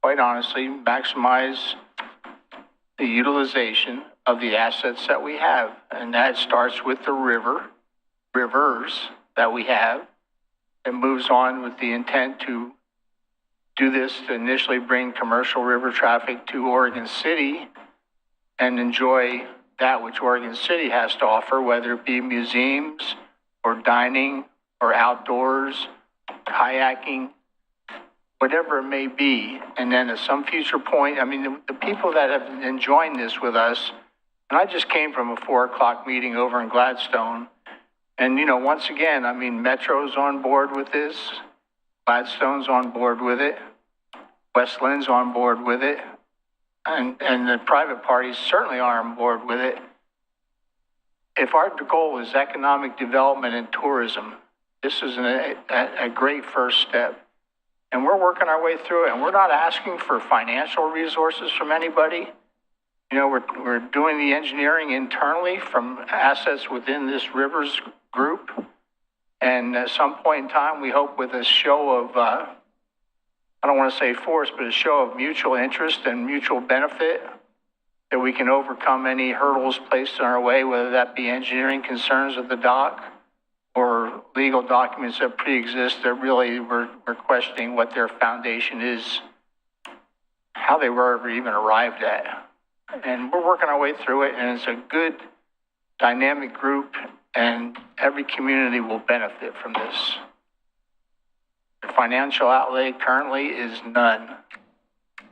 Speaker 16: quite honestly, maximize the utilization of the assets that we have. And that starts with the rivers that we have. It moves on with the intent to do this to initially bring commercial river traffic to Oregon City and enjoy that which Oregon City has to offer, whether it be museums or dining or outdoors, kayaking, whatever it may be. And then at some future point, I mean, the people that have been enjoying this with us, and I just came from a 4:00 meeting over in Gladstone. And, once again, I mean, Metro's on board with this. Gladstone's on board with it. West Lynn's on board with it. And the private parties certainly are on board with it. If our goal is economic development and tourism, this is a great first step. And we're working our way through it, and we're not asking for financial resources from anybody. We're doing the engineering internally from assets within this rivers group. And at some point in time, we hope with a show of, I don't want to say force, but a show of mutual interest and mutual benefit, that we can overcome any hurdles placed in our way, whether that be engineering concerns of the dock or legal documents that pre-exist that really we're questioning what their foundation is, how they were ever even arrived at. And we're working our way through it, and it's a good dynamic group, and every community will benefit from this. The financial outlay currently is none.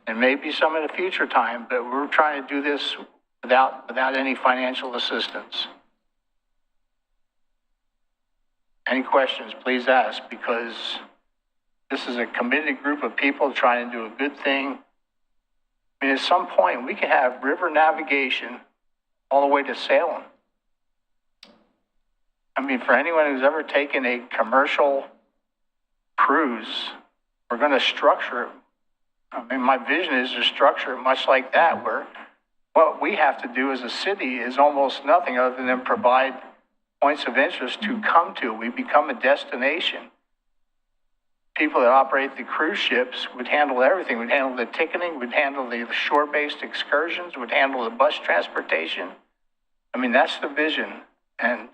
Speaker 16: And maybe some in the future time, but we're trying to do this without any financial assistance. Any questions, please ask, because this is a committed group of people trying to do a good thing. I mean, at some point, we can have river navigation all the way to Salem. I mean, for anyone who's ever taken a commercial cruise, we're going to structure it. I mean, my vision is to structure it much like that, where what we have to do as a city is almost nothing other than provide points of interest to come to. We become a destination. People that operate the cruise ships would handle everything. Would handle the ticketing, would handle the shore-based excursions, would handle the bus transportation. I mean, that's the vision. And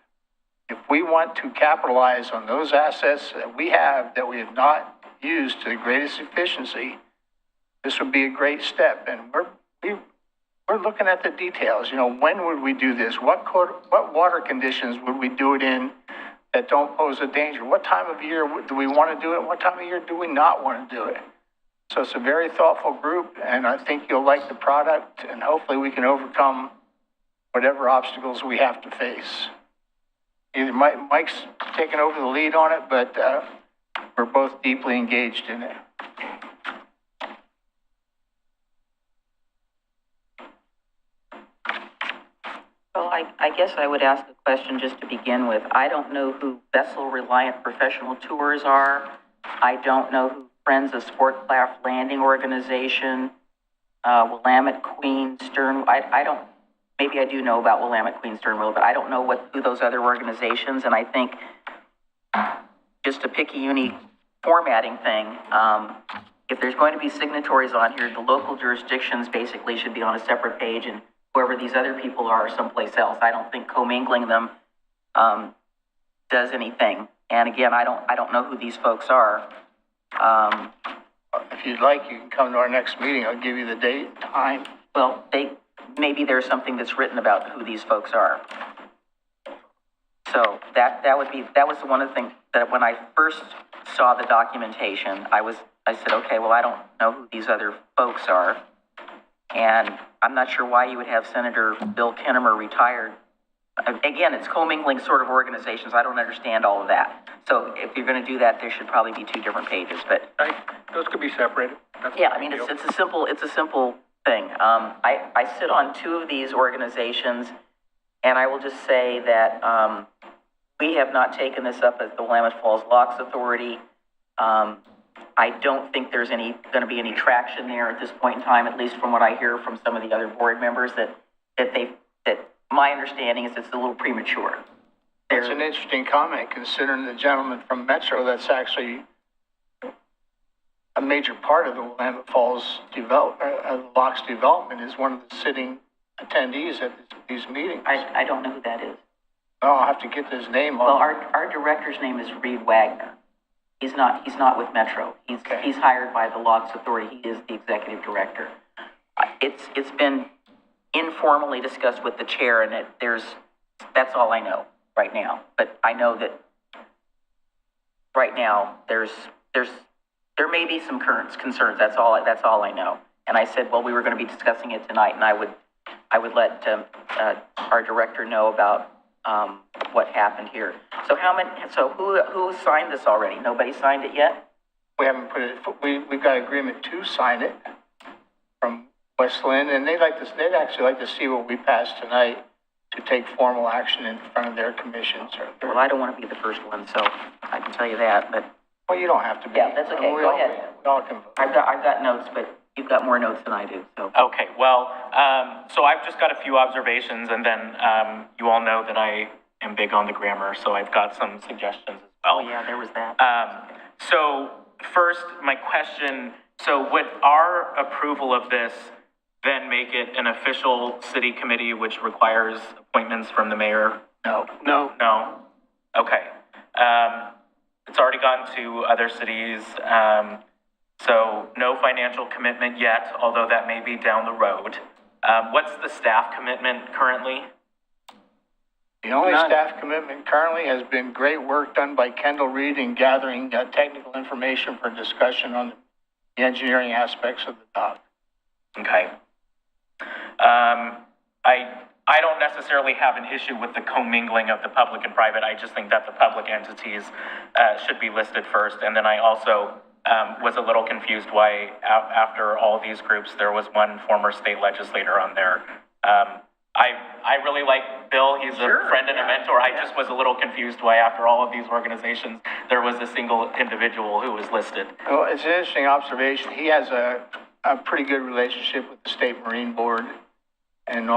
Speaker 16: if we want to capitalize on those assets that we have not used to the greatest efficiency, this would be a great step. And we're looking at the details. When would we do this? What water conditions would we do it in that don't pose a danger? What time of year do we want to do it? What time of year do we not want to do it? So it's a very thoughtful group, and I think you'll like the product, and hopefully we can overcome whatever obstacles we have to face. Either Mike's taken over the lead on it, but we're both deeply engaged in it.
Speaker 1: Well, I guess I would ask a question just to begin with. I don't know who Vessel Reliant Professional Tours are. I don't know who Friends of Sport Craft Landing Organization, Willamette Queen Stern. I don't. Maybe I do know about Willamette Queen Sternwheel, but I don't know who those other organizations. And I think just to pick a unique formatting thing, if there's going to be signatories on here, the local jurisdictions basically should be on a separate page, and whoever these other people are someplace else. I don't think commingling them does anything. And again, I don't know who these folks are.
Speaker 16: If you'd like, you can come to our next meeting. I'll give you the date and time.
Speaker 1: Well, maybe there's something that's written about who these folks are. So that was one of the things that when I first saw the documentation, I said, okay, well, I don't know who these other folks are. And I'm not sure why you would have Senator Bill Kennemer retired. Again, it's commingling sort of organizations. I don't understand all of that. So if you're going to do that, there should probably be two different pages, but.
Speaker 10: Those could be separated. That's
Speaker 1: Yeah, I mean, it's a simple thing. I sit on two of these organizations, and I will just say that, we have not taken this up as the Willamette Falls Locks Authority. I don't think there's going to be any traction there at this point in time, at least from what I hear from some of the other board members, that my understanding is it's a little premature.
Speaker 16: That's an interesting comment, considering the gentleman from Metro, that's actually a major part of the Willamette Falls Locks development, is one of the sitting attendees at these meetings.
Speaker 1: I don't know who that is.
Speaker 16: Oh, I'll have to get his name on.
Speaker 1: Well, our director's name is Reed Wagner. He's not with Metro. He's hired by the Locks Authority. He is the executive director. It's been informally discussed with the chair, and that's all I know right now. But I know that right now there may be some concerns. That's all I know. And I said, well, we were going to be discussing it tonight, and I would let our director know about what happened here. So who signed this already? Nobody signed it yet?
Speaker 16: We haven't put it, we've got agreement to sign it from Westland, and they'd actually like to see what we pass tonight to take formal action in front of their commissions.
Speaker 1: Well, I don't want to be the first one, so I can tell you that, but.
Speaker 16: Well, you don't have to be.
Speaker 1: Yeah, that's okay. Go ahead.
Speaker 16: We all can vote.
Speaker 1: I've got notes, but you've got more notes than I do, so.
Speaker 7: Okay, well, so I've just got a few observations, and then you all know that I am big on the grammar, so I've got some suggestions as well.
Speaker 1: Oh, yeah, there was that.
Speaker 7: So first, my question, so would our approval of this then make it an official city committee which requires appointments from the mayor?
Speaker 16: No.
Speaker 7: No? Okay. It's already gone to other cities, so no financial commitment yet, although that may be down the road. What's the staff commitment currently?
Speaker 16: The only staff commitment currently has been great work done by Kendall Reed in gathering technical information for discussion on the engineering aspects of the dock.
Speaker 7: Okay. I don't necessarily have an issue with the commingling of the public and private. I just think that the public entities should be listed first. And then I also was a little confused why after all these groups, there was one former state legislator on there. I really like Bill. He's a friend and a mentor. I just was a little confused why after all of these organizations, there was a single individual who was listed.
Speaker 16: Well, it's an interesting observation. He has a pretty good relationship with the State Marine Board, and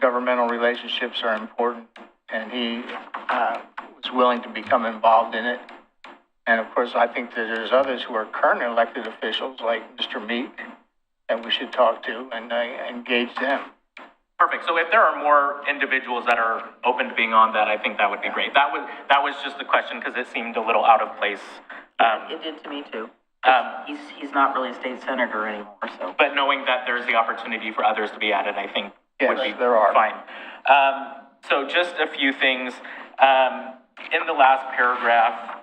Speaker 16: governmental relationships are important, and he was willing to become involved in it. And of course, I think that there's others who are current elected officials like Mr. Meek that we should talk to and engage them.
Speaker 7: Perfect. So if there are more individuals that are open to being on that, I think that would be great. That was just the question because it seemed a little out of place.
Speaker 1: It did to me too. He's not really a state senator anymore, so.
Speaker 7: But knowing that there's the opportunity for others to be added, I think would be
Speaker 16: there are.
Speaker 7: fine. So just a few things. In the last paragraph,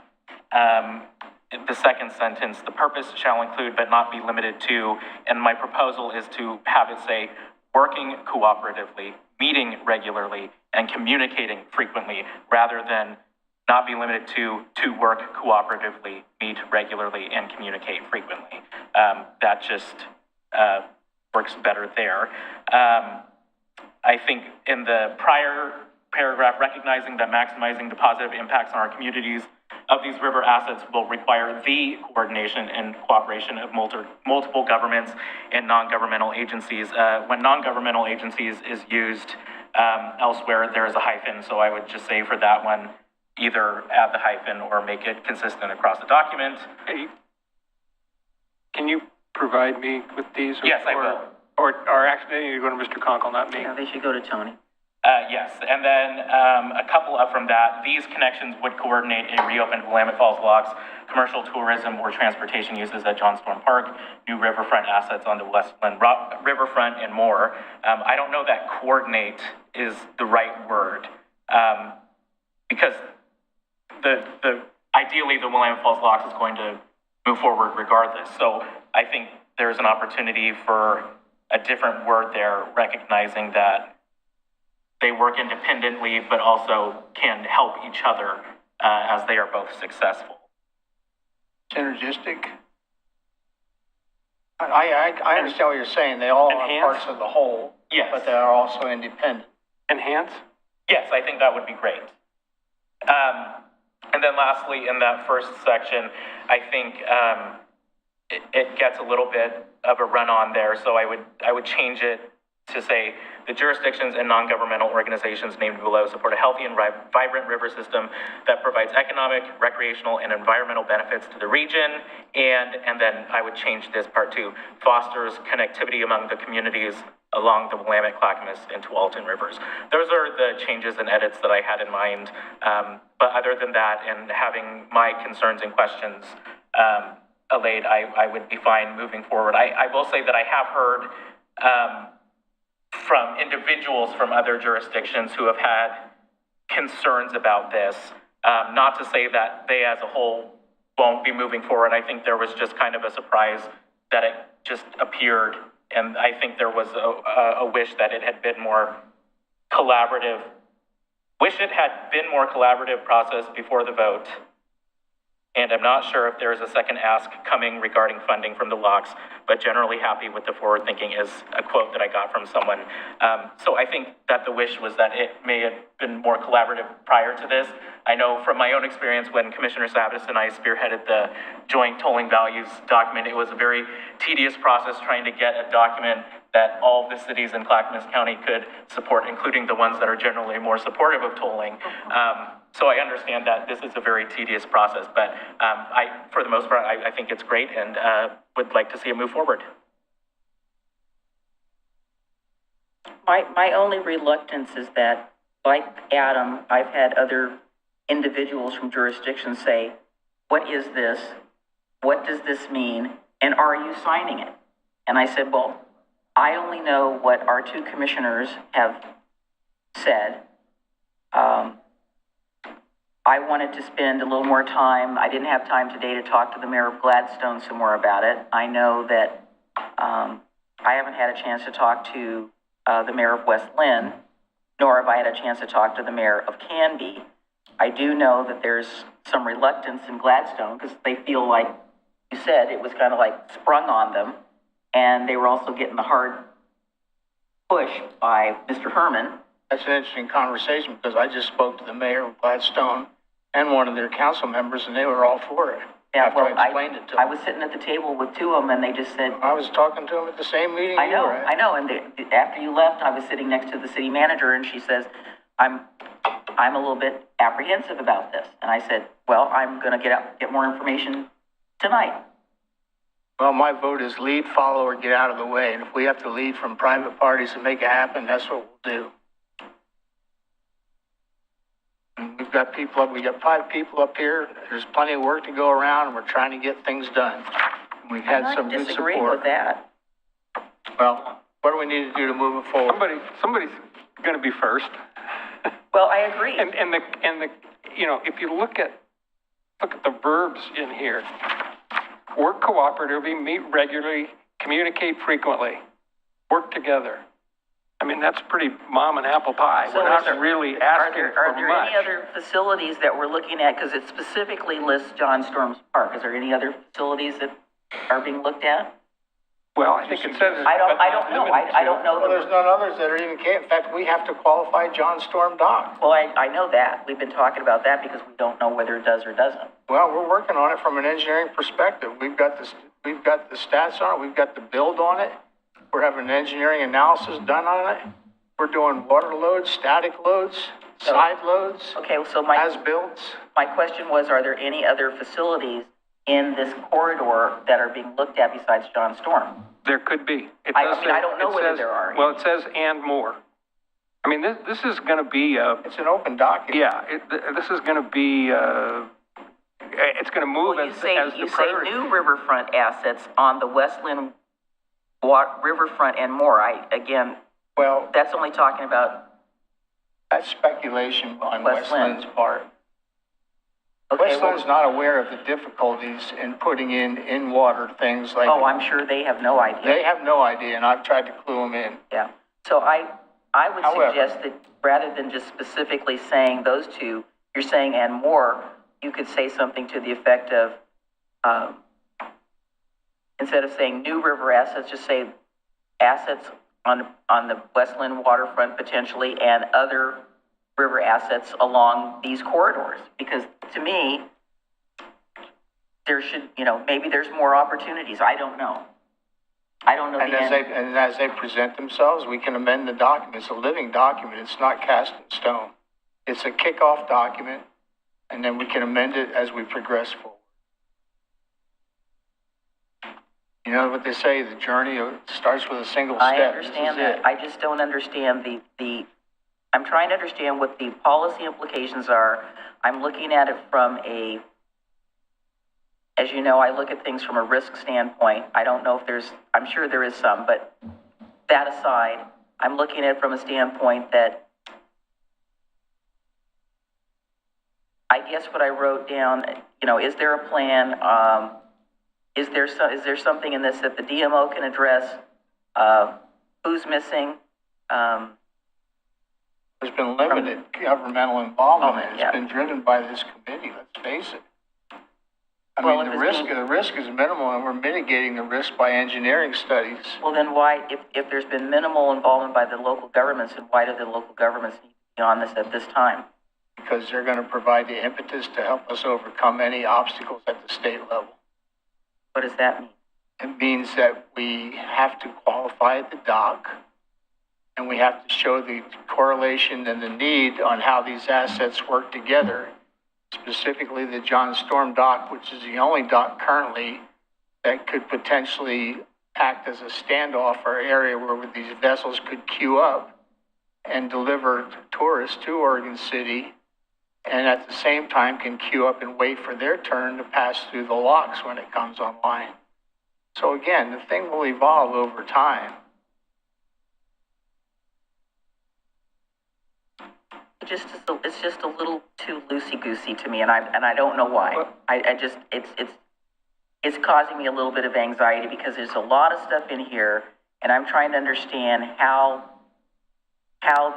Speaker 7: the second sentence, the purpose shall include but not be limited to, and my proposal is to have it say, working cooperatively, meeting regularly, and communicating frequently, rather than not be limited to work cooperatively, meet regularly, and communicate frequently. That just works better there. I think in the prior paragraph, recognizing that maximizing the positive impacts on our communities of these river assets will require the coordination and cooperation of multiple governments and non-governmental agencies. When non-governmental agencies is used elsewhere, there is a hyphen, so I would just say for that one, either add the hyphen or make it consistent across the document.
Speaker 10: Hey, can you provide me with these?
Speaker 7: Yes, I will.
Speaker 10: Or actually, you go to Mr. Conkle, not me.
Speaker 1: Yeah, they should go to Tony.
Speaker 7: Yes, and then a couple up from that, these connections would coordinate a reopened Willamette Falls Locks, commercial tourism or transportation uses at Johnstone Park, new riverfront assets on the Westland riverfront, and more. I don't know that coordinate is the right word, because ideally the Willamette Falls Locks is going to move forward regardless. So I think there's an opportunity for a different word there, recognizing that they work independently, but also can help each other as they are both successful.
Speaker 16: Synergistic. I understand what you're saying. They all are parts of the whole.
Speaker 7: Yes.
Speaker 16: But they are also independent.
Speaker 10: Enhance?
Speaker 7: Yes, I think that would be great. And then lastly, in that first section, I think it gets a little bit of a run-on there, so I would change it to say, the jurisdictions and non-governmental organizations named below support a healthy and vibrant river system that provides economic, recreational, and environmental benefits to the region, and then I would change this part to fosters connectivity among the communities along the Willamette, Clackamas, and Tualatin rivers. Those are the changes and edits that I had in mind, but other than that, and having my concerns and questions allayed, I would be fine moving forward. I will say that I have heard from individuals from other jurisdictions who have had concerns about this. Not to say that they as a whole won't be moving forward. I think there was just kind of a surprise that it just appeared, and I think there was a wish that it had been more collaborative. Wish it had been more collaborative process before the vote. And I'm not sure if there is a second ask coming regarding funding from the locks, but generally happy with the forward thinking is a quote that I got from someone. So I think that the wish was that it may have been more collaborative prior to this. I know from my own experience when Commissioner Savis and I spearheaded the joint tolling values document, it was a very tedious process trying to get a document that all of the cities in Clackamas County could support, including the ones that are generally more supportive of tolling. So I understand that this is a very tedious process, but for the most part, I think it's great and would like to see it move forward.
Speaker 1: My only reluctance is that, like Adam, I've had other individuals from jurisdictions say, what is this? What does this mean? And are you signing it? And I said, well, I only know what our two commissioners have said. I wanted to spend a little more time. I didn't have time today to talk to the mayor of Gladstone some more about it. I know that I haven't had a chance to talk to the mayor of West Lynn, nor have I had a chance to talk to the mayor of Canby. I do know that there's some reluctance in Gladstone because they feel like, you said, it was kind of like sprung on them. And they were also getting the hard push by Mr. Herman.
Speaker 16: That's an interesting conversation because I just spoke to the mayor of Gladstone and one of their council members, and they were all for it.
Speaker 1: Yeah, well,
Speaker 16: I explained it to them.
Speaker 1: I was sitting at the table with two of them, and they just said...
Speaker 16: I was talking to them at the same meeting you were at.
Speaker 1: I know, and after you left, I was sitting next to the city manager, and she says, I'm a little bit apprehensive about this. And I said, well, I'm going to get more information tonight.
Speaker 16: Well, my vote is lead, follow, or get out of the way. And if we have to lead from private parties to make it happen, that's what we'll do. And we got 5 people up here. There's plenty of work to go around, and we're trying to get things done. And we've had some good support.
Speaker 1: I'm not disagreeing with that.
Speaker 16: Well, what do we need to do to move it forward?
Speaker 10: Somebody's going to be first.
Speaker 1: Well, I agree.
Speaker 10: And the you know, if you look at the verbs in here, work cooperatively, meet regularly, communicate frequently, work together. I mean, that's pretty mom and apple pie.
Speaker 1: So
Speaker 10: we're not really asking for much.
Speaker 1: Are there any other facilities that we're looking at? Because it specifically lists John Storms Park. Is there any other facilities that are being looked at?
Speaker 10: Well, I think it says...
Speaker 1: I don't know. I don't know.
Speaker 16: Well, there's none others that are even capable. In fact, we have to qualify John Storm Dock.
Speaker 1: Well, I know that. We've been talking about that because we don't know whether it does or doesn't.
Speaker 16: Well, we're working on it from an engineering perspective. We've got the stats on it. We've got the build on it. We're having an engineering analysis done on it. We're doing water loads, static loads, side loads.
Speaker 1: Okay, so
Speaker 16: as-builds.
Speaker 1: My question was, are there any other facilities in this corridor that are being looked at besides John Storm?
Speaker 10: There could be.
Speaker 1: I don't know whether there are.
Speaker 10: Well, it says and more. I mean, this is going to be
Speaker 16: it's an open document.
Speaker 10: Yeah, this is going to be it's going to move
Speaker 1: well,
Speaker 10: as the priority.
Speaker 1: New riverfront assets on the Westland riverfront and more.
Speaker 16: Well,
Speaker 1: that's only talking about...
Speaker 16: That's speculation on Westland's part. Westland's not aware of the difficulties in putting in water things like.
Speaker 1: Oh, I'm sure they have no idea.
Speaker 16: They have no idea, and I've tried to clue them in.
Speaker 1: Yeah. So I would
Speaker 16: However-
Speaker 1: suggest that rather than just specifically saying those two, you're saying and more, you could say something to the effect of, instead of saying new river assets, just say assets on the Westland waterfront potentially and other river assets along these corridors. Because to me, there should, maybe there's more opportunities. I don't know. I don't know
Speaker 16: And
Speaker 1: the
Speaker 16: as
Speaker 1: end.
Speaker 16: as they present themselves, we can amend the document. It's a living document. It's not cast in stone. It's a kickoff document, and then we can amend it as we progress forward. You know what they say, the journey starts with a single step.
Speaker 1: I understand
Speaker 16: This is
Speaker 1: that.
Speaker 16: it.
Speaker 1: I just don't understand I'm trying to understand what the policy implications are. I'm looking at it from as you know, I look at things from a risk standpoint. I don't know if I'm sure there is some, but that aside, I'm looking at it from a standpoint that I guess what I wrote down, is there a plan? Is there something in this that the DMO can address? Who's missing?
Speaker 16: There's been limited governmental involvement.
Speaker 1: yeah.
Speaker 16: It's been driven by this committee, let's face it.
Speaker 1: Well,
Speaker 16: The risk is minimal, and we're mitigating the risk by engineering studies.
Speaker 1: Well, then why, if there's been minimal involvement by the local governments, then why do the local governments need to be on this at this time?
Speaker 16: Because they're going to provide the impetus to help us overcome any obstacles at the state level.
Speaker 1: What does that mean?
Speaker 16: It means that we have to qualify at the dock, and we have to show the correlation and the need on how these assets work together. Specifically the John Storm dock, which is the only dock currently that could potentially act as a standoff or area where these vessels could queue up and deliver tourists to Oregon City, and at the same time can queue up and wait for their turn to pass through the locks when it comes online. So again, the thing will evolve over time.
Speaker 1: It's just a little too loosey-goosey to me, and I don't know why. It's causing me a little bit of anxiety because there's a lot of stuff in here, and I'm trying to understand how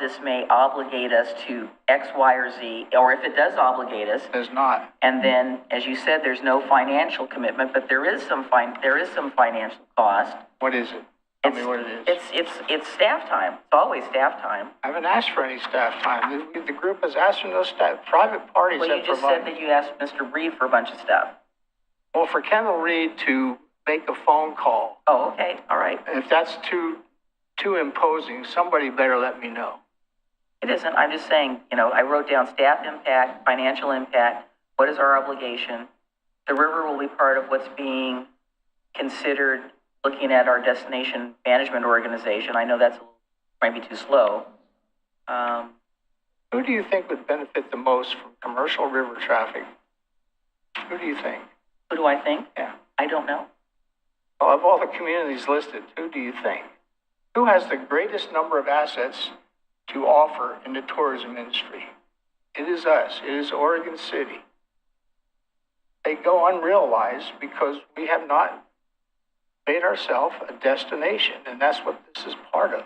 Speaker 1: this may obligate us to X, Y, or Z, or if it does obligate us.
Speaker 16: Does not.
Speaker 1: And then, as you said, there's no financial commitment, but there is some financial cost.
Speaker 16: What is it? Tell me what it is.
Speaker 1: It's staff time. It's always staff time.
Speaker 16: I haven't asked for any staff time. The group has asked for no staff. Private parties
Speaker 1: Well,
Speaker 16: have
Speaker 1: you just
Speaker 16: provided.
Speaker 1: said that you asked Mr. Reed for a bunch of stuff.
Speaker 16: Well, for Kendall Reed to make a phone call,
Speaker 1: Oh, okay, all right.
Speaker 16: if that's too imposing, somebody better let me know.
Speaker 1: It isn't. I'm just saying, I wrote down staff impact, financial impact. What is our obligation? The river will be part of what's being considered looking at our destination management organization. I know that's maybe too slow.
Speaker 16: Who do you think would benefit the most from commercial river traffic? Who do you think?
Speaker 1: Who do I think?
Speaker 16: Yeah.
Speaker 1: I don't know.
Speaker 16: Well, of all the communities listed, who do you think? Who has the greatest number of assets to offer in the tourism industry? It is us. It is Oregon City. They go unrealized because we have not made ourselves a destination, and that's what this is part of.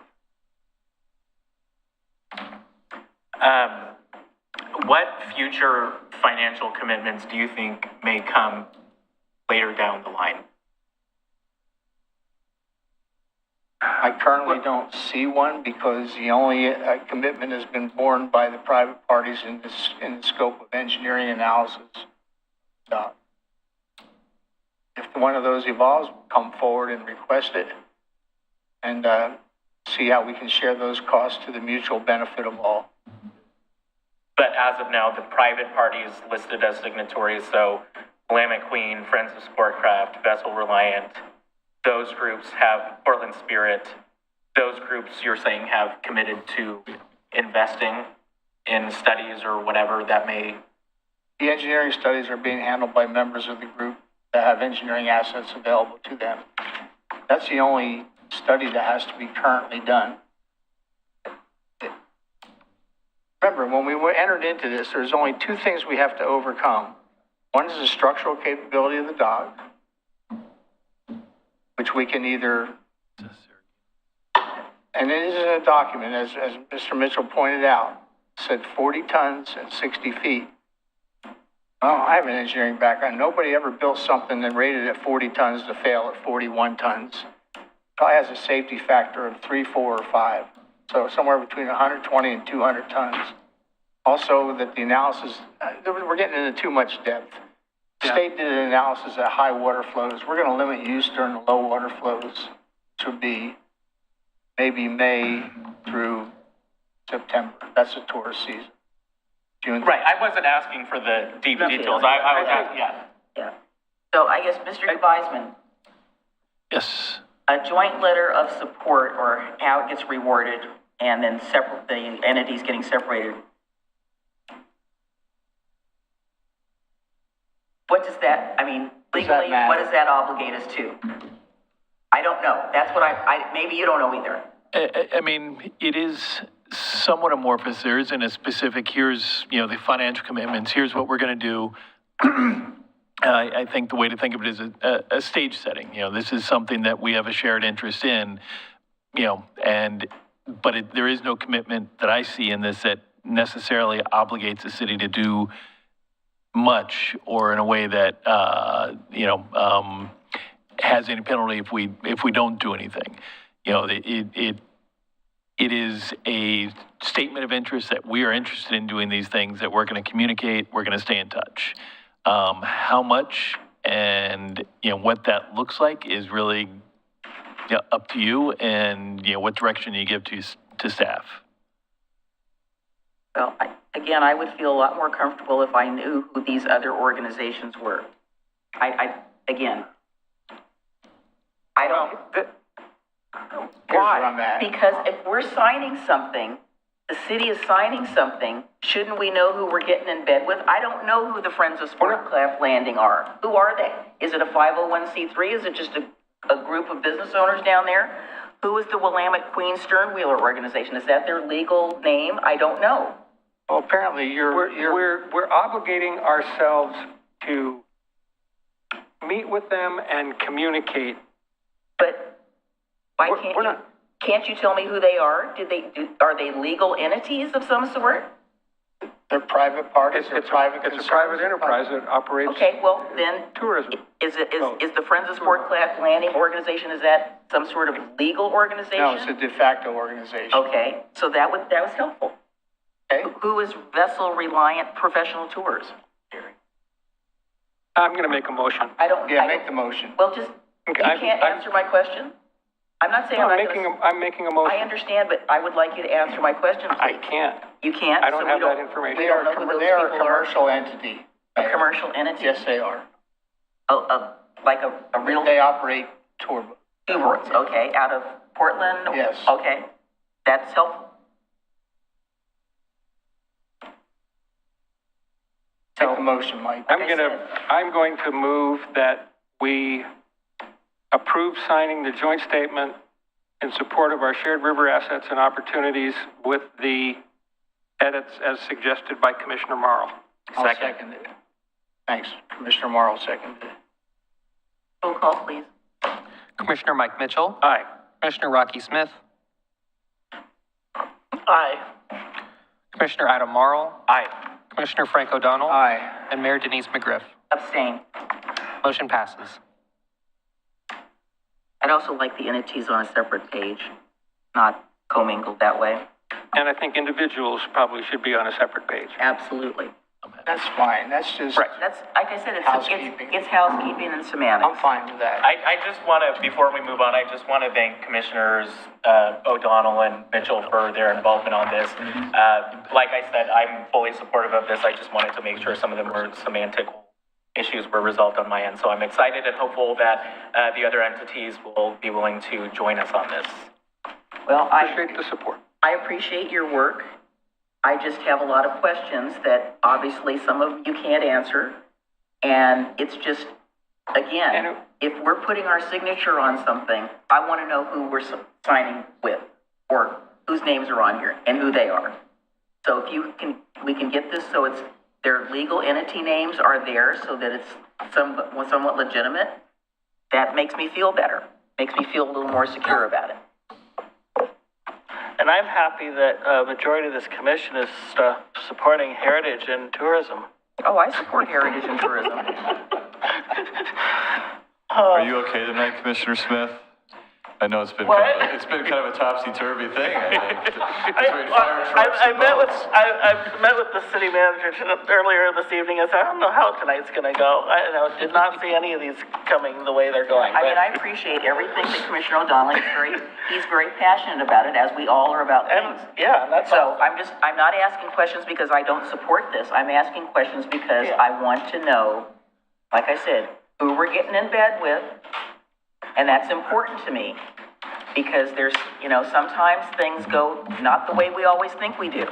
Speaker 7: What future financial commitments do you think may come later down the line?
Speaker 16: I currently don't see one because the only commitment has been borne by the private parties in the scope of engineering analysis. If one of those evolves, we'll come forward and request it and see how we can share those costs to the mutual benefit of all.
Speaker 7: But as of now, the private parties listed as signatories, so Willamette Queen, Friends of Sportcraft, Vessel Reliant, those groups have Portland Spirit. Those groups, you're saying, have committed to investing in studies or whatever that may...
Speaker 16: The engineering studies are being handled by members of the group that have engineering assets available to them. That's the only study that has to be currently done. Remember, when we entered into this, there's only two things we have to overcome. One is the structural capability of the dock, which we can either, and it is in a document, as Mr. Mitchell pointed out, said 40 tons and 60 feet. Oh, I have an engineering background. Nobody ever built something and rated at 40 tons to fail at 41 tons. Probably has a safety factor of 3, 4, or 5. So somewhere between 120 and 200 tons. Also, that the analysis, we're getting into too much depth. The state did an analysis at high water flows. We're going to limit use during the low water flows to be maybe May through September. That's the tourist season. June.
Speaker 7: Right, I wasn't asking for the deep details. I was asking,
Speaker 1: Yeah. So I guess, Mr. Weisman,
Speaker 13: Yes.
Speaker 1: a joint letter of support or how it gets rewarded and then separate, the entities getting separated. What does that, I mean, legally, what does that obligate us to? I don't know. That's what maybe you don't know either.
Speaker 13: I mean, it is somewhat amorphous. There isn't a specific, here's, the financial commitments, here's what we're going to do. I think the way to think of it is a stage setting. This is something that we have a shared interest in, but there is no commitment that I see in this that necessarily obligates the city to do much or in a way that, has any penalty if we don't do anything. It is a statement of interest that we are interested in doing these things, that we're going to communicate, we're going to stay in touch. How much and, what that looks like is really up to you and, what direction you give to staff.
Speaker 1: Well, again, I would feel a lot more comfortable if I knew who these other organizations were. I don't.
Speaker 16: Why?
Speaker 1: Because if we're signing something, the city is signing something, shouldn't we know who we're getting in bed with? I don't know who the Friends of Sportcraft Landing are. Who are they? Is it a 501c3? Is it just a group of business owners down there? Who is the Willamette Queen Sternwheeler organization? Is that their legal name? I don't know.
Speaker 16: Well, apparently
Speaker 10: We're obligating ourselves to meet with them and communicate.
Speaker 1: But why can't you tell me who they are? Are they legal entities of some sort?
Speaker 16: They're private parties or private
Speaker 10: It's a private enterprise that operates.
Speaker 1: Okay, well then,
Speaker 10: tourism.
Speaker 1: Is the Friends of Sportcraft Landing organization, is that some sort of legal organization?
Speaker 16: No, it's a de facto organization.
Speaker 1: Okay, so that was helpful.
Speaker 16: Okay.
Speaker 1: Who is Vessel Reliant Professional Tours?
Speaker 10: I'm going to make a motion.
Speaker 16: Make the motion.
Speaker 1: Well, you can't answer my question? I'm not saying
Speaker 10: I'm making a motion.
Speaker 1: I understand, but I would like you to answer my question, please.
Speaker 10: I can't.
Speaker 1: You can't?
Speaker 10: I don't have that information.
Speaker 16: They are a commercial entity.
Speaker 1: A commercial entity?
Speaker 16: Yes, they are.
Speaker 1: Like a real...
Speaker 16: They operate tour boats.
Speaker 1: Tour boats, okay, out of Portland?
Speaker 16: Yes.
Speaker 1: Okay, that's helpful.
Speaker 16: Take the motion, Mike.
Speaker 10: I'm going to move that we approve signing the joint statement in support of our shared river assets and opportunities with the edits as suggested by Commissioner Morrow.
Speaker 16: I'll second it. Thanks. Commissioner Morrow seconded it.
Speaker 1: Roll call, please.
Speaker 2: Commissioner Mike Mitchell.
Speaker 10: Aye.
Speaker 2: Commissioner Rocky Smith.
Speaker 16: Aye.
Speaker 2: Commissioner Adam Marl.
Speaker 7: Aye.
Speaker 2: Commissioner Frank O'Donnell.
Speaker 16: Aye.
Speaker 2: And Mayor Denise McGriff.
Speaker 1: Abstain.
Speaker 2: Motion passes.
Speaker 1: I'd also like the entities on a separate page, not commingled that way.
Speaker 10: And I think individuals probably should be on a separate page.
Speaker 1: Absolutely.
Speaker 16: That's fine. That's just
Speaker 1: That's, like I said,
Speaker 16: housekeeping.
Speaker 1: It's housekeeping and semantics.
Speaker 16: I'm fine with that.
Speaker 7: I just want to, before we move on, I just want to thank Commissioners O'Donnell and Mitchell for their involvement on this. Like I said, I'm fully supportive of this. I just wanted to make sure some of them were semantic issues were resolved on my end. So I'm excited and hopeful that the other entities will be willing to join us on this.
Speaker 1: Well,
Speaker 10: Appreciate the support.
Speaker 1: I appreciate your work. I just have a lot of questions that obviously some of you can't answer. And it's just, again, if we're putting our signature on something, I want to know who we're signing with or whose names are on here and who they are. So if we can get this so it's their legal entity names are there so that it's somewhat legitimate, that makes me feel better, makes me feel a little more secure about it.
Speaker 3: And I'm happy that a majority of this commission is supporting heritage and tourism.
Speaker 1: Oh, I support heritage and tourism.
Speaker 17: Are you okay tonight, Commissioner Smith? I know it's been kind of a topsy-turvy thing, I think.
Speaker 3: I met with the city manager earlier this evening. I said, I don't know how tonight's going to go. I did not see any of these coming the way they're going.
Speaker 1: I mean, I appreciate everything that Commissioner O'Donnell he's very passionate about it, as we all are about things.
Speaker 3: Yeah, that's
Speaker 1: so. I'm not asking questions because I don't support this. I'm asking questions because I want to know, like I said, who we're getting in bed with. And that's important to me because there's, sometimes things go not the way we always think we do.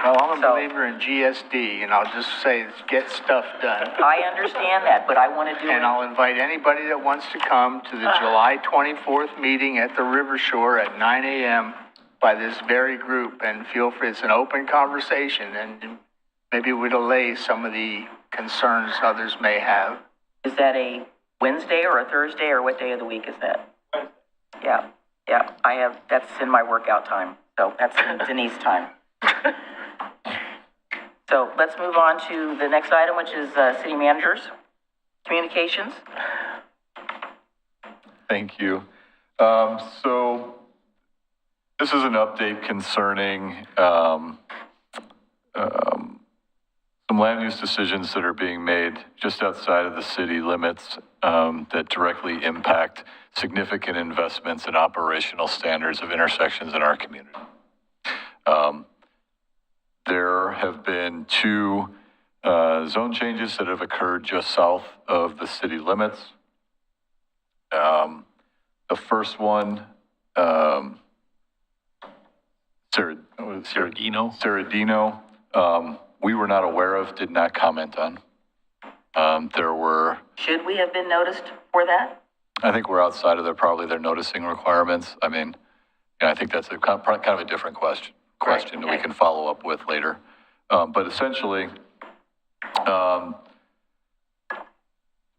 Speaker 16: Well, I'm a believer in GSD, and I'll just say, get stuff done.
Speaker 1: I understand that, but I want to do it.
Speaker 16: And I'll invite anybody that wants to come to the July 24th meeting at the River Shore at 9 a.m. by this very group, and feel free, it's an open conversation, and maybe we'll allay some of the concerns others may have.
Speaker 1: Is that a Wednesday or a Thursday, or what day of the week is that? Yeah, that's in my workout time, so that's in Denise time. So let's move on to the next item, which is city managers, communications.
Speaker 17: Thank you. So this is an update concerning some land use decisions that are being made just outside of the city limits that directly impact significant investments in operational standards of intersections in our community. There have been two zone changes that have occurred just south of the city limits. The first one, Cerradino, we were not aware of, did not comment on.
Speaker 1: Should we have been noticed for that?
Speaker 17: I think we're outside of their noticing requirements. I mean, I think that's kind of a different question that we can follow up with later. But essentially, Department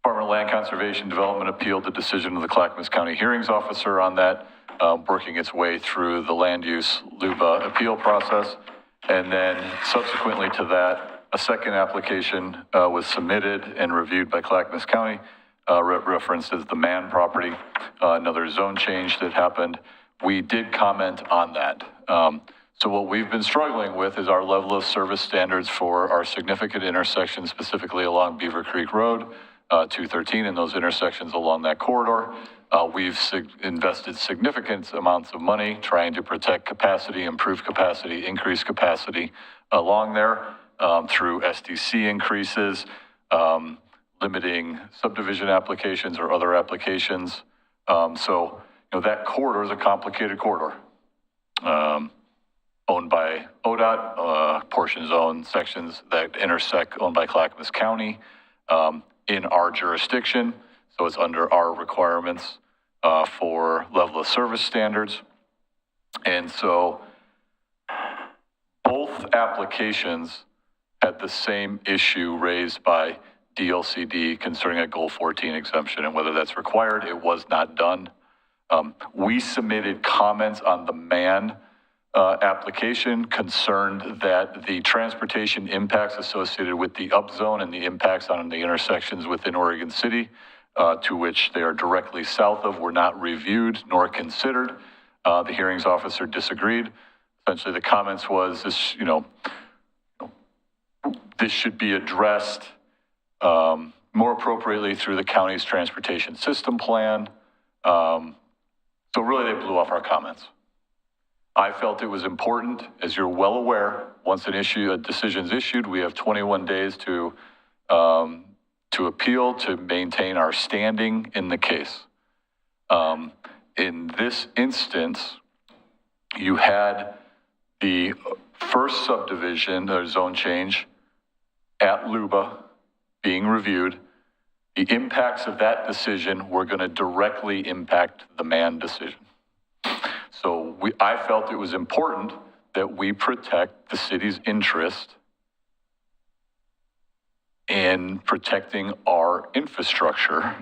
Speaker 17: of Land Conservation Development appealed the decision of the Clackamas County Hearings Officer on that, working its way through the land use LUBA appeal process. And then subsequently to that, a second application was submitted and reviewed by Clackamas County, referenced as the Mann property, another zone change that happened. We did comment on that. So what we've been struggling with is our level of service standards for our significant intersections, specifically along Beaver Creek Road, 213, and those intersections along that corridor. We've invested significant amounts of money trying to protect capacity, improve capacity, increase capacity along there through SDC increases, limiting subdivision applications or other applications. So, that corridor is a complicated corridor. Owned by ODOT, portions owned, sections that intersect owned by Clackamas County in our jurisdiction. So it's under our requirements for level of service standards. And so both applications had the same issue raised by DLCD concerning a Goal 14 exemption and whether that's required. It was not done. We submitted comments on the Mann application concerned that the transportation impacts associated with the upzone and the impacts on the intersections within Oregon City, to which they are directly south of, were not reviewed nor considered. The hearings officer disagreed. Essentially, the comments was this, this should be addressed more appropriately through the county's transportation system plan. So really, they blew off our comments. I felt it was important, as you're well aware, once a decision's issued, we have 21 days to appeal to maintain our standing in the case. In this instance, you had the first subdivision or zone change at LUBA being reviewed. The impacts of that decision were going to directly impact the Mann decision. So I felt it was important that we protect the city's interest in protecting our infrastructure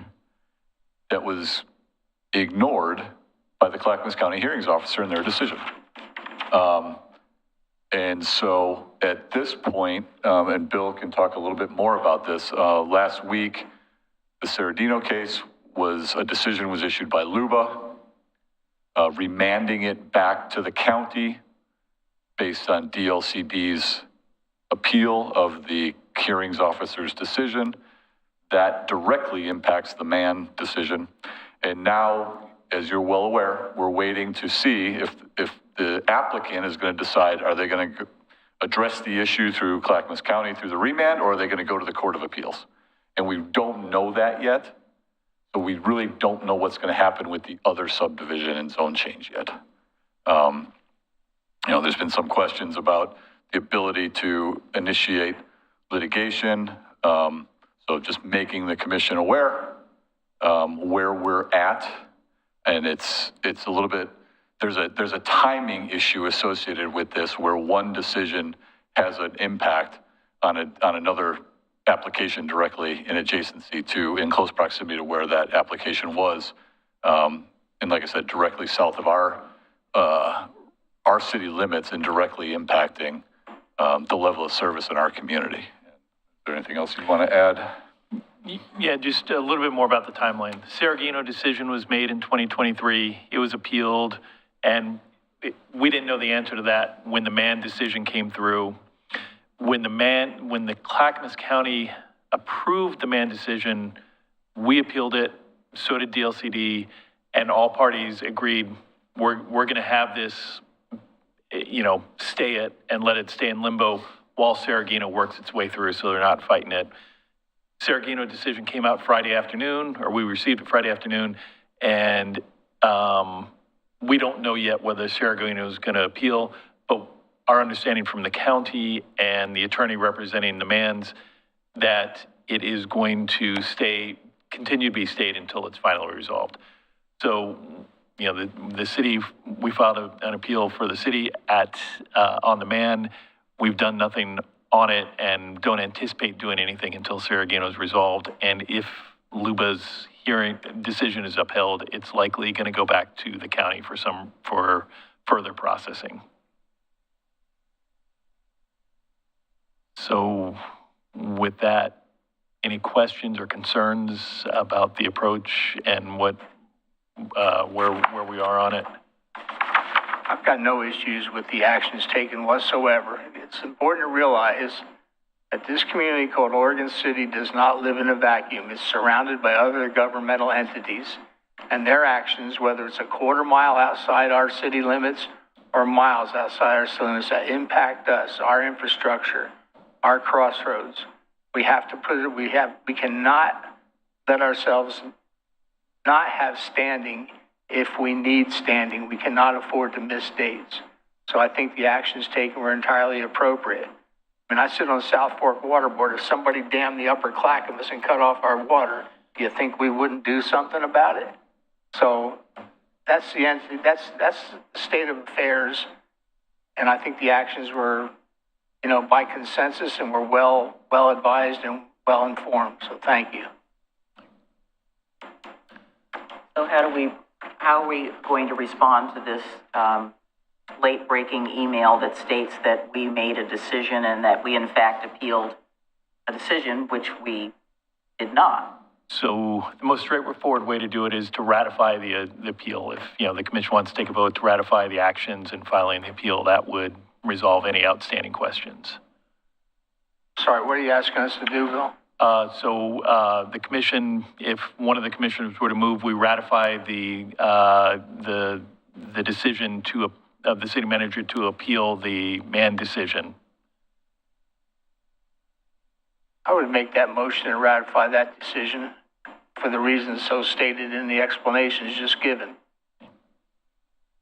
Speaker 17: that was ignored by the Clackamas County Hearings Officer in their decision. And so at this point, and Bill can talk a little bit more about this, last week, the Serradino case a decision was issued by LUBA, remanding it back to the county based on DLCD's appeal of the hearings officer's decision. That directly impacts the Mann decision. And now, as you're well aware, we're waiting to see if the applicant is going to decide, are they going to address the issue through Clackamas County through the remand, or are they going to go to the Court of Appeals? And we don't know that yet. So we really don't know what's going to happen with the other subdivision and zone change yet. There's been some questions about the ability to initiate litigation. So just making the commission aware where we're at, and it's a little bit, there's a timing issue associated with this where one decision has an impact on another application directly in adjacency to, in close proximity to where that application was. And like I said, directly south of our city limits and directly impacting the level of service in our community. Is there anything else you want to add?
Speaker 13: Yeah, just a little bit more about the timeline. The Serradino decision was made in 2023. It was appealed, and we didn't know the answer to that when the Mann decision came through. When the Clackamas County approved the Mann decision, we appealed it, so did DLCD, and all parties agreed we're going to have this, stay it and let it stay in limbo while Serradino works its way through, so they're not fighting it. Serradino decision came out Friday afternoon, or we received it Friday afternoon, and we don't know yet whether Serradino is going to appeal, but our understanding from the county and the attorney representing the Manns that it is going to continue to be stayed until it's finally resolved. So, the city, we filed an appeal for the city on the Mann. We've done nothing on it and don't anticipate doing anything until Serradino is resolved. And if LUBA's decision is upheld, it's likely going to go back to the county for further processing. So with that, any questions or concerns about the approach and where we are on it?
Speaker 16: I've got no issues with the actions taken whatsoever. It's important to realize that this community called Oregon City does not live in a vacuum. It's surrounded by other governmental entities, and their actions, whether it's a quarter mile outside our city limits or miles outside our city limits, that impact us, our infrastructure, our crossroads. We cannot let ourselves not have standing if we need standing. We cannot afford to miss dates. So I think the actions taken were entirely appropriate. I mean, I sit on the South Fork Water Board. If somebody dammed the upper Clackamas and cut off our water, do you think we wouldn't do something about it? So that's the end. That's the state of affairs. And I think the actions were, by consensus, and were well advised and well informed. So thank you.
Speaker 1: So how are we going to respond to this late-breaking email that states that we made a decision and that we in fact appealed a decision, which we did not?
Speaker 13: So the most straightforward way to do it is to ratify the appeal. If the commission wants to take a vote to ratify the actions and filing the appeal, that would resolve any outstanding questions.
Speaker 16: Sorry, what are you asking us to do, Bill?
Speaker 13: The commission, if one of the commissioners were to move, we ratify the decision of the city manager to appeal the Mann decision.
Speaker 16: I would make that motion and ratify that decision for the reasons so stated in the explanations just given.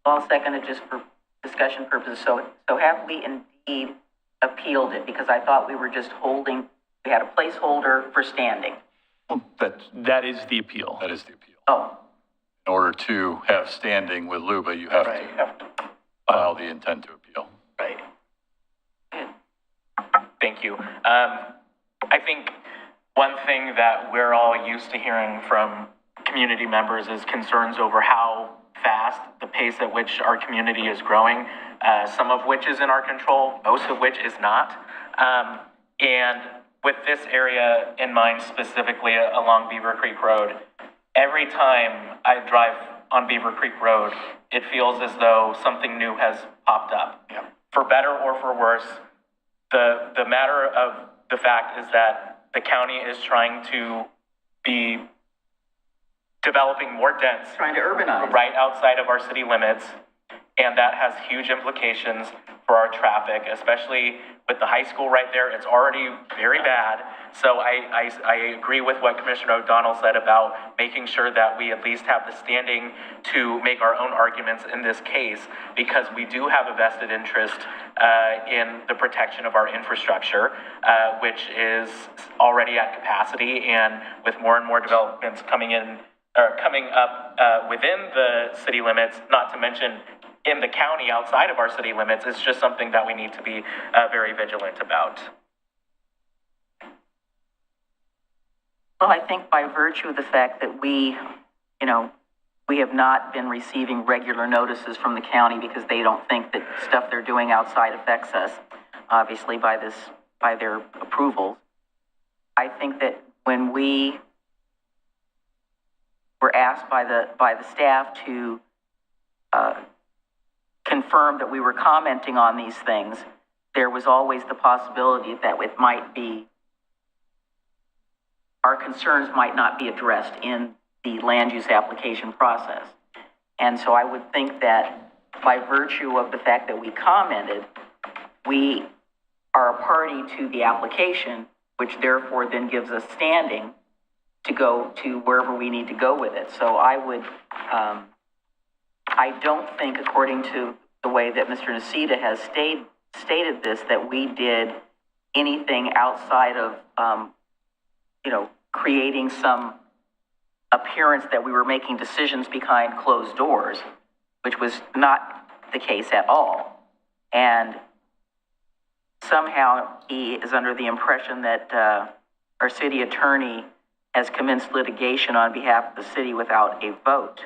Speaker 1: I'll second it just for discussion purposes. So have we indeed appealed it? Because I thought we were just we had a placeholder for standing.
Speaker 13: That is the appeal.
Speaker 17: That is the appeal.
Speaker 1: Oh.
Speaker 17: In order to have standing with LUBA, you have to file the intent to appeal.
Speaker 16: Right.
Speaker 7: Thank you. I think one thing that we're all used to hearing from community members is concerns over how fast, the pace at which our community is growing, some of which is in our control, most of which is not. And with this area in mind, specifically along Beaver Creek Road, every time I drive on Beaver Creek Road, it feels as though something new has popped up. Yeah. For better or for worse, the matter of the fact is that the county is trying to be developing more dense,
Speaker 1: Trying to urbanize.
Speaker 7: right outside of our city limits, and that has huge implications for our traffic, especially with the high school right there. It's already very bad. So I agree with what Commissioner O'Donnell said about making sure that we at least have the standing to make our own arguments in this case, because we do have a vested interest in the protection of our infrastructure, which is already at capacity, and with more and more developments coming up within the city limits, not to mention in the county outside of our city limits, it's just something that we need to be very vigilant about.
Speaker 1: Well, I think by virtue of the fact that we have not been receiving regular notices from the county because they don't think that stuff they're doing outside affects us, obviously by their approval. I think that when we were asked by the staff to confirm that we were commenting on these things, there was always the possibility that it might be, our concerns might not be addressed in the land use application process. And so I would think that by virtue of the fact that we commented, we are a party to the application, which therefore then gives us standing to go to wherever we need to go with it. So I would, I don't think, according to the way that Mr. Nacita has stated this, that we did anything outside of, creating some appearance that we were making decisions behind closed doors, which was not the case at all. And somehow he is under the impression that our city attorney has commenced litigation on behalf of the city without a vote.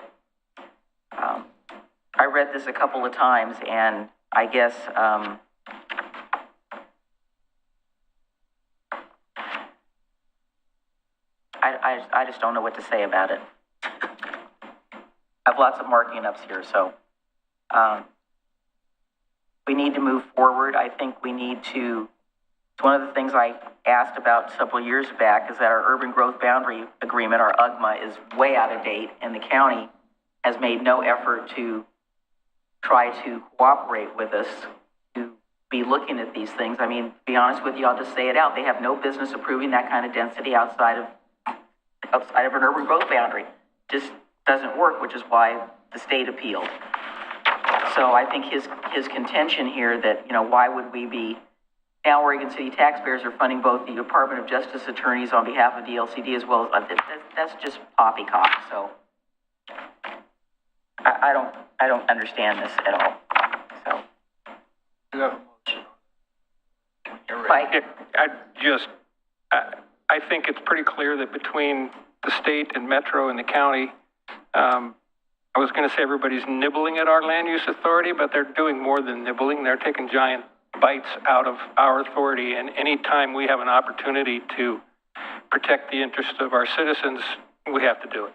Speaker 1: I read this a couple of times, and I guess I just don't know what to say about it. I have lots of marking ups here, so we need to move forward. I think we need to, it's one of the things I asked about several years back, is that our urban growth boundary agreement, our UGMA, is way out of date, and the county has made no effort to try to cooperate with us to be looking at these things. I mean, to be honest with you, I'll just say it out. They have no business approving that kind of density outside of an urban growth boundary. Just doesn't work, which is why the state appealed. So I think his contention here that, why would we be, now Oregon City taxpayers are funding both the Department of Justice attorneys on behalf of the LCD as well as, that's just poppycock. So I don't understand this at all. So.
Speaker 10: Right. I think it's pretty clear that between the state and Metro and the county, I was going to say everybody's nibbling at our land use authority, but they're doing more than nibbling. They're taking giant bites out of our authority, and any time we have an opportunity to protect the interests of our citizens, we have to do it.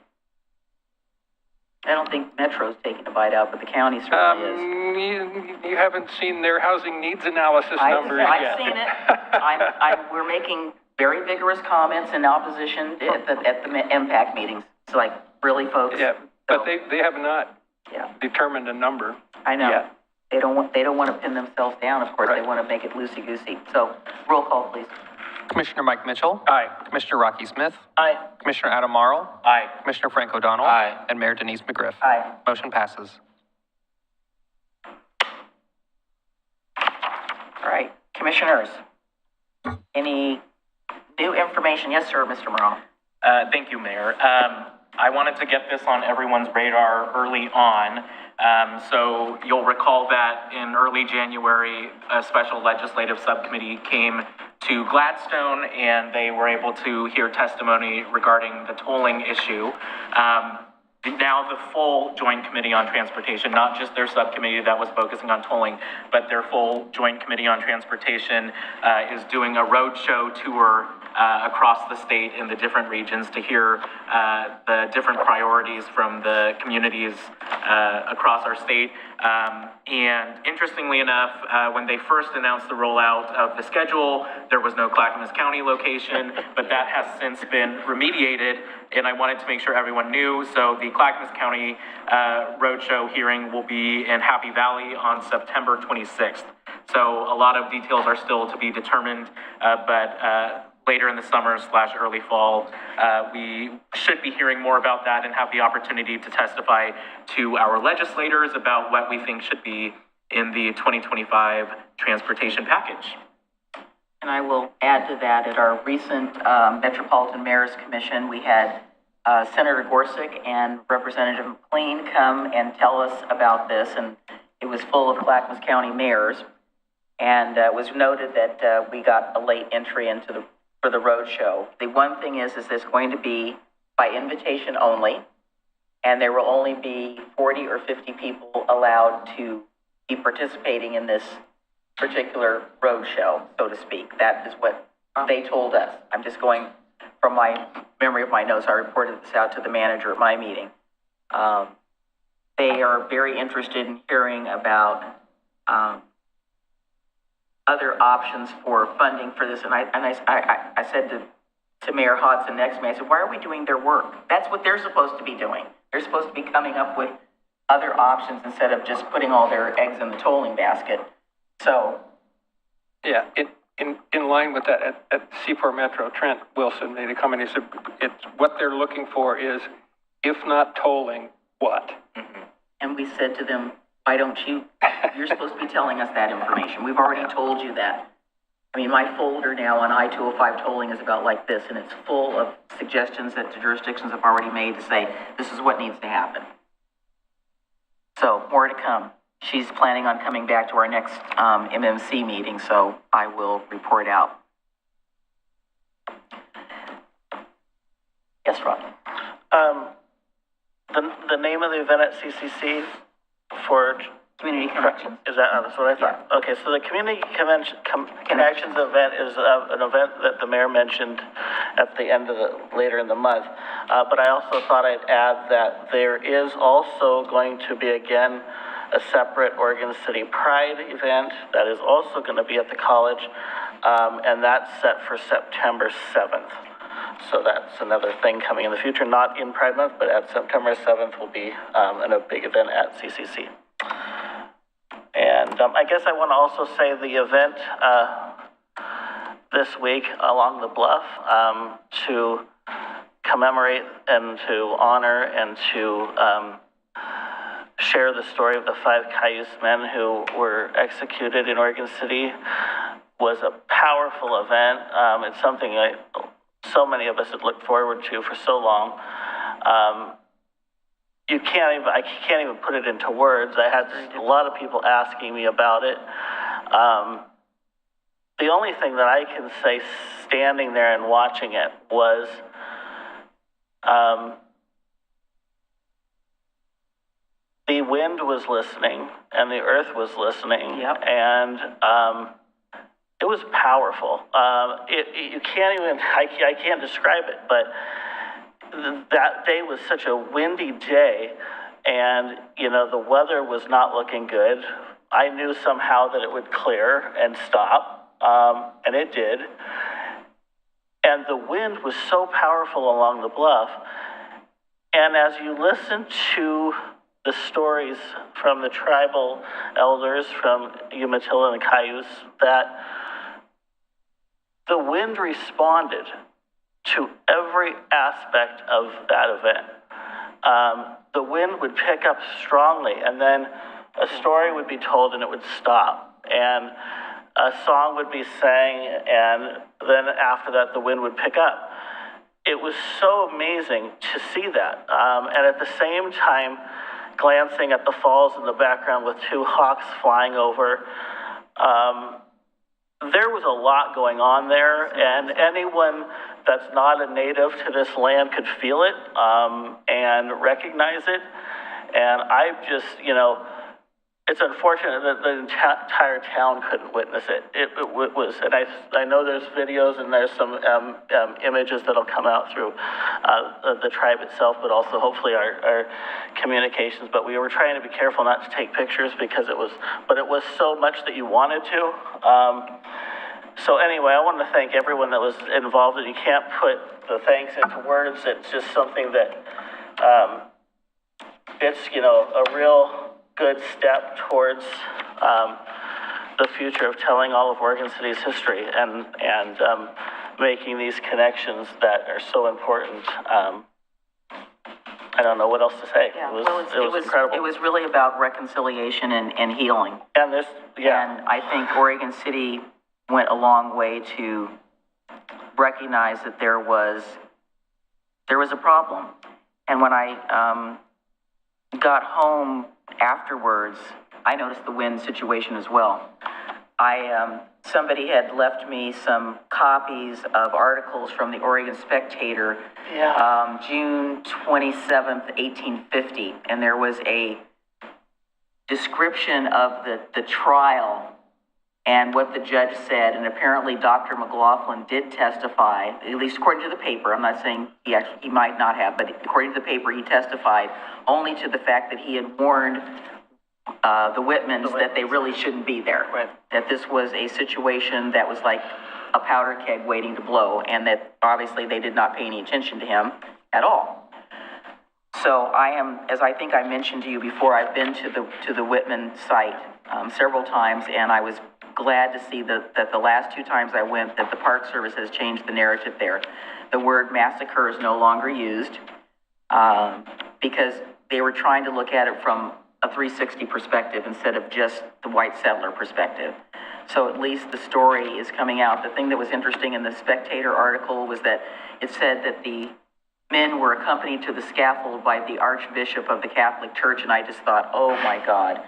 Speaker 1: I don't think Metro's taking a bite out, but the county certainly is.
Speaker 10: You haven't seen their housing needs analysis numbers yet.
Speaker 1: I've seen it. We're making very vigorous comments in opposition at the impact meetings. It's like, really, folks?
Speaker 10: Yeah, but they have not determined a number.
Speaker 1: I know.
Speaker 10: Yet.
Speaker 1: They don't want to pin themselves down. Of course, They want to make it loosey-goosey. So, roll call, please.
Speaker 2: Commissioner Mike Mitchell.
Speaker 10: Aye.
Speaker 2: Commissioner Rocky Smith.
Speaker 1: Aye.
Speaker 2: Commissioner Adam Marl.
Speaker 7: Aye.
Speaker 2: Commissioner Frank O'Donnell.
Speaker 10: Aye.
Speaker 2: And Mayor Denise McGriff.
Speaker 1: Aye.
Speaker 2: Motion passes.
Speaker 1: All right, commissioners. Any new information? Yes, sir, Mr. Morrell.
Speaker 7: Thank you, Mayor. I wanted to get this on everyone's radar early on. So you'll recall that in early January, a special legislative subcommittee came to Gladstone, and they were able to hear testimony regarding the tolling issue. Now the full Joint Committee on Transportation, not just their subcommittee that was focusing on tolling, but their full Joint Committee on Transportation is doing a roadshow tour across the state in the different regions to hear the different priorities from the communities across our state. And interestingly enough, when they first announced the rollout of the schedule, there was no Clackamas County location, but that has since been remediated, and I wanted to make sure everyone knew. So the Clackamas County roadshow hearing will be in Happy Valley on September 26th. So a lot of details are still to be determined, but later in the summer / early fall, we should be hearing more about that and have the opportunity to testify to our legislators about what we think should be in the 2025 transportation package.
Speaker 1: And I will add to that, at our recent Metropolitan Mayors Commission, we had Senator Gorsuch and Representative McLean come and tell us about this, and it was full of Clackamas County mayors. And it was noted that we got a late entry into for the road show. The one thing is this going to be by invitation only, and there will only be 40 or 50 people allowed to be participating in this particular road show, so to speak. That is what they told us. I'm just going from my memory of my notes. I reported this out to the manager at my meeting. They are very interested in hearing about other options for funding for this. And I said to Mayor Hodson next to me, I said, why are we doing their work? That's what they're supposed to be doing. They're supposed to be coming up with other options instead of just putting all their eggs in the tolling basket. So.
Speaker 10: Yeah, in line with that, at C4 Metro, Trent Wilson made a comment. He said, what they're looking for is, if not tolling, what?
Speaker 1: Mm-hmm. And we said to them, why don't you're supposed to be telling us that information. We've already told you that. I mean, my folder now on I-205 tolling is about like this, and it's full of suggestions that the jurisdictions have already made to say, this is what needs to happen. So, more to come. She's planning on coming back to our next MMC meeting, so I will report out. Yes, Rod?
Speaker 3: The name of the event at CCC for
Speaker 1: Community Connections.
Speaker 3: Is that, that's what I thought? Yeah. Okay, so the Community Connections event is an event that the mayor mentioned at the end of later in the month. But I also thought I'd add that there is also going to be, again, a separate Oregon City Pride event that is also going to be at the college, and that's set for September 7th. So that's another thing coming in the future, not in Pride Month, but at September 7th will be a big event at CCC. And I guess I want to also say the event this week along the bluff to commemorate and to honor and to share the story of the 5 Cayuse men who were executed in Oregon City was a powerful event. It's something so many of us had looked forward to for so long. I can't even put it into words. I had a lot of people asking me about it. The only thing that I can say standing there and watching it was the wind was listening and the earth was listening. Yep. And it was powerful. You can't even, I can't describe it, but that day was such a windy day, and, the weather was not looking good. I knew somehow that it would clear and stop, and it did. And the wind was so powerful along the bluff. And as you listen to the stories from the tribal elders from Umatilla and the Cayuse, that the wind responded to every aspect of that event. The wind would pick up strongly, and then a story would be told and it would stop. And a song would be sang, and then after that, the wind would pick up. It was so amazing to see that. And at the same time, glancing at the falls in the background with 2 hawks flying over, there was a lot going on there, and anyone that's not a native to this land could feel it and recognize it. And I just, it's unfortunate that the entire town couldn't witness it. It was, and I know there's videos and there's some images that'll come out through the tribe itself, but also hopefully our communications. But we were trying to be careful not to take pictures because it was so much that you wanted to. So anyway, I want to thank everyone that was involved, and you can't put the thanks into words. It's just something that it's a real good step towards the future of telling all of Oregon City's history and making these connections that are so important. I don't know what else to say.
Speaker 1: Yeah,
Speaker 3: it was incredible.
Speaker 1: It was really about reconciliation and healing.
Speaker 3: And and
Speaker 1: I think Oregon City went a long way to recognize that there was a problem. And when I got home afterwards, I noticed the wind situation as well. Somebody had left me some copies of articles from the Oregon Spectator, June 27th, 1850, and there was a description of the trial and what the judge said, and apparently Dr. McLaughlin did testify, at least according to the paper. I'm not saying he might not have, but according to the paper, he testified only to the fact that he had warned the Whitmans that they really shouldn't be there.
Speaker 3: Right.
Speaker 1: That this was a situation that was like a powder keg waiting to blow, and that obviously they did not pay any attention to him at all. So I am, as I think I mentioned to you before, I've been to the Whitman site several times, and I was glad to see that the last two times I went, that the Park Service has changed the narrative there. The word massacre is no longer used because they were trying to look at it from a 360 perspective instead of just the white settler perspective. So at least the story is coming out. The thing that was interesting in the Spectator article was that it said that the men were accompanied to the scaffold by the Archbishop of the Catholic Church, and I just thought, oh my God.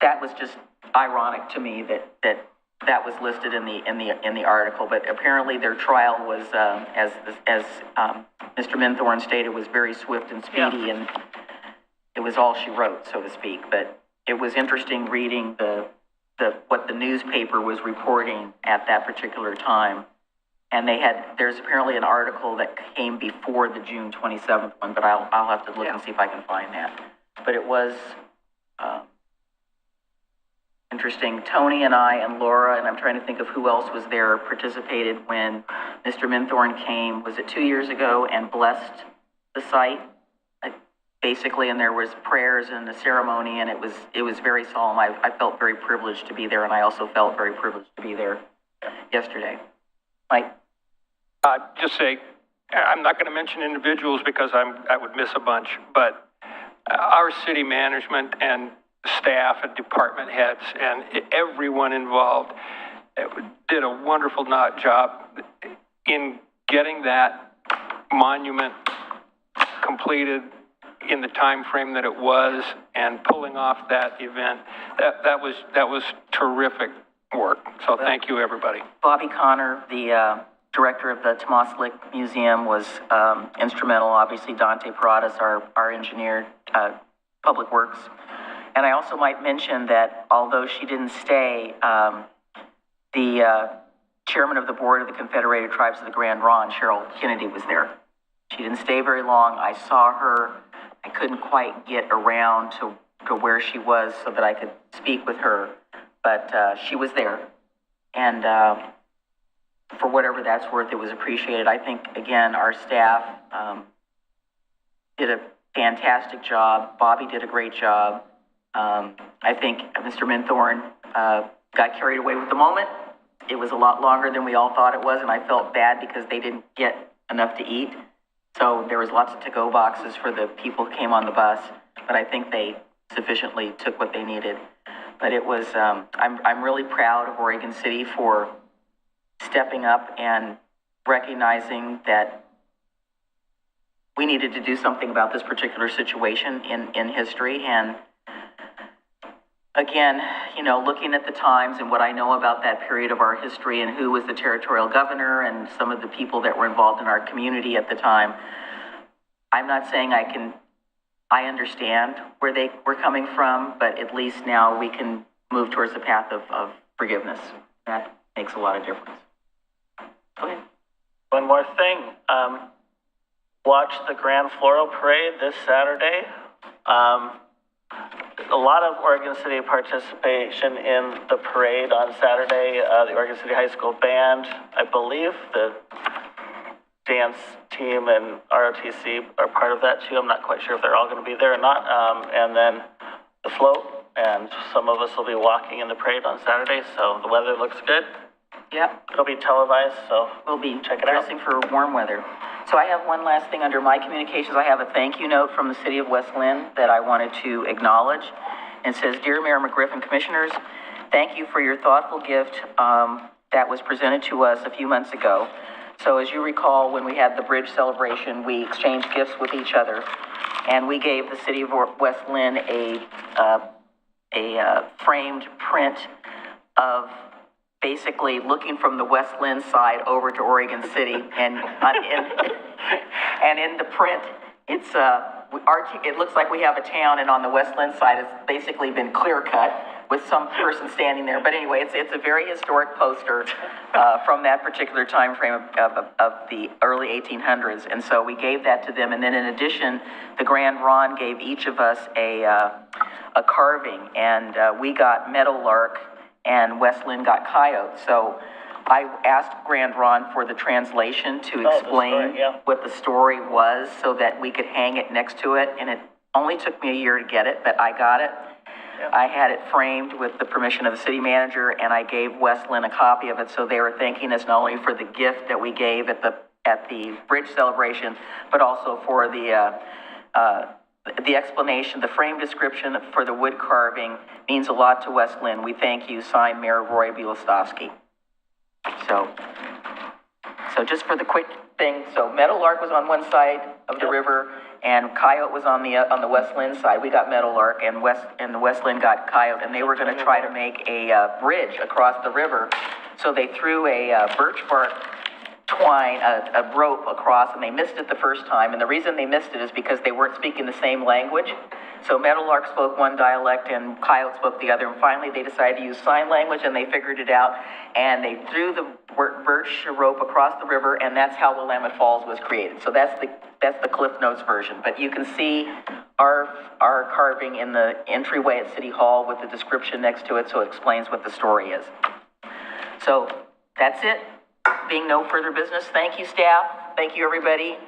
Speaker 1: That was just ironic to me that was listed in the article. But apparently their trial was, as Mr. Minthorn stated, was very swift and speedy, and it was all she wrote, so to speak. But it was interesting reading what the newspaper was reporting at that particular time. And there's apparently an article that came before the June 27th one, but I'll have to look and see if I can find that. But it was interesting. Tony and I and Laura, and I'm trying to think of who else was there, participated when Mr. Minthorn came, was it 2 years ago, and blessed the site, basically, and there was prayers and a ceremony, and it was very solemn. I felt very privileged to be there, and I also felt very privileged to be there yesterday. Mike?
Speaker 10: Just say, I'm not going to mention individuals because I would miss a bunch, but our city management and staff and department heads and everyone involved did a wonderful job in getting that monument completed in the time frame that it was and pulling off that event. That was terrific work. So thank you, everybody.
Speaker 1: Bobby Connor, the director of the Tomaslik Museum, was instrumental. Obviously, Dante Paradas, our engineer, Public Works. And I also might mention that although she didn't stay, the chairman of the board of the Confederated Tribes of the Grand Ronde, Cheryl Kennedy, was there. She didn't stay very long. I saw her. I couldn't quite get around to where she was so that I could speak with her, but she was there. And for whatever that's worth, it was appreciated. I think, again, our staff did a fantastic job. Bobby did a great job. I think Mr. Minthorn got carried away with the moment. It was a lot longer than we all thought it was, and I felt bad because they didn't get enough to eat. So there was lots of to-go boxes for the people who came on the bus, but I think they sufficiently took what they needed. But it was, I'm really proud of Oregon City for stepping up and recognizing that we needed to do something about this particular situation in history. And again, you know, looking at the times and what I know about that period of our history and who was the territorial governor and some of the people that were involved in our community at the time, I'm not saying I understand where they were coming from, but at least now we can move towards the path of forgiveness. That makes a lot of difference. Go ahead.
Speaker 3: One more thing. Watch the Grand Floral Parade this Saturday. A lot of Oregon City participation in the parade on Saturday. The Oregon City High School Band, I believe the dance team and ROTC are part of that too. I'm not quite sure if they're all going to be there or not. And then the float, and some of us will be walking in the parade on Saturday, so the weather looks good.
Speaker 1: Yep.
Speaker 3: It'll be televised, so
Speaker 1: we'll be
Speaker 3: check it out.
Speaker 1: dressing for warm weather. So I have one last thing under my communications. I have a thank you note from the city of West Lynn that I wanted to acknowledge. It says, Dear Mayor McGriff and Commissioners, thank you for your thoughtful gift that was presented to us a few months ago. So as you recall, when we had the bridge celebration, we exchanged gifts with each other, and we gave the city of West Lynn a framed print of basically looking from the West Lynn side over to Oregon City, and in the print, it looks like we have a town, and on the West Lynn side, it's basically been clear cut with some person standing there. But anyway, it's a very historic poster from that particular time frame of the early 1800s, and so we gave that to them. And then in addition, the Grand Ron gave each of us a carving, and we got meadowlark, and West Lynn got coyote. So I asked Grand Ron for the translation to explain what the story was so that we could hang it next to it, and it only took me a year to get it, but I got it. I had it framed with the permission of the city manager, and I gave West Lynn a copy of it, so they were thanking us not only for the gift that we gave at the bridge celebration, but also for the explanation. The frame description for the wood carving means a lot to West Lynn. We thank you, signed Mayor Roy Bielostowski. So just for the quick thing, so meadowlark was on one side of the river, and coyote was on the West Lynn side. We got meadowlark, and the West Lynn got coyote, and they were going to try to make a bridge across the river. So they threw a birch bark twine, a rope across, and they missed it the first time. And the reason they missed it is because they weren't speaking the same language. So meadowlark spoke one dialect and coyote spoke the other. And finally, they decided to use sign language, and they figured it out. And they threw the birch rope across the river, and that's how Willamette Falls was created. So that's the Cliff Notes version. But you can see our carving in the entryway at City Hall with the description next to it, so it explains what the story is. So that's it. Being no further business, thank you, staff. Thank you, everybody.